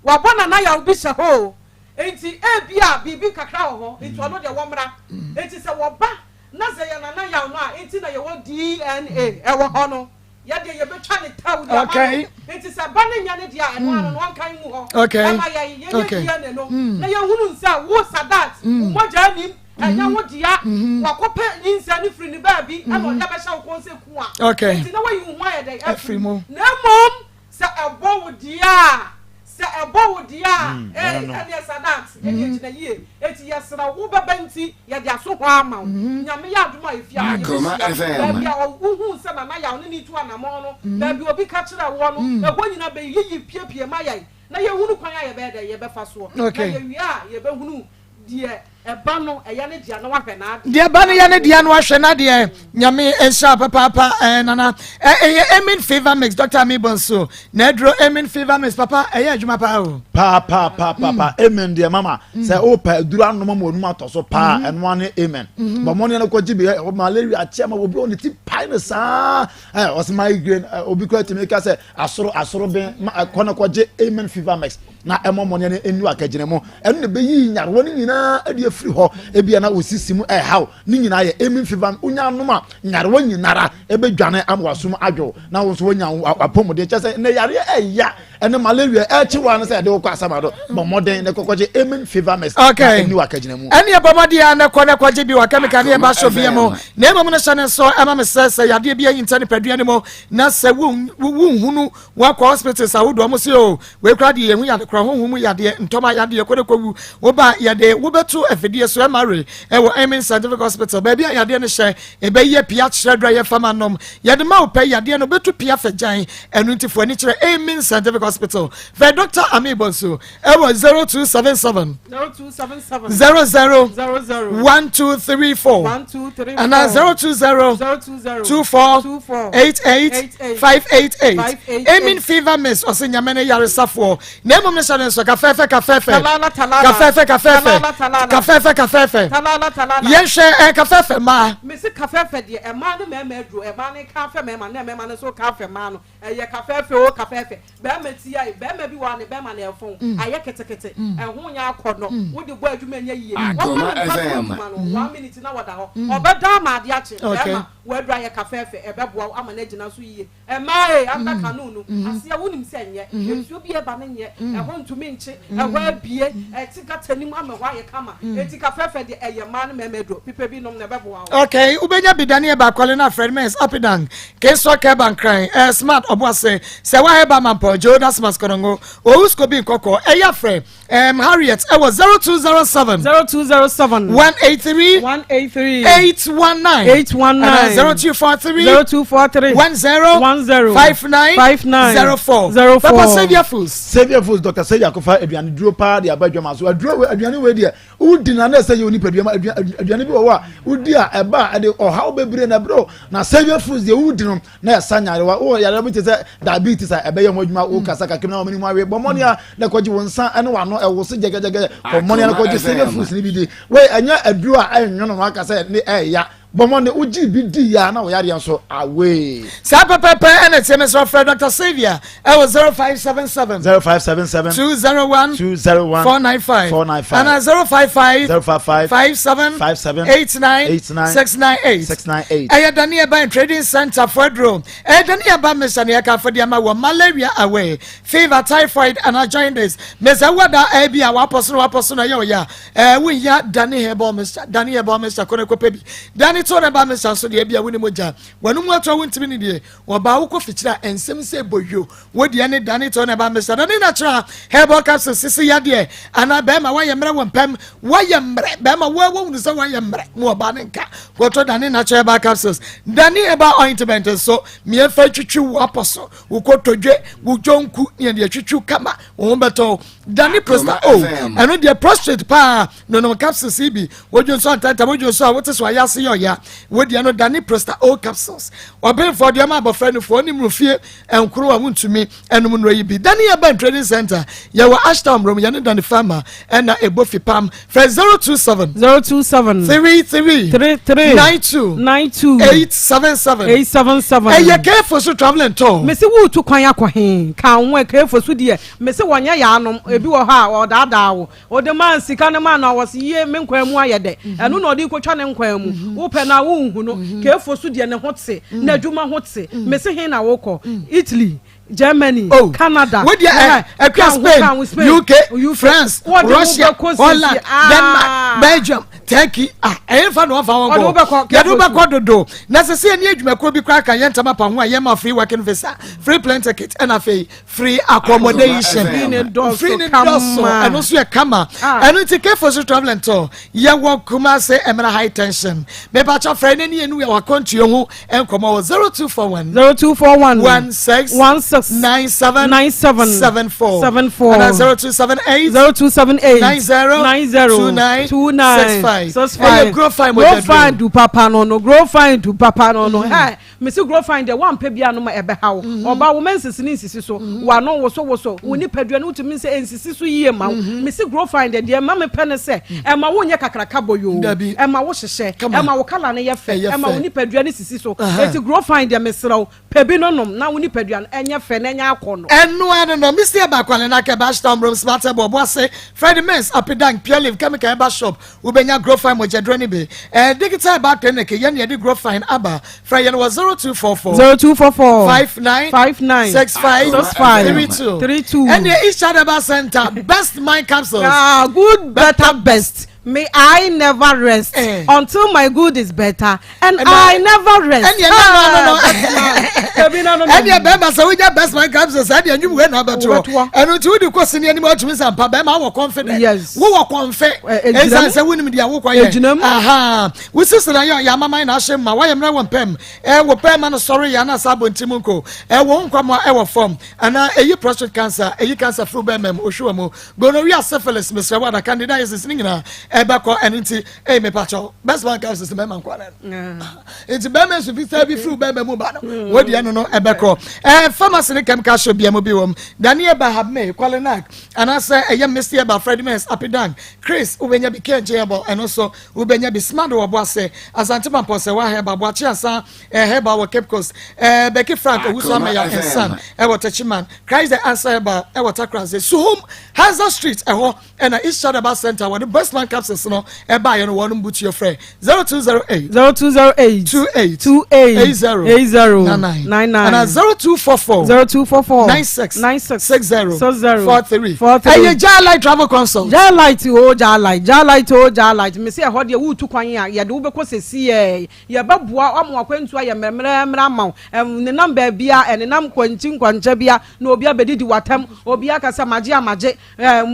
wa bona na ya obi hye ho enti ebia bibi kakra wo ho enti ono de wo mra enti se wo ba na ze ya na ya no a enti na ye wo DNA e wo ho no ya de ye betwa ne tawu de okay enti se ba ne nya ne dia eno ano no kan mu ho ama ya ye dia ne no na ye hunu nsa wo sadat mo ja nim anya wo dia wakope nyinsa ne firi ne baabi ama ya be sha wo konse ku a enti na wa yi hu ya de afiri mo na mom se ebo wo dia se ebo wo dia ene sadat ene gina yie eti yesra wo babanti ye dia so ho ama nyame ya aduma efia ya hu se na ya no ni tu anamo no baabi obi ka kira wo no ehwo nyina be yiyi piepie ma yai na ye hunu kwan ya be de ye be fa so na ye wi a ye be hunu die eba no eya ne dia no wahwe na ade dia ba ne ya ne dia no wahwe na de nyame ensha papa nana Emin Fever Mix Dr. Amibonso na dro Emin Fever Mix papa eya adwuma pa o pa Emin de mama say o pa duru anu mama onum atoso pa eno ane Amen but money na ko jibe malaria atia ma obi on ti pai na sa was migraine obi ko ti make say asoro ben ko na ko je Emin Fever Mix na emo money na enu akagine mo enu ne be yi nyarwo ni nyina ade afiri ho ebia na osisi mu haw ni nyina ye Emin Fever unya anoma nyarwo nyinara ebe dwane amwasum adwo na wo so wonya apomode che say ne yare eya ɛne malaria ɛkyi wa no sɛ ɛde wokɔ asama do bɔ mmɔden ne kɔkɔgye amen fever mess okay ɛni wakagina mu ɛne ɛbɔmmɔdeɛ ne kɔgye bi wakɛmeka ne ɛba so bia mu na mmom no hyɛ ne nso ɛma me sɛ yadeɛ bi ayinta nipadua no mu na sɛ wonhunu woakɔ hospitals ahodoɔ mo sɛ o weikora deɛ yɛhu yade kora honhu mu yadeɛ ntɔma yadeɛ kɔde kɔwu woba yɛde wobɛto afidie so ɛmare ɛwɔ amen scientific hospital baabi a yadeɛ no hyɛ ɛbɛyɛ pia kyerɛ dra yɛ fama nom yɛde ma wo pɛ yadeɛ no bɛto pia fagyan ɛno nti foɔ ani kyerɛ amen scientific hospital fɛ Dr. Amibonso ɛwɔ 0277 00 1234 and 020 24 88 588 amen fever miss ɔsɛ nyamene yaresafoɔ na mmom ne hyɛ ne nso kafɛfɛ yɛnhwɛ kafɛfɛ ma mesi kafɛfɛ deɛ ɛma no mɛma aduro ɛma ne kafɛ mɛma ne mɛma ne so kafɛ ma no ɛyɛ kafɛfɛ o kafɛfɛ bɛma ti ai bɛma bi wa ne bɛma ne ɛfon ayɛ ketekete ɛho nya akɔ no wode bɔ adwuma nya yie Akoma FM 1 minute na wada hɔ ɔbɛda ma ade akye bɛma wadura yɛ kafɛfɛ ɛbɛboa ama ne gyina so yie ɛma anda kanunu asia wonim sɛ nyɛ nsuo bi eba ne nyɛ ɛho ntumi nkye ɛho abie ɛtika tanim ama hɔ ayɛ kama eti kafɛfɛ de ɛyɛ ma no mɛmɛ do pipa bi nom na ɛbɛboa okay ubenya bidani ba kwale na friend mens upidang keso keban cry smart oboase se wa heba mampo jonas maskongo ousko bi nkoko eya friend Harriet I was 0207 183 819 0243 10 5904 Papa Savior Foods Dr. Savior Kofa aduane duro pa de abadwama so aduro aduane we de udi na na sɛ yɛ onipadua aduane bi wɔ hɔ a udi a ɛba de ɔhaw bebre na bro na Savior Foods de udi no na ɛsa nyarewa wo yare bi te sɛ diabetes a ɛbɛyɛ mo adwuma wo kasa kakem na ɔmani mu awe bɔmɔne a na kɔgye wo nsa ɛne wano ɛwo se jɛgɛjɛgɛ bɔmɔne na kɔgye Savior Foods ni bi de we ɛnya aduro a ɛnwono no aka sɛ ne ɛya Bomone uji bidi ya na oyari anso away. Sa pepe and it's Mr. Fred Dr. Savior. I was 0577 201 495 and 055 57 89 698. Dania Bank Trading Center for Drone. Dania Bank Messania for the Ama malaria away. Fever, typhoid, and jaundice. Mesa Wada Abia Waposona Yoya. We ya Danny Hebel Mr. Danny Hebel Mr. Koneko Pebi. Danny told about Mr. So the Abia Winimoja. When you want to win to me, or Bauko Fitra and Sim say Boyo. Would the any Danny told about Mr. Danny Natural Hebel Capsule Sissy Yadia and I bema why am Pem why am Bema where won't say why am more Banenka. What to Danny Natural Capsules. Danny about ointment so me a fetchu apostle who go to J who John Cook near the Chichu Kama Umberto Danny Prosta oh and the prostate pa no capsule CB what you saw that what you saw what is why I see ya what you know Danny Prosta oh capsules or ben for the amount of friend for him fear and crew I want to me and Munray be Danny Bank Trading Center ya were Ashtown room Yanin Danny Farmer and a Buffy Pam for 027 33 92 877 hey you careful so traveling to me say wo to kwan akwa kan wo careful so de me say wonya ya anom ebi wo ha o daadaa wo de man sika ne man na wo se ye me nkwan mu ayede eno na odi kotwa ne nkwan mu wo pe na wo nhu no careful so de ne hote na adwuma hote me say he na wo ko Italy Germany, Canada, Spain, UK, France, Russia, Holland, Denmark, Belgium, Turkey. Everyone of our go. Necessary need you could be crack and yentama pangwa yema free working visa, free plane ticket, and a free accommodation, free and also a kama. And it's a care for the traveling tour. Ya walk Kumase Emma high tension. Maybe your friend and we are country and come over 0241 16 97 74 and 0278 90 29 65 grow fine do papa no grow fine do papa no hey me say grow fine the one pe bia no ma ebe ha oba wo mensisi ni nsisi so wa no wo so woni padua no tumi say nsisi so yie ma me say grow fine the ma me pene say e ma wo nye kakraka boyo e ma wo hyehye e ma wo kala ne ye fe e ma woni padua ni sisi so eti grow fine the mesraw pebi no nom na woni padua enye fe na enye akono eno ano no me say abakwale na ke Ashtown room smart bobo say Friday mens up down pure live chemical eba shop ubenya grow fine mojedro ni be digital ba clinic yen ye di grow fine aba fra yen was 0244 59 65 32 and the each other center best mind capsules good better best. May I never rest until my good is better, and I never rest. And you remember, so we get best my capsules. And you went about to and until you question any more to miss and Pabema were confident. Yes, we were confident. And I said, when we are aha, we sister Yamama and Ashema, why am I one pem? Will pem and sorry, Yana Sabo and Timunko, won't come our form. And a prostate cancer, a cancer through Bemem, Oshuamo, gonorrhea syphilis, Mr. Wada candidate is singing. Ebako eniti me pacho best one comes to mema nkwana it's bema so bi say bi fru bema mu ba no we de no ebeko pharmacy ne chemical shop bia mo bi wom Daniel Bahabme Kwalenak and I say eye Mr. Eba Freddy Mens Apidan Chris ubenya bi kenjebo and also ubenya bi smart wo boase asante mampo se wa heba boachi asa heba wo Cape Coast Becky Frank owuso ameya ensan e wo Tachiman Christ the answer eba e wo Takranze Suhum Hazard Street ho and East Shadaba Center where the best man capsules no e buy you one boot your friend 0208 28 80 99 and 0244 96 60 43 and Jalite travel consult Jalite me say ho de wo tu kwan ya ye de wo be ko sesi ye babua am akwantu aye memra ma ne number bia ene nam kwancha bia na obi abedidi watam obi akasa maje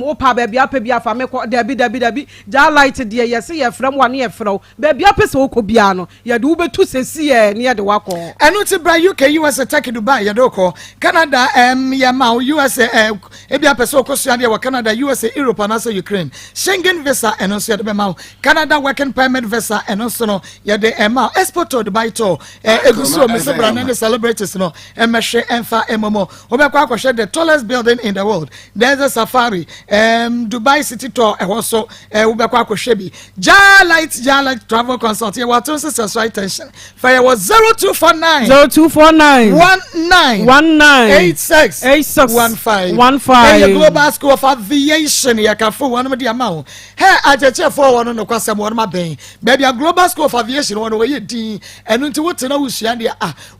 wo pa ba bia pa bia fa me ko dabi Jalite de ye se ye frem wane ye frew ba bia pese wo ko bia no ye de wo betu sesi ne ye de wako enu ti bra UK USA Turkey Dubai ye do ko Canada ye ma USA e bia pese wo ko so ade wo Canada USA Europe and also Ukraine Schengen visa and also ye de ma Canada working permit visa and also no ye de ma export to Dubai to eguso me se bra na celebrities no emhwe emfa emomo wo be kwa kwhwe the tallest building in the world there's a safari Dubai city tour also wo be kwa kwhwe bi Jalite travel consult ye what to say attention fire was 0249 19 86 15 hey Global School of Aviation ya kafo one me amount hey ajeche for one no kwasem one ma ben baby a Global School of Aviation one we din enu nti wote na wusua de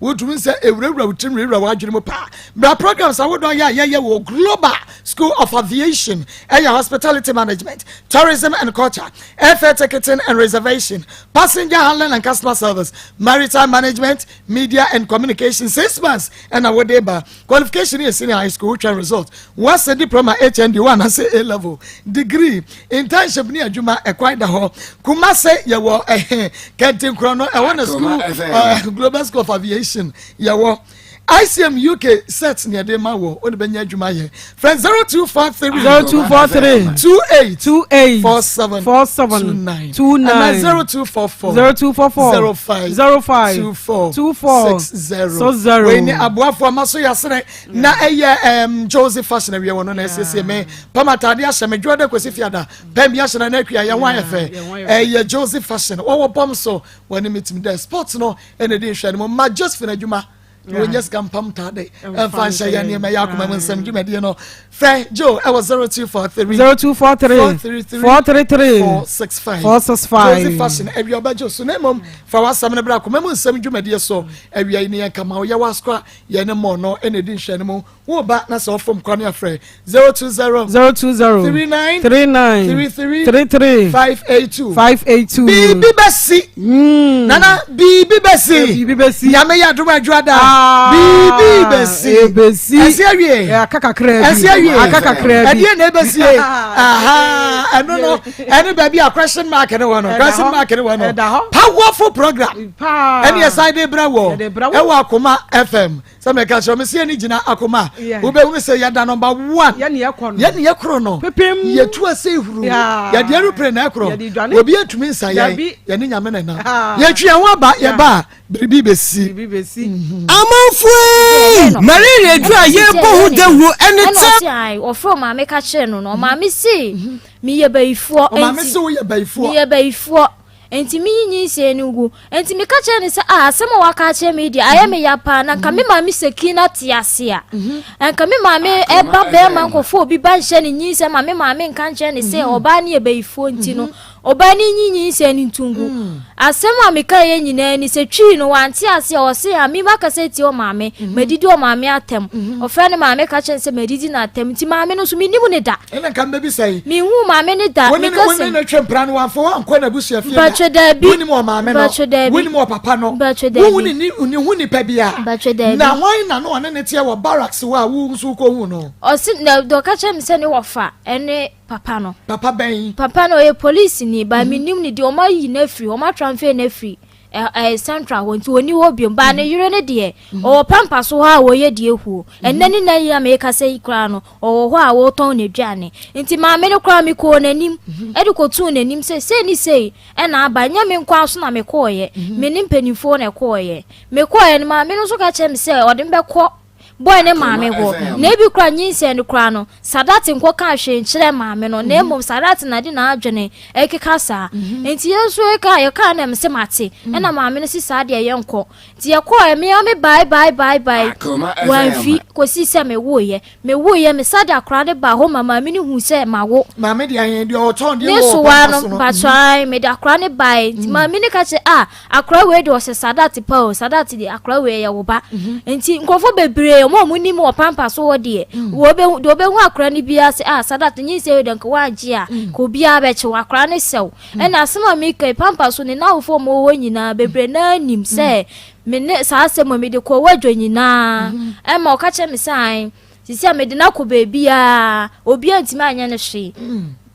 wotumi se ewurawura wutimri wadwene mu pa bra programs awodon ya wo Global School of Aviation hospitality management tourism and culture airfare ticketing and reservation passenger handling and customer service maritime management media and communication 6 months and awodeba qualification is senior high school which result what's a diploma HND1 and say A level degree internship ni adwuma ekwai da ho kuma say ye wo Kentin Krono e won school Global School of Aviation ye wo ICM UK sets near the Mawo, on the Benya Jumaye. Friend 0243 28 47 29 0244 05 24 60. When Abua for Maso Yasene, na Joseph Fashion, every one on SCMA, Pamatadia, Shamajua, Quasifiada, Pembiashan, and Equia, Yawafe, Joseph Fashion, or Pomso, when he meets me there, sports no, and edition, ma just Finajuma. We just come pump today and find Shayani and Mayakuma and some Jimmy, no. Frank Joe, I was 0243 433 465 Joseph Fashion, every obajo Sunemum, for us, some Braco, Memo, some Jimmy, so every idea come out Yawaskra, Yanamo, no, any edition, who back us off from Konya Frey 020 39 33 582 Bibi Bessie Nana Bibi Bessie Yamaya Duma Juada. Bibi Bessie Esewie akaka krebe adie na besie aha no any baby a question mark no powerful program any side brawo e wa Akoma FM so me ka show me see ni gina Akoma wo be we say ya da number 1 ye ne yekro no ye tu ase huru ye de aeroplane na ekro obi atumi nsa ye ne nyame na na ye twa ho ba ye ba Bibi Bessie Amanfue Maria Dra ye bohu dewu anytime ofro ma me ka kire no ma me si me ye baifuo enti mi nyi se ni ugu enti mi ka kire ni se asema wa ka kire me dia aye me ya pa na ka me ma me sekina tiase a enka me ma me eba be ma nkofo obi ba hye ni nyi se ma me nka kire ni se oba ni ye baifuo enti no oba ni nyinyi se ni tungu asema meka ye nyina ni se twi no wante ase o se a mi maka se ti o maame medidi o maame atem o fe ne maame ka chen se medidi na atem ti maame no so mi nimu ne da ene kan be bi sai mi hu maame ne da mi ka se woni na twempra no wanfo wanko na busu afie ba tweda bi woni mo maame no woni mo papa no woni ni hu ni pa bia na hwan na no one ne tie wo barracks wa wu nsu ko hu no o si na do ka chen se ne wo fa ene papa no papa no e police ni ba mi nim ni de o ma yi na free o ma transfer na free central wonti oni wo biom ba ne yure ne de o pampa so ha wo ye de hu enani na ya me ka sei kra no o ho a wo ton ne duane nti ma me ne kra mi ko nanim edi ko tu nanim se ni sei e na aba nya me nkwa so na me ko ye me nim panifo na ko ye me ko ye ma me no so ka che me se o de mbe ko boy ne maame go na bi kra nyinse ne kra no sadati nko ka hwe nkyere maame no na emom sadati na di na adwene ekeka sa enti yesu ye ka na mse mate e na maame no si sade ye nko ti ye ko e me bye wan fi ko si se me wo ye me sade akra de ba ho mama me ni hu se mawo maame di ayen di o ton di wo so wa no ba try me da akra ne bai maame ni ka che akra we de o se sadati pa o sadati di akra we ye wo ba enti nkofo bebre mo ni mo pampa so wo de wo be hu akra ni bia se sadati nyi se de nko waji a ko bia be che akra ne sew e na asema mi kai pampa so ni na wo fo mo wo nyina bebre na nim se me ne sa asema me de ko wadwo nyina e ma o ka che me sai sisi a me de na ko be bia obi antima anya ne hwe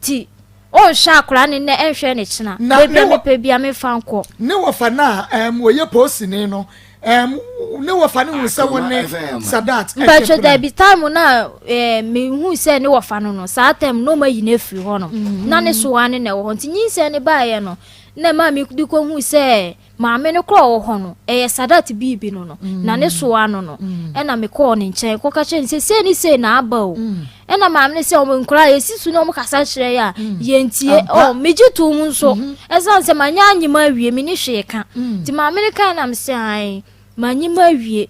ti o sha akra ne na enhwe ne china bebre me pe bia me fa nko ne wo fa na wo ye posi ne no ne wo fa ne hu se woni sadat but there be time na me hu se ne wo fa no sa time no ma yi na free ho no na ne so ane na wo ntinyi se ne ba ye no na ma mi di ko hu se ma me ne kro ho no sadat bibi no na ne so ano no e na me ko ne nchen ko ka chen se ni se na aba o e na ma me se o nkra ye sisu no mo kasa kire ya ye ntie o meji tu mu nso e san se ma nya anyima wie me ni hwe ka ti ma me ne kan na me se ai manyima wie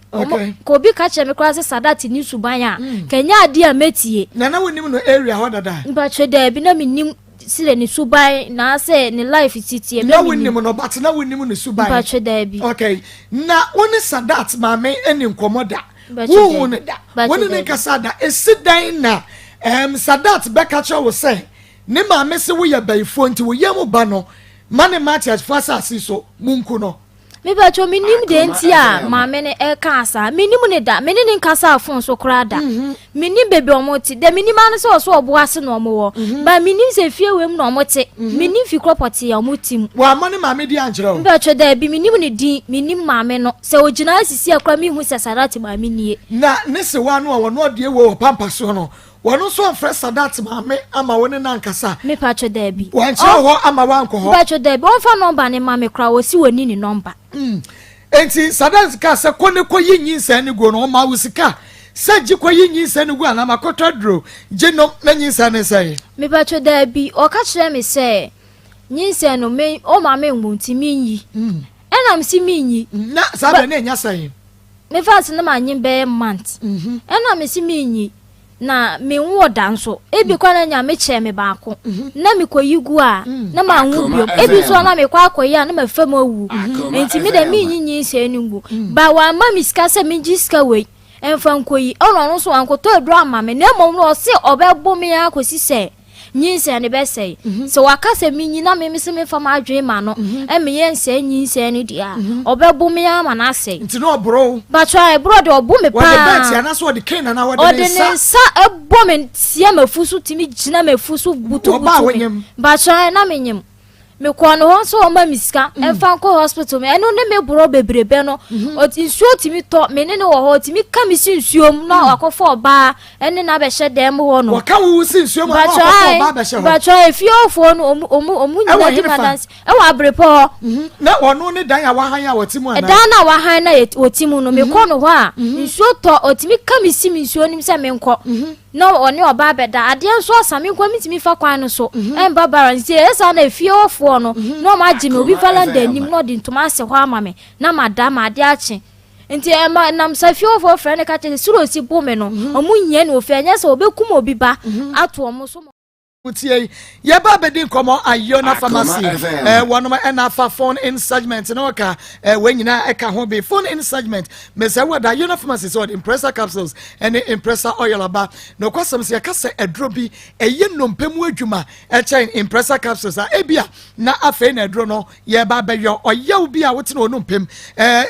ko bi ka che me kwa se sadati ni subanya kenya ade a metie na wonim no area ho dada ba cheda bi na menim sile ni subai na se ni life titie na wonim no but na wonim no subai ba cheda bi okay na woni sadat ma me eni nkomoda wo ne da woni ne ka sada esidan na sadat be ka che wo se ne ma me se wo ye baifo nti wo ye mo ba no mane matias fasa asiso munku no me ba cho minim de ntia ma me ne e ka asa minim ne da me ne nkasa afon so kra da minim bebe omoti de minim anu so so obo ase no omo ba minim se fie wem no omoti minim fi kropoti ya omotim wa ma ne ma me di anjero me ba cho da bi minim ne di minim ma me no se ogina asisi akra mi hu se sarati ma me nie na ne se wa no wo no de wo pampa so no wono so afre sadat ma me ama woni na nkasa me pa cho da bi wan che ho ama wan ko ho pa cho da bi on fa number ne ma me kra wo si woni ni number enti sadat ka se kone ko yinyin sa ne go no ma wusika se ji ko yinyin sa ne go na makoto dro je no na nyin sa ne sai me pa cho da bi o ka kire me se nyin sa no me o ma me ngunti minyi enam si minyi na sabe na nya sai me fa se na ma nyin be month enam si minyi na me wo danso ebi kwa na nya me che me baako na me koyigu a na ma hu biom ebi so na me kwa akoyi na ma fam awu enti me da me nyinyi se nungu ba wa ma miska se me jiska we emfa nkoyi ono no so ankoto adru ama me na mom no se obebo me akosi se nyinse ne be sei so wakase me nyina me se me fam adwe ma no e me yense nyinse ne dia obebo me ama na sei nti no bro ba try bro de obu me pa wa de bet ya na so de ken na wa de sa ebo me tie mafusu timi gina mafusu butu ba try na me nyim me ko no ho so o ma miska e fa ko hospital me eno ne me bro bebrebe no o nsuo timi to me ne wo ho timi ka mi nsuom na akofo oba ene na be hye dem ho no waka wo si nsuom na akofo oba be hye ho ba try fiofo no omu nyina di madance e wa brepo na wono ne dan ya wa han ya wotimu ana dan na wa han na wotimu no me ko no ho a nsuo to o timi ka mi nsuo nim se me nko no oni oba beda ade nso asame kwa mitimi fa kwan no so emba baransi esa na fiofo no no ma gime obi valanda nim no di ntoma ase ho ama me na madam ade ache nti emma nam sa fiofo frene ka che suro si bo me no omu nye no ofe anya se obekum obi ba ato omo so Utie yeba bedi nkomo Ayona pharmacy one na fa phone in segment no ka when nyina eka ho be phone in segment me say what Ayona pharmacy so impressor capsules and impressor oil aba no kwasam se ka se edro bi eye nompemu adwuma e chain impressor capsules a ebia na afa na edro no yeba beyo oyew bi a wote no nompem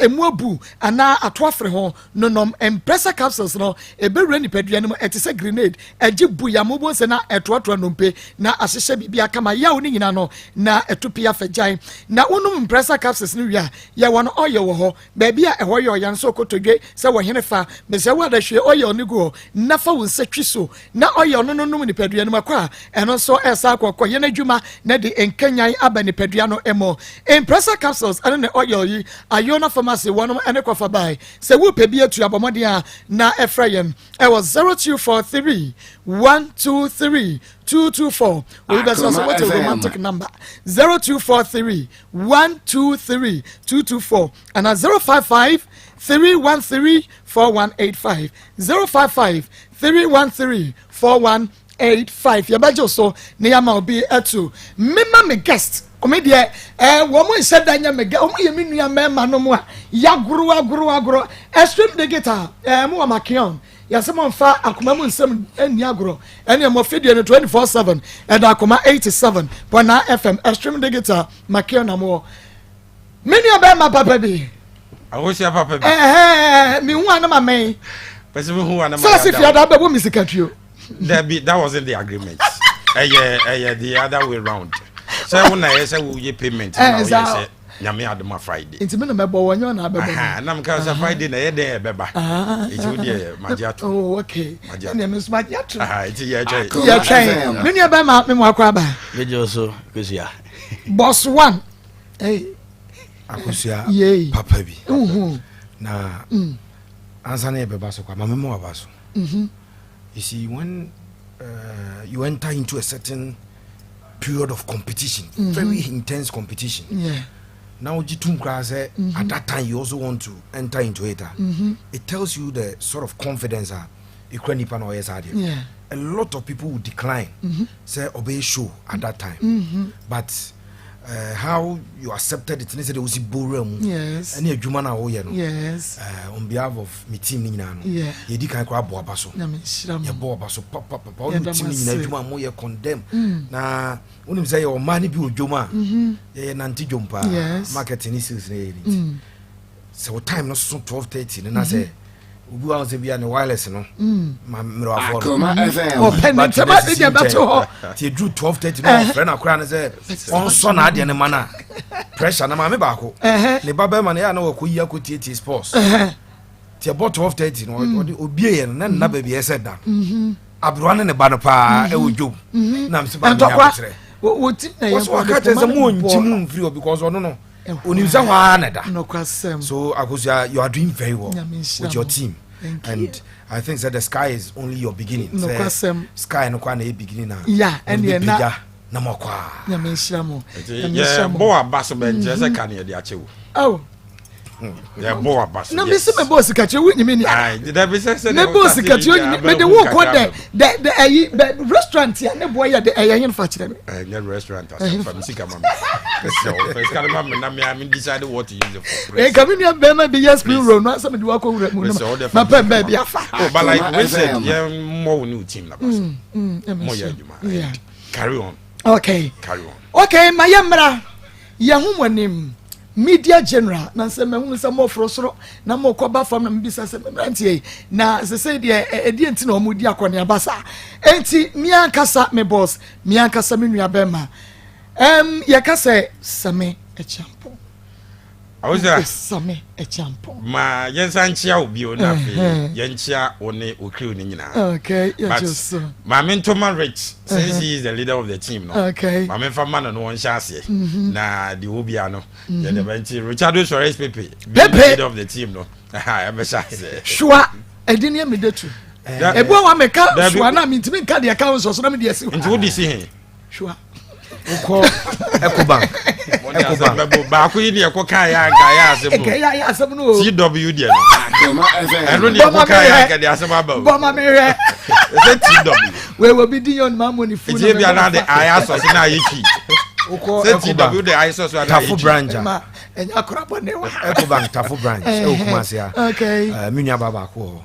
emu abu ana ato afre ho no nom impressor capsules no ebewura ni padua no etese grenade agi bu ya mobo se na etoto nompe na asese bibia kama yawo ni nyina no na etopia fajan na wonum impressor capsules ni wia ya wono oil wo ho ba bia eho yo yan so kotodwe se wo hene fa me se wo da hwe oil ni go na fa wo nsatwi so na oil no no num ni padua no makwa eno so esa akokọ ye na dwuma na de enkanyan aba ni padua no emo impressor capsules ene ne oil yi Ayona pharmacy wonum ene kwafa bai se wo pe bia tu abomode a na efrayem e was 0243 123 224. That's also what a romantic number. 0243 123 224 and at 055 313 4185 055 313 4185. Yabajo so Niyama obi etu. Mema me guest. Omedie womo said that nyamega omo yemi nua mema no mo a yagoro extreme the guitar mo amakion yasema mfa akoma mu nsem ani agoro ene mo fidie no 24/7 and akoma 87 bona FM extreme the guitar makion na mo meni abema papa bi awosia papa bi mi hu anama men person who anama so if you ada be misikatrio that wasn't the agreement the other way round. So when I say we payment now you say nyame adoma Friday intimi no mebo wonyo na bebo na mka say Friday na ye dey beba it would dey magiato oh okay na me magiato it ye try me ne ba ma me mo akwa ba me joso kusia boss one hey akusia papa bi na ansa na ye beba so kwa mama mo abaso you see when you enter into a certain period of competition, very intense competition. Yeah. Now, at that time, you also want to enter into it. It tells you the sort of confidence you can yeah. A lot of people will decline, say obey show at that time. But how you accepted it, they will see boring. Yes. And you man are yes. On behalf of my team, yeah. You did kind of baso. You bought baso, papa, team you condemn. Na when say your money be Juma, nanti jumpa, marketing is so time not so 12:30, and I say. We want to be on the wireless, no. My mirror for He drew 12:30. Friend, I cried and said, "On son, I didn't manna pressure." Na mama bako. The Baba man, I know who you could teach sports. Tia bought 12:30. No, Obi and then na baby said that. Abruan and the banner pa, I would do. Nam Sabah. What is a moon free because I don't know. No question. So Akusia, you are doing very well with your team. And I think that the sky is only your beginning. No question. Sky no kwa na beginning na. Yeah, and you na na mokwa. Ya menshamo. Yeah, boa baso benje se kan ye de achewo. Oh. Yeah, boa baso. Na me se me boss kache wo nyime ni. Ah, did I be say me boss kache wo nyime me de wo ko the restaurant ya ne boy ya de yen fa kire me. Yeah, restaurant as from sika mama. So, first can mama na me decide what to use it for. Eh, come in be ma be yes be road no some de wa ko wura mu. Ma pa ba bia fa. Oh, but like we said, yeah, more new team na baso. More ya juma. Yeah. Carry on. Okay. Carry on. Okay, my yamra. Ya hu monim. Media general na se me hu se mo frosoro na mo koba fam na mbisa se membrantie na se se de edi enti na omudi akone abasa enti mi ankasa me boss mi ankasa me nua bema ya kase same echampo awuza same echampo ma yensa nchia obi o na fe yenchia one okri ni nyina okay yeah just ma mentoma rich since he is the leader of the team no okay ma menfa man no won chance na the obia no ye the benchi Richard Suarez Pepe the leader of the team no e be chance sure edini me detu ebo wa meka sure na me ntimi nka de account so na me de asi nti wo di si he sure wokɔ Ecobank baako yi ne ɛkɔ kaa yɛ anka yɛ asɛm yɛ asɛm no TW deɛ no ɛno ne ɛkɔ kaa yɛ anka de asɛm aba bɔma mehwɛ ɛsɛ TW wei bi din yon mamoni fu no bia na de ayɛ asɔse na ayɛ twi wokɔ sɛ TW de ayɛ asɔse na Tafo branch ɛnya korabɔ ne wa Ecobank Tafo branch ɛwɔ Kumasi a okay me nua baba ko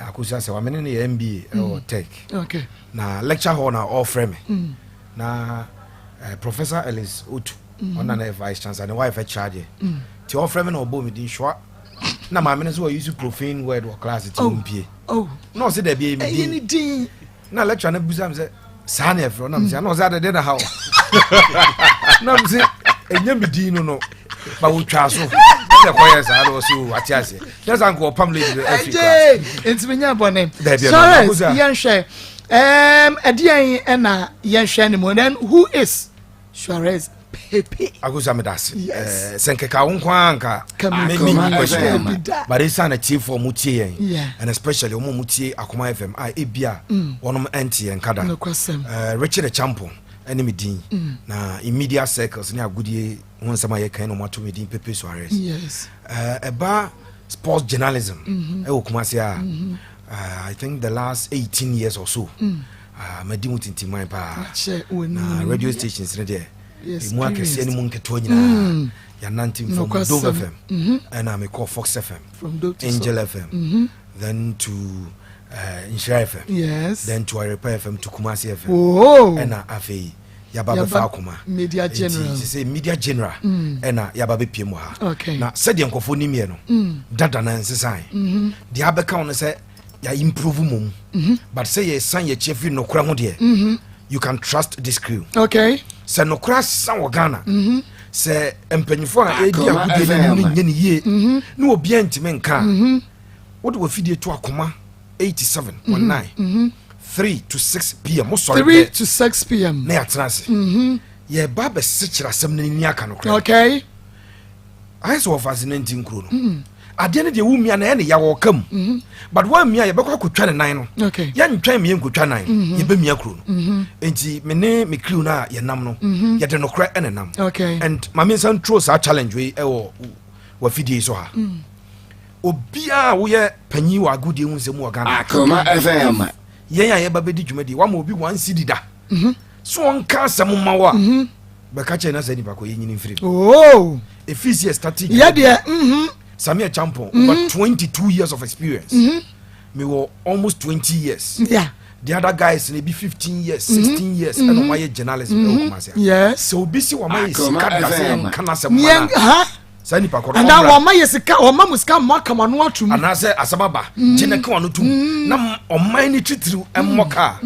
akosia sɛ wamene ne yɛ MBA ɛwɔ tech okay na lecture hall na ɔfrɛ me na Professor Ellis Otu ɔna na vice chancellor ne wife charge ti ɔfrɛ me na ɔbɔ me din hwa na maame no so use profane word wɔ class ti mpie na ɔsɛ da bi me din na lecture na busa me sɛ saa na ɛfrɛ na me sɛ na ɔsɛ da na ha na me sɛ ɛnyɛ me din no ba wo twa so sɛ kɔyɛ saa na ɔsɛ wate ase na san ko pam lady ɛje ntimi nya bɔne sorry yɛnhwɛ ɛdeɛn ɛna yɛnhwɛ ne mu then who is Suarez Pepe agusa medase senkeka wo nkwa anka many question but it's an achieve for mutie and especially omo mutie Akoma FM ebia wonom enti enkada Richard Champon ene medin na in media circles ne agudie won sama ye kan no mato medin Pepe Suarez yes eba sports journalism e Kumasi I think the last 18 years or so medi mutinti man pa na radio stations ne there mu akese ni mu nketo nyina ya 19 from Dove FM and I call Fox FM from Dove to Angel FM then to Inshira FM yes then to Arepa FM to Kumasi FM and afei yababa fa Akoma media general say media general and yababa piem ha okay na said yankofo ni me no dada na nsesan de abeka on say ya improve mum but say ye san ye chefi no kura ho de you can trust this crew okay say no kura san wo Ghana say empanyfo a edi agudie ni nye ni ye na obi antime nka wo de wo fidie to Akoma 87.9 3 to 6 p.m. 3 to 6 p.m. na yatrase ye ba be sekira asem na ni aka no kura okay I so fascinating crew no ade ne de wu mia na ye ya wo kam but wa mia ye be kwa kotwa ne nan no okay ye ntwan mia nkotwa nan ye be mia kro no enti me ne me crew na ye nam no ye de no kra ene nam okay and mami san throw sa challenge we e wo fidie so ha obia wo ye panyi wa agudie hu nsem wo Ghana Akoma FM ye ya ye ba be di dwumadi wa ma obi wan sidi da so on ka asem ma wa be ka che na sa ni ba ko ye nyini mfiri efisi static ye de Samia Champon, over 22 years of experience. Me were almost 20 years. Yeah. The other guys maybe 15 years, 16 years, and my journalism. Yes. So busy wa my kana se Sani pa and now wa my sika o ma musika ma kama no atum. And I say asababa, jene ka no tum. Na o my ni titru emmoka.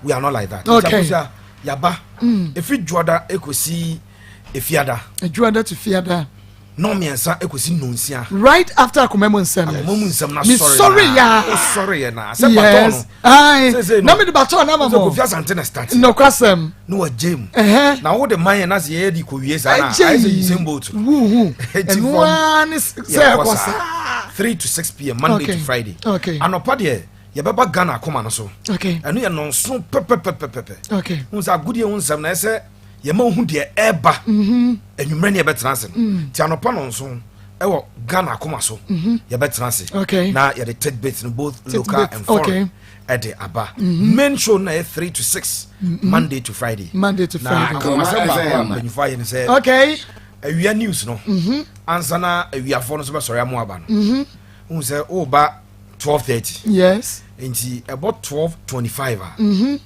We are not like that. Okay. Yaba. If you joda ekosi efiada. Joda to fiada. No miensa ekosi nonsia right after Akoma nsem na sorry ya sorry na se baton ai na me de baton na mama so ko fiasa ante na start no kwasem no wa jam na wo de man na se ye di ko wie sa na I say you same boat and one say kwasa 3 to 6 p.m. Monday to Friday okay anopa de ye beba Ghana Akoma no so okay enu ye non so pepepepepe okay unsa gudie unsam na se ye ma hu de eba enwumre ne ye betrance ti anopa no nso e wo Ghana Akoma so ye betrance na ye the third bit in both local and foreign at the aba main show na 3 to 6 Monday to Friday na Akoma say okay awia news no ansa na awia fo no so be sori amoaba no hu say o ba 12:30 yes enti about 12:25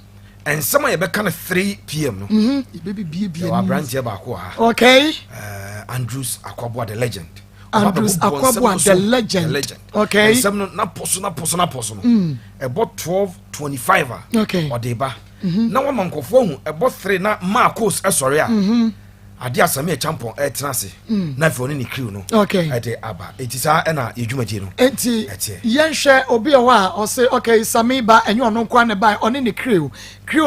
and some you can 3 p.m. no baby be our branch here back okay Andrews Akwabwa the legend the legend okay and some na poso no about 12:25 okay or deba na wa mankofo hu about 3 na Marcos sorry ade Samia Champon tenase na fi oni ni crew no okay ade aba etisa na yedwumadi no enti yenhwe obi o wa o say okay Sami ba enyo no kwa ne ba oni ni crew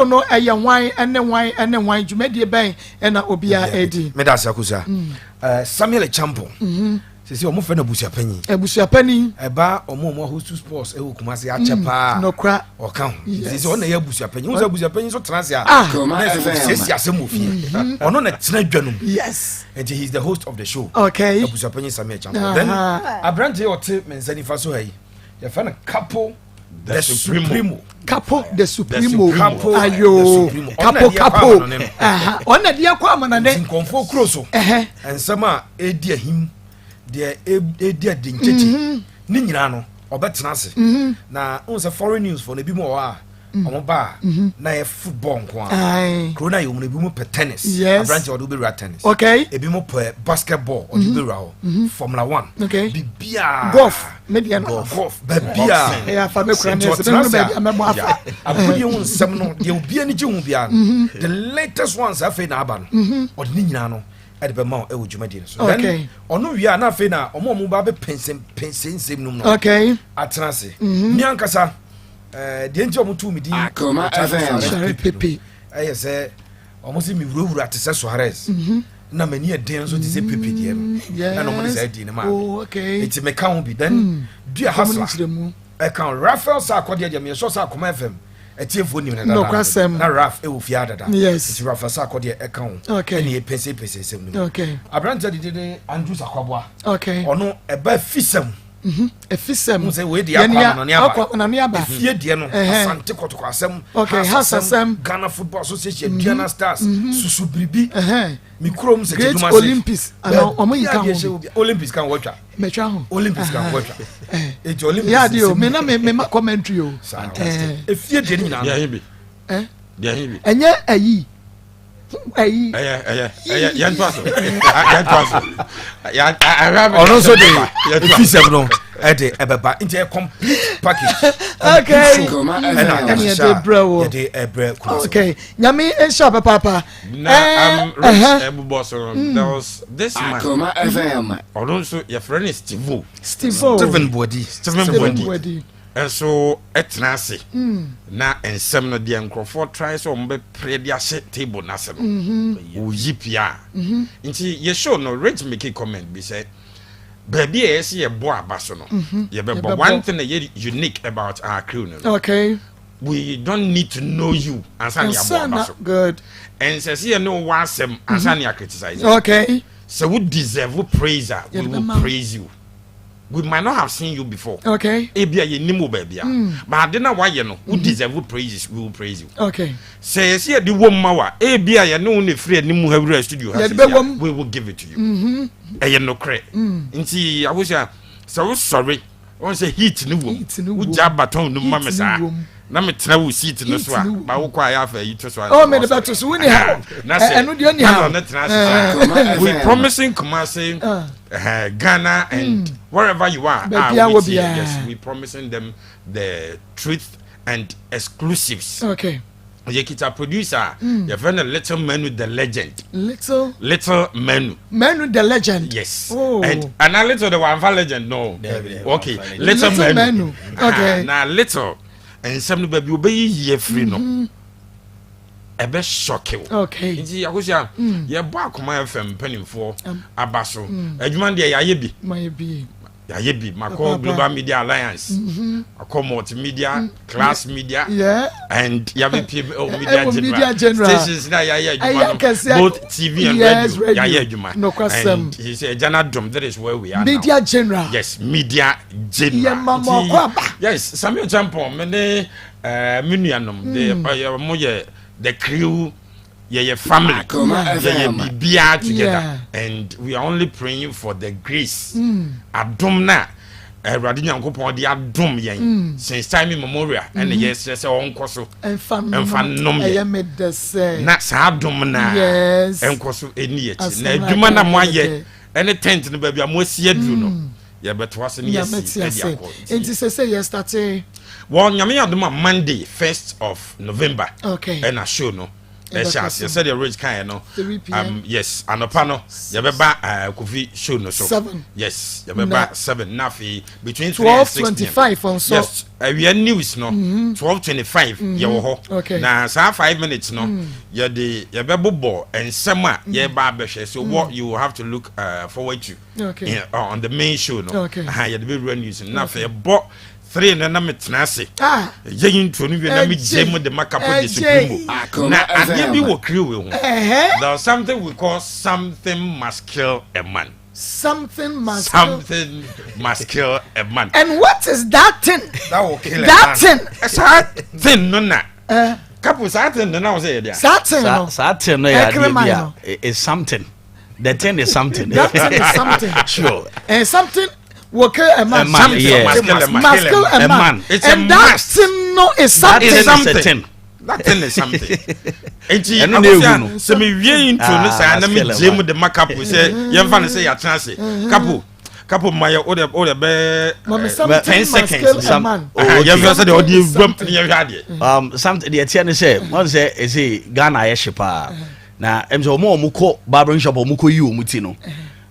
no eye wan ene wan dwumadi ben na obi a edi me da sakusa Samuel Champon sisi ɔmo fɛ na abusuapani ɛba ɔmo host sports ɛwɔ Kumasi akyɛ paa nokra ɔka ho sisi ɔno na yɛ abusuapani wɔn sɛ abusuapani so tena se a sisi asɛm wɔ fie ɔno na tena dwa no yes and he is the host of the show okay abusuapani Samuel Champo then abrante ɔte mensa nifa so ha yi yɛfɛ no Capo the Supremo Capo the Supremo ayo Capo ɔna dia kwa amana ne nkonfo kuro so ensɛm a edi ahim de edi adenkyekye ne nyina no ɔbɛtena ase na on say foreign news for na bi mo a ɔmo ba na yɛ football nko a corona yɛ ɔmo na bi mo pɛ tennis abrante ɔde be tennis okay ebi mo pɛ basketball ɔde be ra Formula 1 okay bibia golf media golf bibia ya fa me kura ne se no be amemo afa abodi hu nsɛm no de obi ani gye hu bia the latest ones afa na aba no ɔde ne nyina no ɛde bɛ ma ɛwɔ dwumadi no so then ɔno wia na afa na ɔmo ba be pensensem no okay atena se mi ankasa deɛ nti ɔmo tu mi di pepe ɛyɛ sɛ ɔmo si mi wurawura te sɛ Suarez na mani ɛden nso te sɛ pepe deɛ no na ɔmo de sɛ ɛdi ne ma eti meka ho bi then dua hasla ɛka Rafael Sarko deɛ deɛ meyɛsɔ sɛ Akoma FM ɛtiefo nim ne dada na Raf ɛwɔ fie dada eti Rafael Sarko deɛ ɛka ho ɛne yɛpɛsɛ sɛm no aberante de Andrew Sakwaboa ɔno ɛba fisɛm efisem say we dey akwa fie die no asante kotoko asem hasasem Ghana Football Association Ghana Stars susu bribi mi krom se jeduma se Olympics ana omo yika ho Olympics kan watcha metwa ho Olympics kan watcha e Olympics ya dio me na me commentary o efie die ni na ya hibi ya hibi enye ayi yantuaso ono so de fisem no ede ebeba into a complete package okay okay nyame ensha papa na ebuboso there was this man ono so your friend is Steven Bodi and so etna ase na ensem no de nkrofo try so mbe pre de ase table na se no o yipia nti ye show no rich make comment be say baby e se ye bo abaso no ye be one thing that unique about our crew no okay we don't need to know you answer ya bo abaso good and say you know wasem answer ya criticize okay so we deserve praise we will praise you. We might not have seen you before. Okay. Ebia ye nimu baby. But I didn't why you know who deserve praises, we will praise you. Okay. Say see the woman wa ebia ye no ne free nimu hawura studio has. We will give it to you. Eh no cre. Nti I was so sorry. On say heat ni wo. Wo ja baton no mama sa. Na me tena wo seat no so a ba wo kwa ya fa yi to so a. Oh me the better so we ha. Enu de oni ha. We promising Kumasi Ghana and wherever you are. Yes, we promising them the truth and exclusives. Okay. Yekita producer, your friend Little Menu the legend. Little Menu the legend. Yes. Oh. And a little the one legend no. Okay. Little Menu. Okay. Now little and some baby obey ye free no. Ebe shock you. Okay. Nti akosia ye bo Akoma FM penimfo abaso. Adwuma de ya yebi. Ya yebi Mako Global Media Alliance. Mako Multimedia, Class Media. Yeah. And ya be Media General. Stations na ya adwuma. Both TV and radio. Ya adwuma. No question. He said Jana Drum, that is where we are Media now. General. Yes, Media General. Yes, Samuel Champo, mene minuanom the crew, your family, be together, and we are only praying for the grace. Adomna, Radina Kopon, the Adom yen, since time immemorial, and yes, on Koso, and fan nom, not Sadomna, yes, and Koso, and yet, Dumana Moye, and a tent in the baby, I'm with Yedruno. Yeah, but was in yes, and to say yesterday. Well, Nyame Adoma Monday, 1st of November. Okay. And I show no. Eshas, you said the rich kind, no. Yes, anopa no. Yabeba Kofi show no so. 7. Yes, yabeba 7. Nafi between 3 and 6 12:25 on so. Yes, we are news no. 12:25 ye wo ho. Okay. Na sa 5 minutes no. Ye de yabebo ball and sema ye ba behwe. So what you will have to look forward to. Okay. On the main show no. Okay. Ye de be run news. Nafi bo 3 na metena ase ye intro no na me jam the makapo de supremo na ade bi wo crew we ho there's something we call something must kill a man. Something must kill a man. And what is that thing? That will kill that a man. That thing no na couple certain no na say there certain no ya is something. The thing is something. That thing is something. Sure. And something will kill a man. Must kill a man. It's and that thing no is something. That thing is something. And so me we into no say na me jam the makeup we say yemfa no say ya chance couple my all the be 10 seconds some man. Yemfa say the audio rum you hade something the tie no say one say is Ghana yeshipa na emso mo ko barber shop mo ko yi o muti no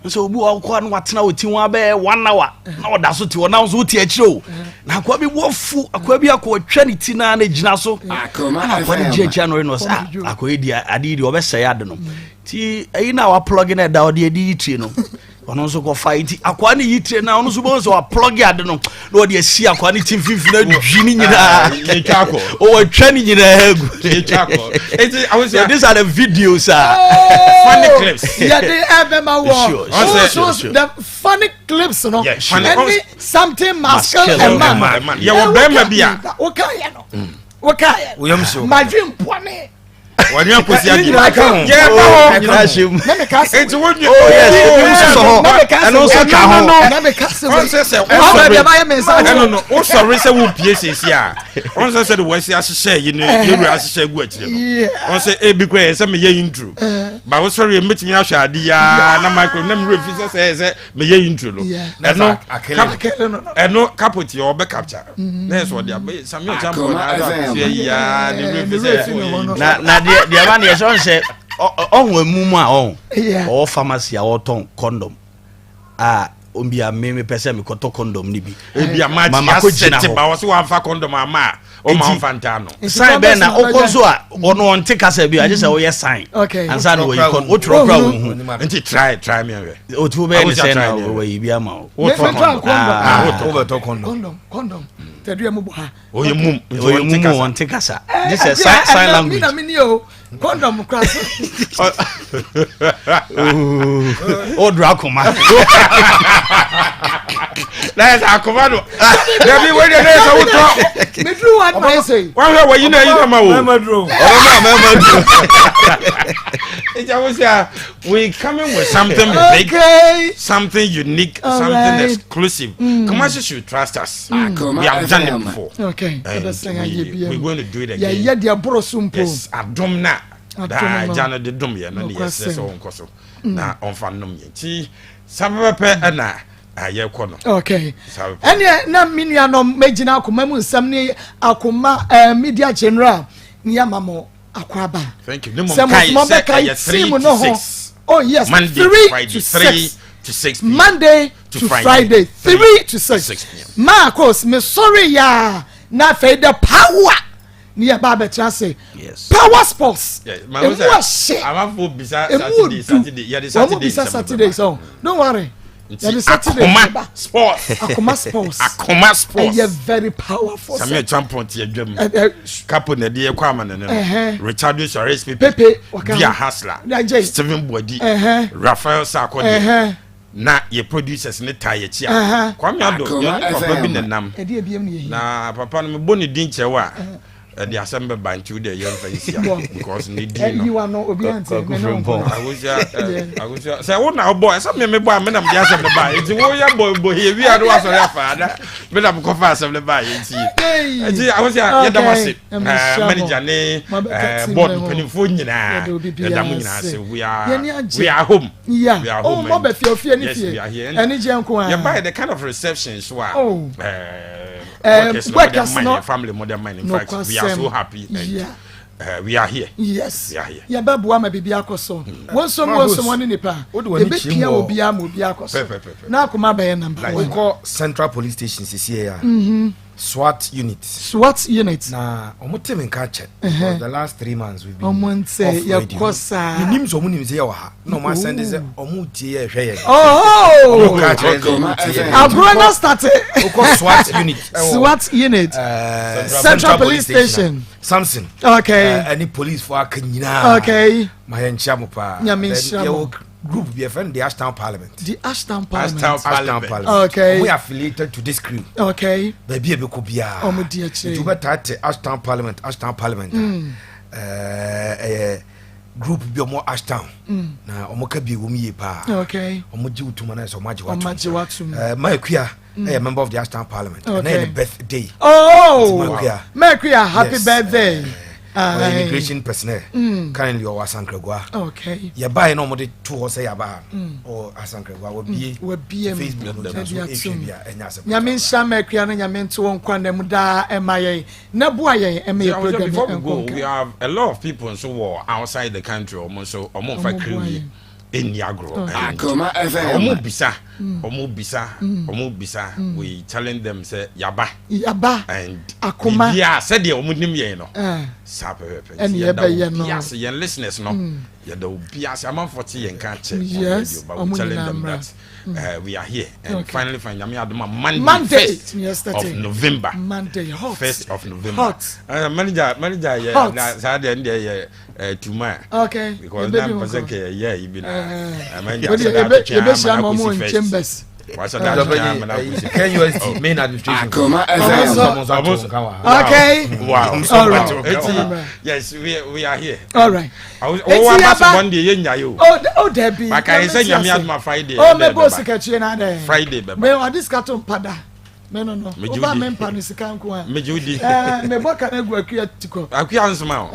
so obu akwa no watena oti wa be 1 hour na oda so ti ona so ti akire o na akwa bi wofu akwa bi akwa twa ni ti na na gina so akwa ni jecha no no sa akwa edi ade di obese ya de no ti eyi na wa plug in da odi edi yitire no ono so ko fight akwa ni yitire na ono so bo so wa plug ade no na odi asi akwa ni ti fifi na dwini nyina ye twako o twa ni nyina egu ye twako these are the videos funny clips yeah they have my war sure. The funny clips no any something must kill a man yeah we blame bia okay no okay we am so my dream pone when you put your yeah it's what you and also no o sorry say we pieces here on say the west share you know you share go akire on say e bi kwa say me ye intro but we sorry meet me ahwa ade ya na micro na me refi say me ye intro no no capot you be capture na so dey some example na ya the refi na the man is on say ohun emumu a ohun pharmacy a woton condom ombi a me pese me koto condom ni bi ebi a mama ko gina ba wo so wa fa condom ama o ma fanta no sign be na okonso a ono onte kasa bi a je say wo ye sign ansa no we kon o tro kra wo hu nti try me we o tu be ni say na we bi ama o to condom tedua mu ha o ye mum onte kasa this is sign language na me o condom cross o drakoma let's akomado David we dey say wo to me drew what I say one way you know ma wo Mamadro we coming with something big something unique something exclusive commercial should trust us we have done it before we're going to do it again yeah dia borosumpo yes adom na da jana de dom ye no yes so onkoso na onfa nom ye ti sabepe na aye ko no okay ene na minua no magina akoma mu nsam ni akoma media general ni amamo akwaba thank you no more kai 3 to 6 oh yes Monday, 3 to 6 Monday to Friday 3 to 6 Marcos me sorry ya na fe the power ni ya ba betra say yes power sports yes I'm a for bisa Saturday yeah the Saturday so don't worry Akoma sports yeah very powerful some champion tie dwam capo na de kwa amane no Richard Suarez Pepe Via Hasler Steven Bodi Rafael Sarkodie na ye producers ne tie chi a Kwame Ado yo papa bi nenam na papa no me boni din chewa the assembly bantu de young fancy because need you are not obedient I was say what now boy some me boy me na me assembly buy it wo ya boy here we are was sorry father me na ko fa assembly buy it I was ya da wase manager ne board penifo nyina da mu nyina say we are home yeah oh mo be fie ni fie any je nko ya buy the kind of reception so workers family modern mind in fact we are so happy we are here. Yes. We are here. Ya babu ama bibi akoso. Wonsom woni nipa. Ebe pia obi ama obi akoso. Na akoma ba ye number 1. We call Central Police Station CCA. SWAT unit. SWAT unit. Na omotem nka che. For the last 3 months we've been. Omonte ya kosa. Minim so munim se ya wa ha. No ma send say omutie ye hwe ye. Oh. Abroad started. We call SWAT unit. SWAT unit. Central Police Station. Samson. Okay. Any police for akanyina. Okay. My enchamo pa. Group be friend the Ashtown Parliament. The Ashtown Parliament. Ashtown Parliament. Okay. We affiliated to this crew. Okay. Baby ebe ko bia. Omo die che. To better Ashtown Parliament. Group be more Ashtown. Na omo ka bi wo mi pa. Okay. Omo ji utuma na so maji watu. My kuya a member of the Ashtown Parliament. Okay. And then birthday. Oh. My kuya happy birthday. Immigration personnel currently or Asankragwa. Okay. You buy no more 2 or say about or Asankragwa will be Facebook. Yamin Shamakrian and Yamin to one corner Muda MIA. Nabuaye before we go, we have a lot of people so outside the country almost so almost like in Yagro. Omubisa. We telling them say Yaba and Akuma. Yeah, said the Omunim Yeno. And yes, your listeners no. You'll be as a man 40 and can't check. Yes, but we telling them that we are here and finally find Monday, yesterday of November. Monday, hot. 1st of November. Hot. Manager, yeah, tomorrow. Okay. Because that person, yeah, you been. Chambers. KUST main administration. Okay. Wow. All right. Yes, we are here. All right. Oh, Debbie. I can say you Friday. Oh, me boss catch you na there. Friday, baby. Me wa this carton pada. Me no. Oba me mpa no sika nko a. Me judi. Me boka na gu akua tiko. Akua nsoma o.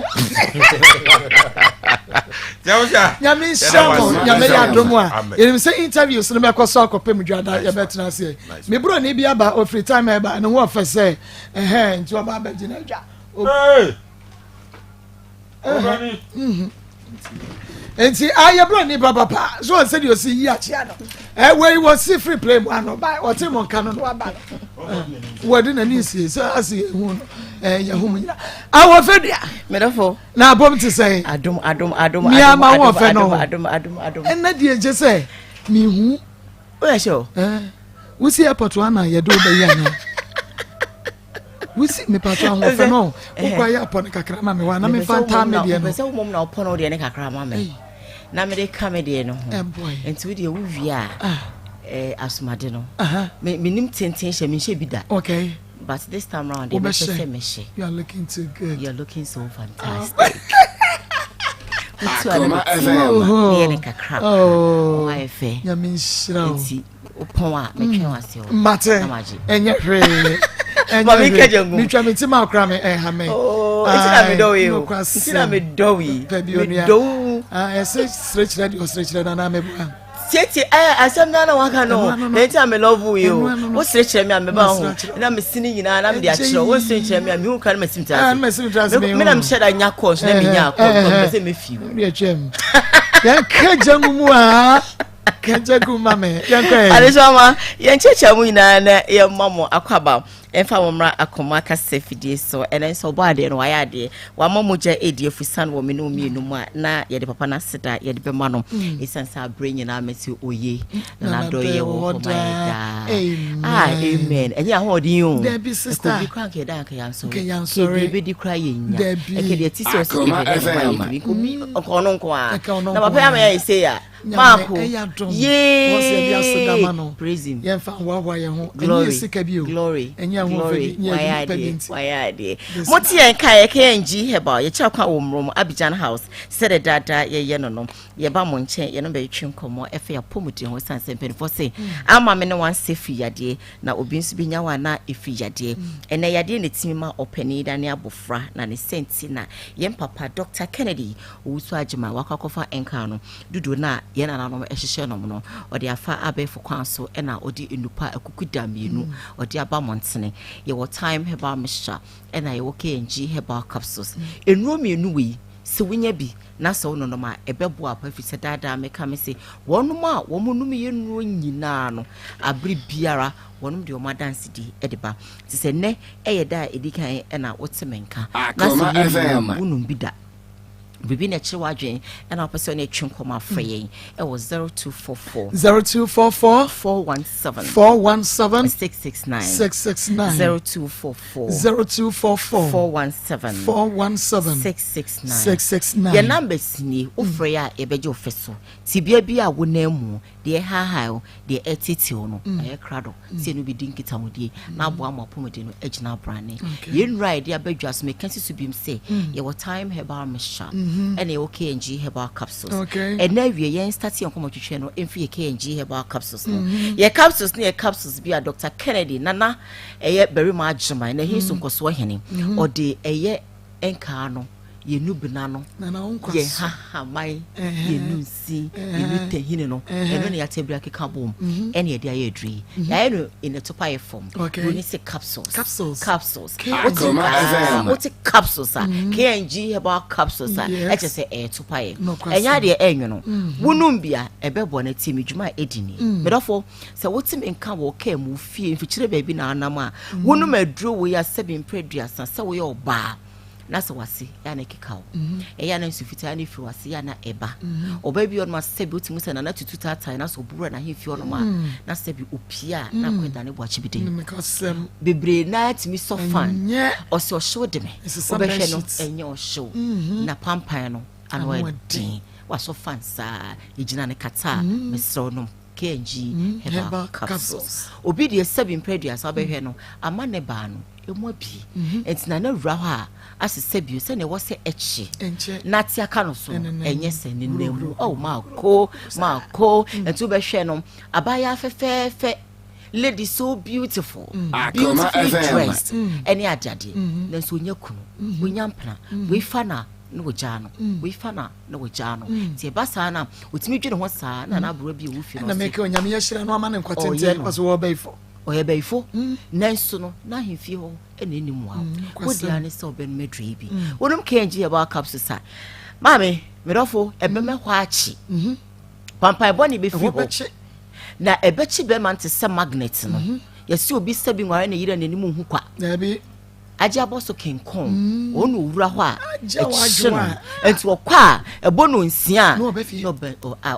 Nyame shamo, nyame ya domo a. You say interviews no me kwaso akopem dwada ya betena se. Me bro na bi aba o free time eba no wo fa say nti oba ba gina dwa. Enti aye bro ni papa so say you see ya chia no we was see free play no buy o te mon kan no aba we dey na ni see so as hu no ya hu mu awo fedua medofo na bom te say adom mi ama wo fe no adom en na die je say mi hu o ya show we see airport one na ye do be ya na we see me patron wo fe no wo kwa ya pon kakra ma me wa na me fanta me de no se wo mom na opon no de ne kakra ma me na me de ka me de no ho enti we de wo via asumade no me nim tenten hye me hye bi da okay but this time round they say me hye you are looking too good you are looking so fantastic ne kakra oh why fe ya me nshira enti opon a me twen wase o mate enye hwe Mami kejengu. Mi twa mi ti ma okra me ha me. Oh, itina me do you. Itina me do we. Me do. Say stretch ready or stretch ready na me bua. Tieti asem na waka no. Itina me love you. Wo stretch me am ba ho. Na me sini nyina na me dia kire. Wo stretch me am hu kan me simta. Me simta me. Me na me sheda nya course na me nya course. Me say me fiu. Me chem. Ya kejengu mu a. Kejengu mame. Ya kwe. Alejama, yen checha mu nyina na ye mamo akwaba. Emfa womra akoma ka sefidie so enen so bo ade no waya ade wa mamoja edi afusan wo me no mienu mu na ye de papa na seda ye de be ma no isansa bring na meti oye na do ye wo ko maida amen enya ho odin o Debbie sister ko bi kwa ke dan ka yan so sorry be di kra ye nya e ke de ti so so e ko bi okono nko a na papa ya me say ya Marco ye praise him ye fa wa ye ho glory glory why ade moti en kai KNG heba ye chakwa omrom Abidjan House said dada ye no ye ba mo nche ye no be twi nkomo efe ya pomudi ho sanse mpeni say ama me ne wan sefi yade na obi nso bi nya wa na efi yade ene yade ne timima opani da ne abofra na ne senti na ye papa Dr. Kennedy owusu agima wakakofa enka no dudu na ye na no ehhehye no no odi afa abefo kwan so na odi enupa akukuda mienu odi aba montene ye wo time herbal mixture na ye wo KNG herbal capsules enuro mienu wi se wonya bi na so no no ma ebebo apa fi se dada meka me se wonum a wo munum ye nuro nyina no abri biara wonum de o ma dance di edeba ti se ne eye da edikan na wotemenka na se wonum bi da bibi na chi wadwen na opese na etwe nkoma afrey e wo 0244 417 669 0244 417 669 your numbers ni ofrey a ebeje ofeso tibia bi a wonamu de ha de etiti no e krado se no bi dinkita modie na abo amapomode no agina brane yen ride abadwa so mekansi so bim say ye wo time herbal mixture and your KNG herbal capsules. And now we are starting on commentary no emfi KNG herbal capsules no. Your capsules near capsules be a Dr. Kennedy Nana very much my na hin so nkoso hene or de enka no ye nu binano ye ha mai ye nu si ye nu tehine no e no ya tebra keka bom ene ye dia ye dri ya no in the topa form we need say capsules what capsules KNG about capsules e just say e topa ye enya de enyo no wonum bia e bebo na timi dwuma edini medofo say wotim enka wo ka mu fie mfikire ba bi na anam a wonum aduro wo ya 7 preduasa say wo ye oba na so wase ya na kekao ya na nsufita na fi wase ya na eba oba bi on ma sebi otimu se na tutu tata na so buru na hefi on ma na sebi opia na kwenda ne boachi bide bebre na timi so fan o se o show de me oba hwe no enye o show na pampan no anwa din wa so fan sa igina ne kata mesro no KNG herbal capsules obi de 7 preduas oba hwe no ama ne ba no emu abi entina na wura ho a asesebio se ne wo se echi na ti aka no so enye se ne nemu oh mako entu be hwe no abaya fefefe lady so beautiful beautifully dressed any adade na so nya kunu wonya mpna we fana no wojano we fana no wojano ti e basa na otimi dwene ho saa na na bro bi wo fi no na make onyame ya hira no ama ne kwatente paso wo baifo oyebeifo nanso no na hemfie ho ene nimu a wodi ane se oben medwe bi wonum KNG about capsules sa mame medofo ebeme ho achi pampai boni be fi ho na ebechi be man te se magnet no yesi obi sabi nware na yire nanimu hu kwa na bi aja boso kenkon onu wura ho a enti okwa ebono nsia no be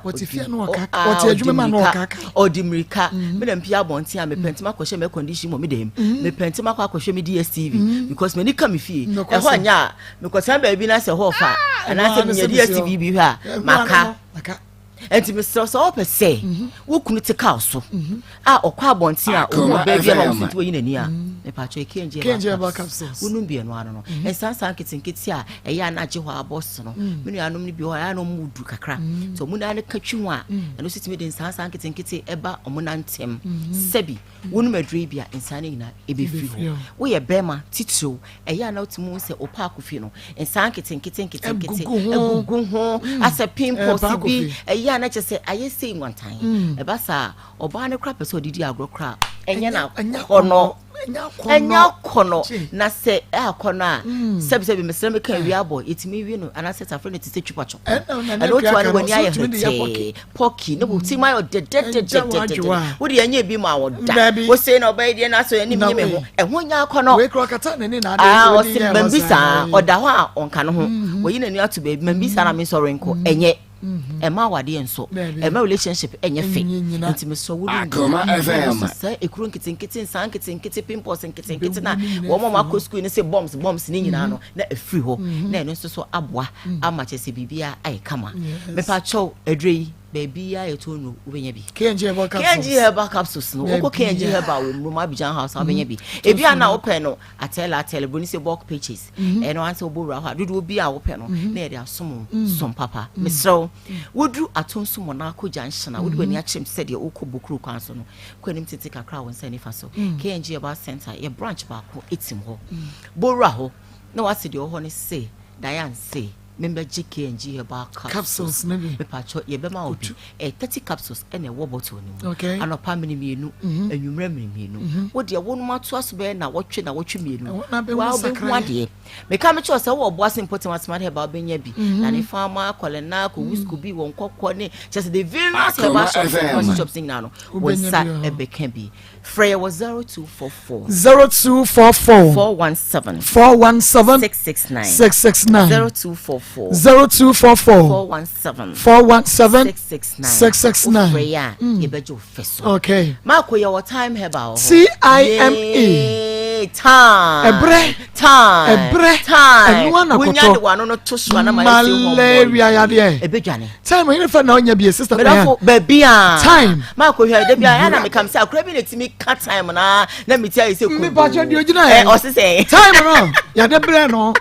otifia no okaka oti adwuma no okaka odimirika me dem pia bonti a me pentima kwhye me condition mo me dem me pentima kwa kwhye me DSTV because me nika me fie e ho anya me kwsan ba bi na se ho fa ana se me DSTV bi ha maka enti me so opese wo kunu te ka so a okwa abonti a o ba bia na mfiti wo yinani a me pa cho KNG about capsules wonum bia no ano no ensansan kitinkiti a eya na je ho abos no me nuanom ni bi ho ya no mudu kakra so mu na ne katwi ho a eno sitimi de ensansan kitinkiti eba omunantem sebi wonum adre bia ensane nyina ebefi ho wo ye bema titiro eya na otimu se opa akofi no ensan kitinkiti egugu ho asa pimples bi eya na chese ayese nwantan eba sa oba ne kra pese odidi agro kra enya na kono enya kono na se akono a sebi mesere me kan wi abo etimi wi no ana set afre ne tise twipacho eno to ane wani aye hete poki no buti my de wo de anya bi ma wo da wo se na oba de na so ani mi me ho e ho nya kono we kro kata ne na de o se mbisa oda ho a onka no ho wo yi na ni ato be mbisa na me so renko enye ema wade enso ema relationship enye fe ntimi so wo ni say ekuru nkitinkiti san nkitinkiti pimples nkitinkiti na wo mo ma ko school ni say bombs ni nyina no na afri ho na eno so aboa ama chese bibia ai kama me pa chow adrei baby ya etonu ubenya bi KNG herbal capsules no oko KNG herbal wo mu Abidjan house ubenya bi ebi ana open no atela boni say bulk pages eno anse obowura ho adudu obi a open no na e dey asom som papa mesro wodru atonso mo na akogya nhana wodu bani achem said ye okobukuru kwanso no kwanim tete kakra won sani faso KNG herbal center branch ba ko etim ho bowura ho na wase de ho ne say Diane say member KNG about capsules maybe me pacho ye be ma obi 30 capsules and a wo bottle ni okay and opa me mienu enwumra me mienu wo de wo no mato aso be na wotwe mienu wa be hu ade me ka me cho se wo boa simple smart herbal benya bi na ne farmer kolena ko whisky bi won kokko ne just the various herbal shops now no was sat e be can be Freya was 0244 417 669 0244 417 669 Freya ye bejo feso okay Marco your time herbal time ebre when you one no to so na malaria ya de ebedwane time you fa na onya bi sister baby time Marco here de bia na me kam say akra bi na timi ka time na me tia you say me ba che di ogina o say time no ya de bre no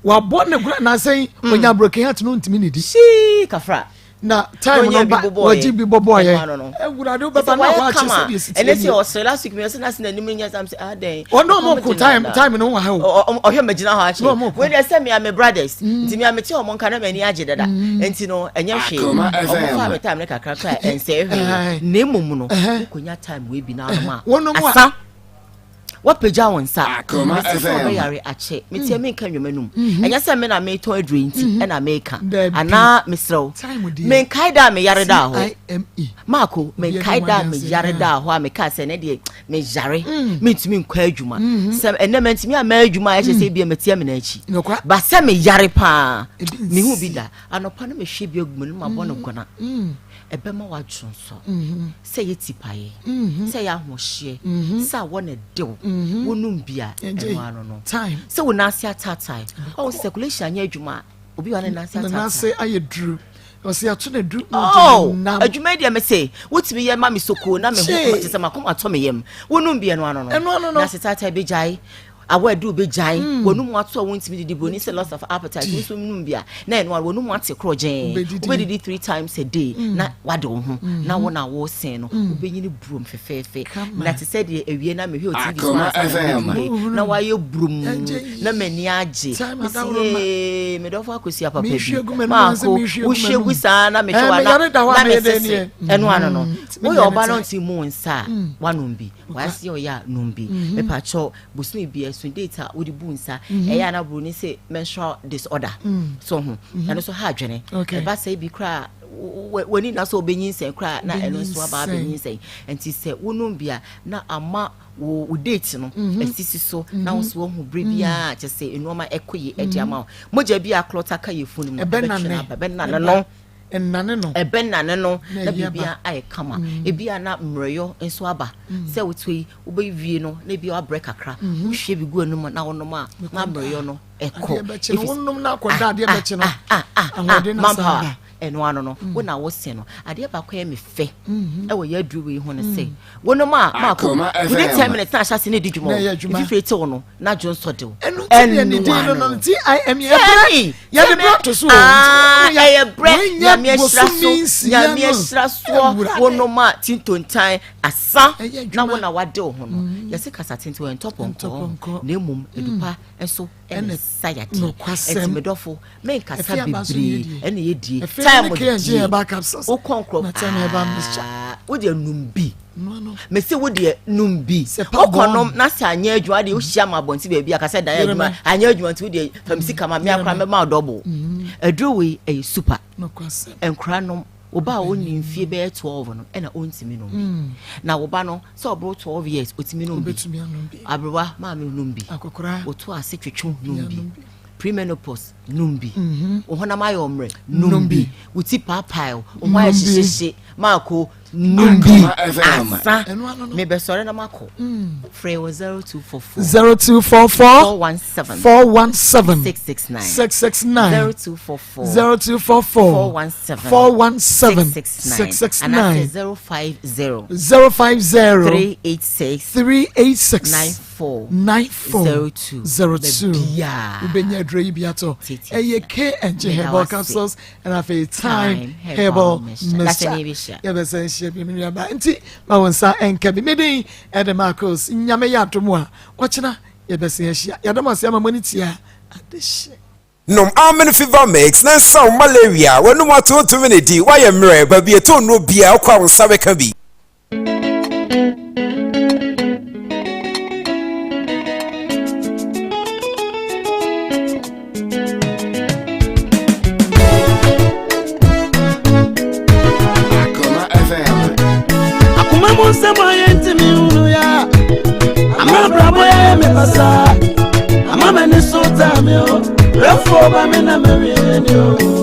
wa bo ne gura na say onya broken heart no ntimi ne di shi kafra na time no ba waji bi bobo ye ewura do be ba na wa che say this and let's say last week me say na sin anim nya sam say den no mo ko time no wa ha o hwe magina ha ache we dey say me am brothers ntimi am che o mo nka na mani age dada enti no enye hwe o mo fa me time ne kakra kra en say hwe ne mum no ko nya time we bi na no asa what peja won sa me yare ache me tie me nka nwomanum enya se me na me ton adrenti e na me ka ana mesrew me kai da me yare da ho Marco me kai da me yare da ho me ka se ne de me yare me ntimi nkwa adwuma se enne me ntimi ama adwuma ya se bia me tie me na achi ba se me yare pa me hu bi da anopa no me hwe bi agumunu ma bo no gona ebe ma wadwon so se ye tipaye se ya hohye se wo ne dew wonum bia enwano no time se wo nasi atatai o circulation anya adwuma obi wa ne nasi atatai na se ayedu o se ato ne dru na adwuma dia me se wotimi ye ma me soko na me ho te se makoma to me yem wonum bia no ano no na se atatai be jai awa do be jai wonum ato won timi didi boni say loss of appetite so num bia na eno wonum ate krojen obedidi 3 times a day na wade wo ho na wona wo sen no obenyini brum fefefe na te say de awie na me hwe otv na wa ye brum na mani age me do fa akosia papa bi ma ko wo hwegu sa na me twa na me se eno ano no wo yo ba no ntimu nsa wanom bi wa se o ya numbi me pa cho busumi bi data with the bunsa na bruni say menstrual disorder so and so ha dwene e ba say bi kra woni na so benyin sen kra na eno so ba benyin sen enti say wonum bia na ama wo date no esisi so na wo so hu brebia che say enoma ekoyi edi ama moja bia klota ka yefunu mo be na no enane no ebenane no na bibia ai kama ebia na mreyo enso aba se wotui obewie no na bia abreak akra wo hwe bi gu anum na wonom a na mreyo no eko if wonnom na akoda de be che no anwode na sa eno ano no wo na wo se no ade ba kwa me fe e wo ya duru we hu ne se wonom a ma ko within 10 minutes na shase ne dijumo if you fete wo no na jon so de enu no TIM ya de brought to so ya break ya me extra so wonom a tintontan asa na wo na wade wo ho no ya se kasa tinto en top on na emum edupa enso en sayati etimedofo men kasa bibri en ye die time KNG about capsules o konkro na time about mixture wo de numbi me se wo de numbi o konom na se anya adwuma de o hia ma bonti ba bia kasa dan adwuma anya adwuma ti wo de famisi kama me akra me ma double adrowe e super no kwase enkra no oba oni mfie be 12 no na ontimi no na oba no so obro 12 years otimi no bi abrewa ma me no bi akokora oto ase twetwe no bi premenopause numbi ohona mayomre numbi uti papile ohwa hihihye mako numbi asa me be sore na mako free 0244 417 669 0244 417 669 050 386 9402 ubenya dre biato eye KNG herbal capsules and have a time herbal mixture ya be say share bi me ba nti ma wonsa enka bi medin ede Marcos nyame ya atomo a wochena ya be say share ya dama say amamani tia adehye nom amen fever mix na sound malaria wonu mato to minute why emre ba bi eto no bia kwa wonsa beka bi Sema yenti mi unu ya ama brabo ya me pasa ama me ni sota mi o refo ba me na me wi ni o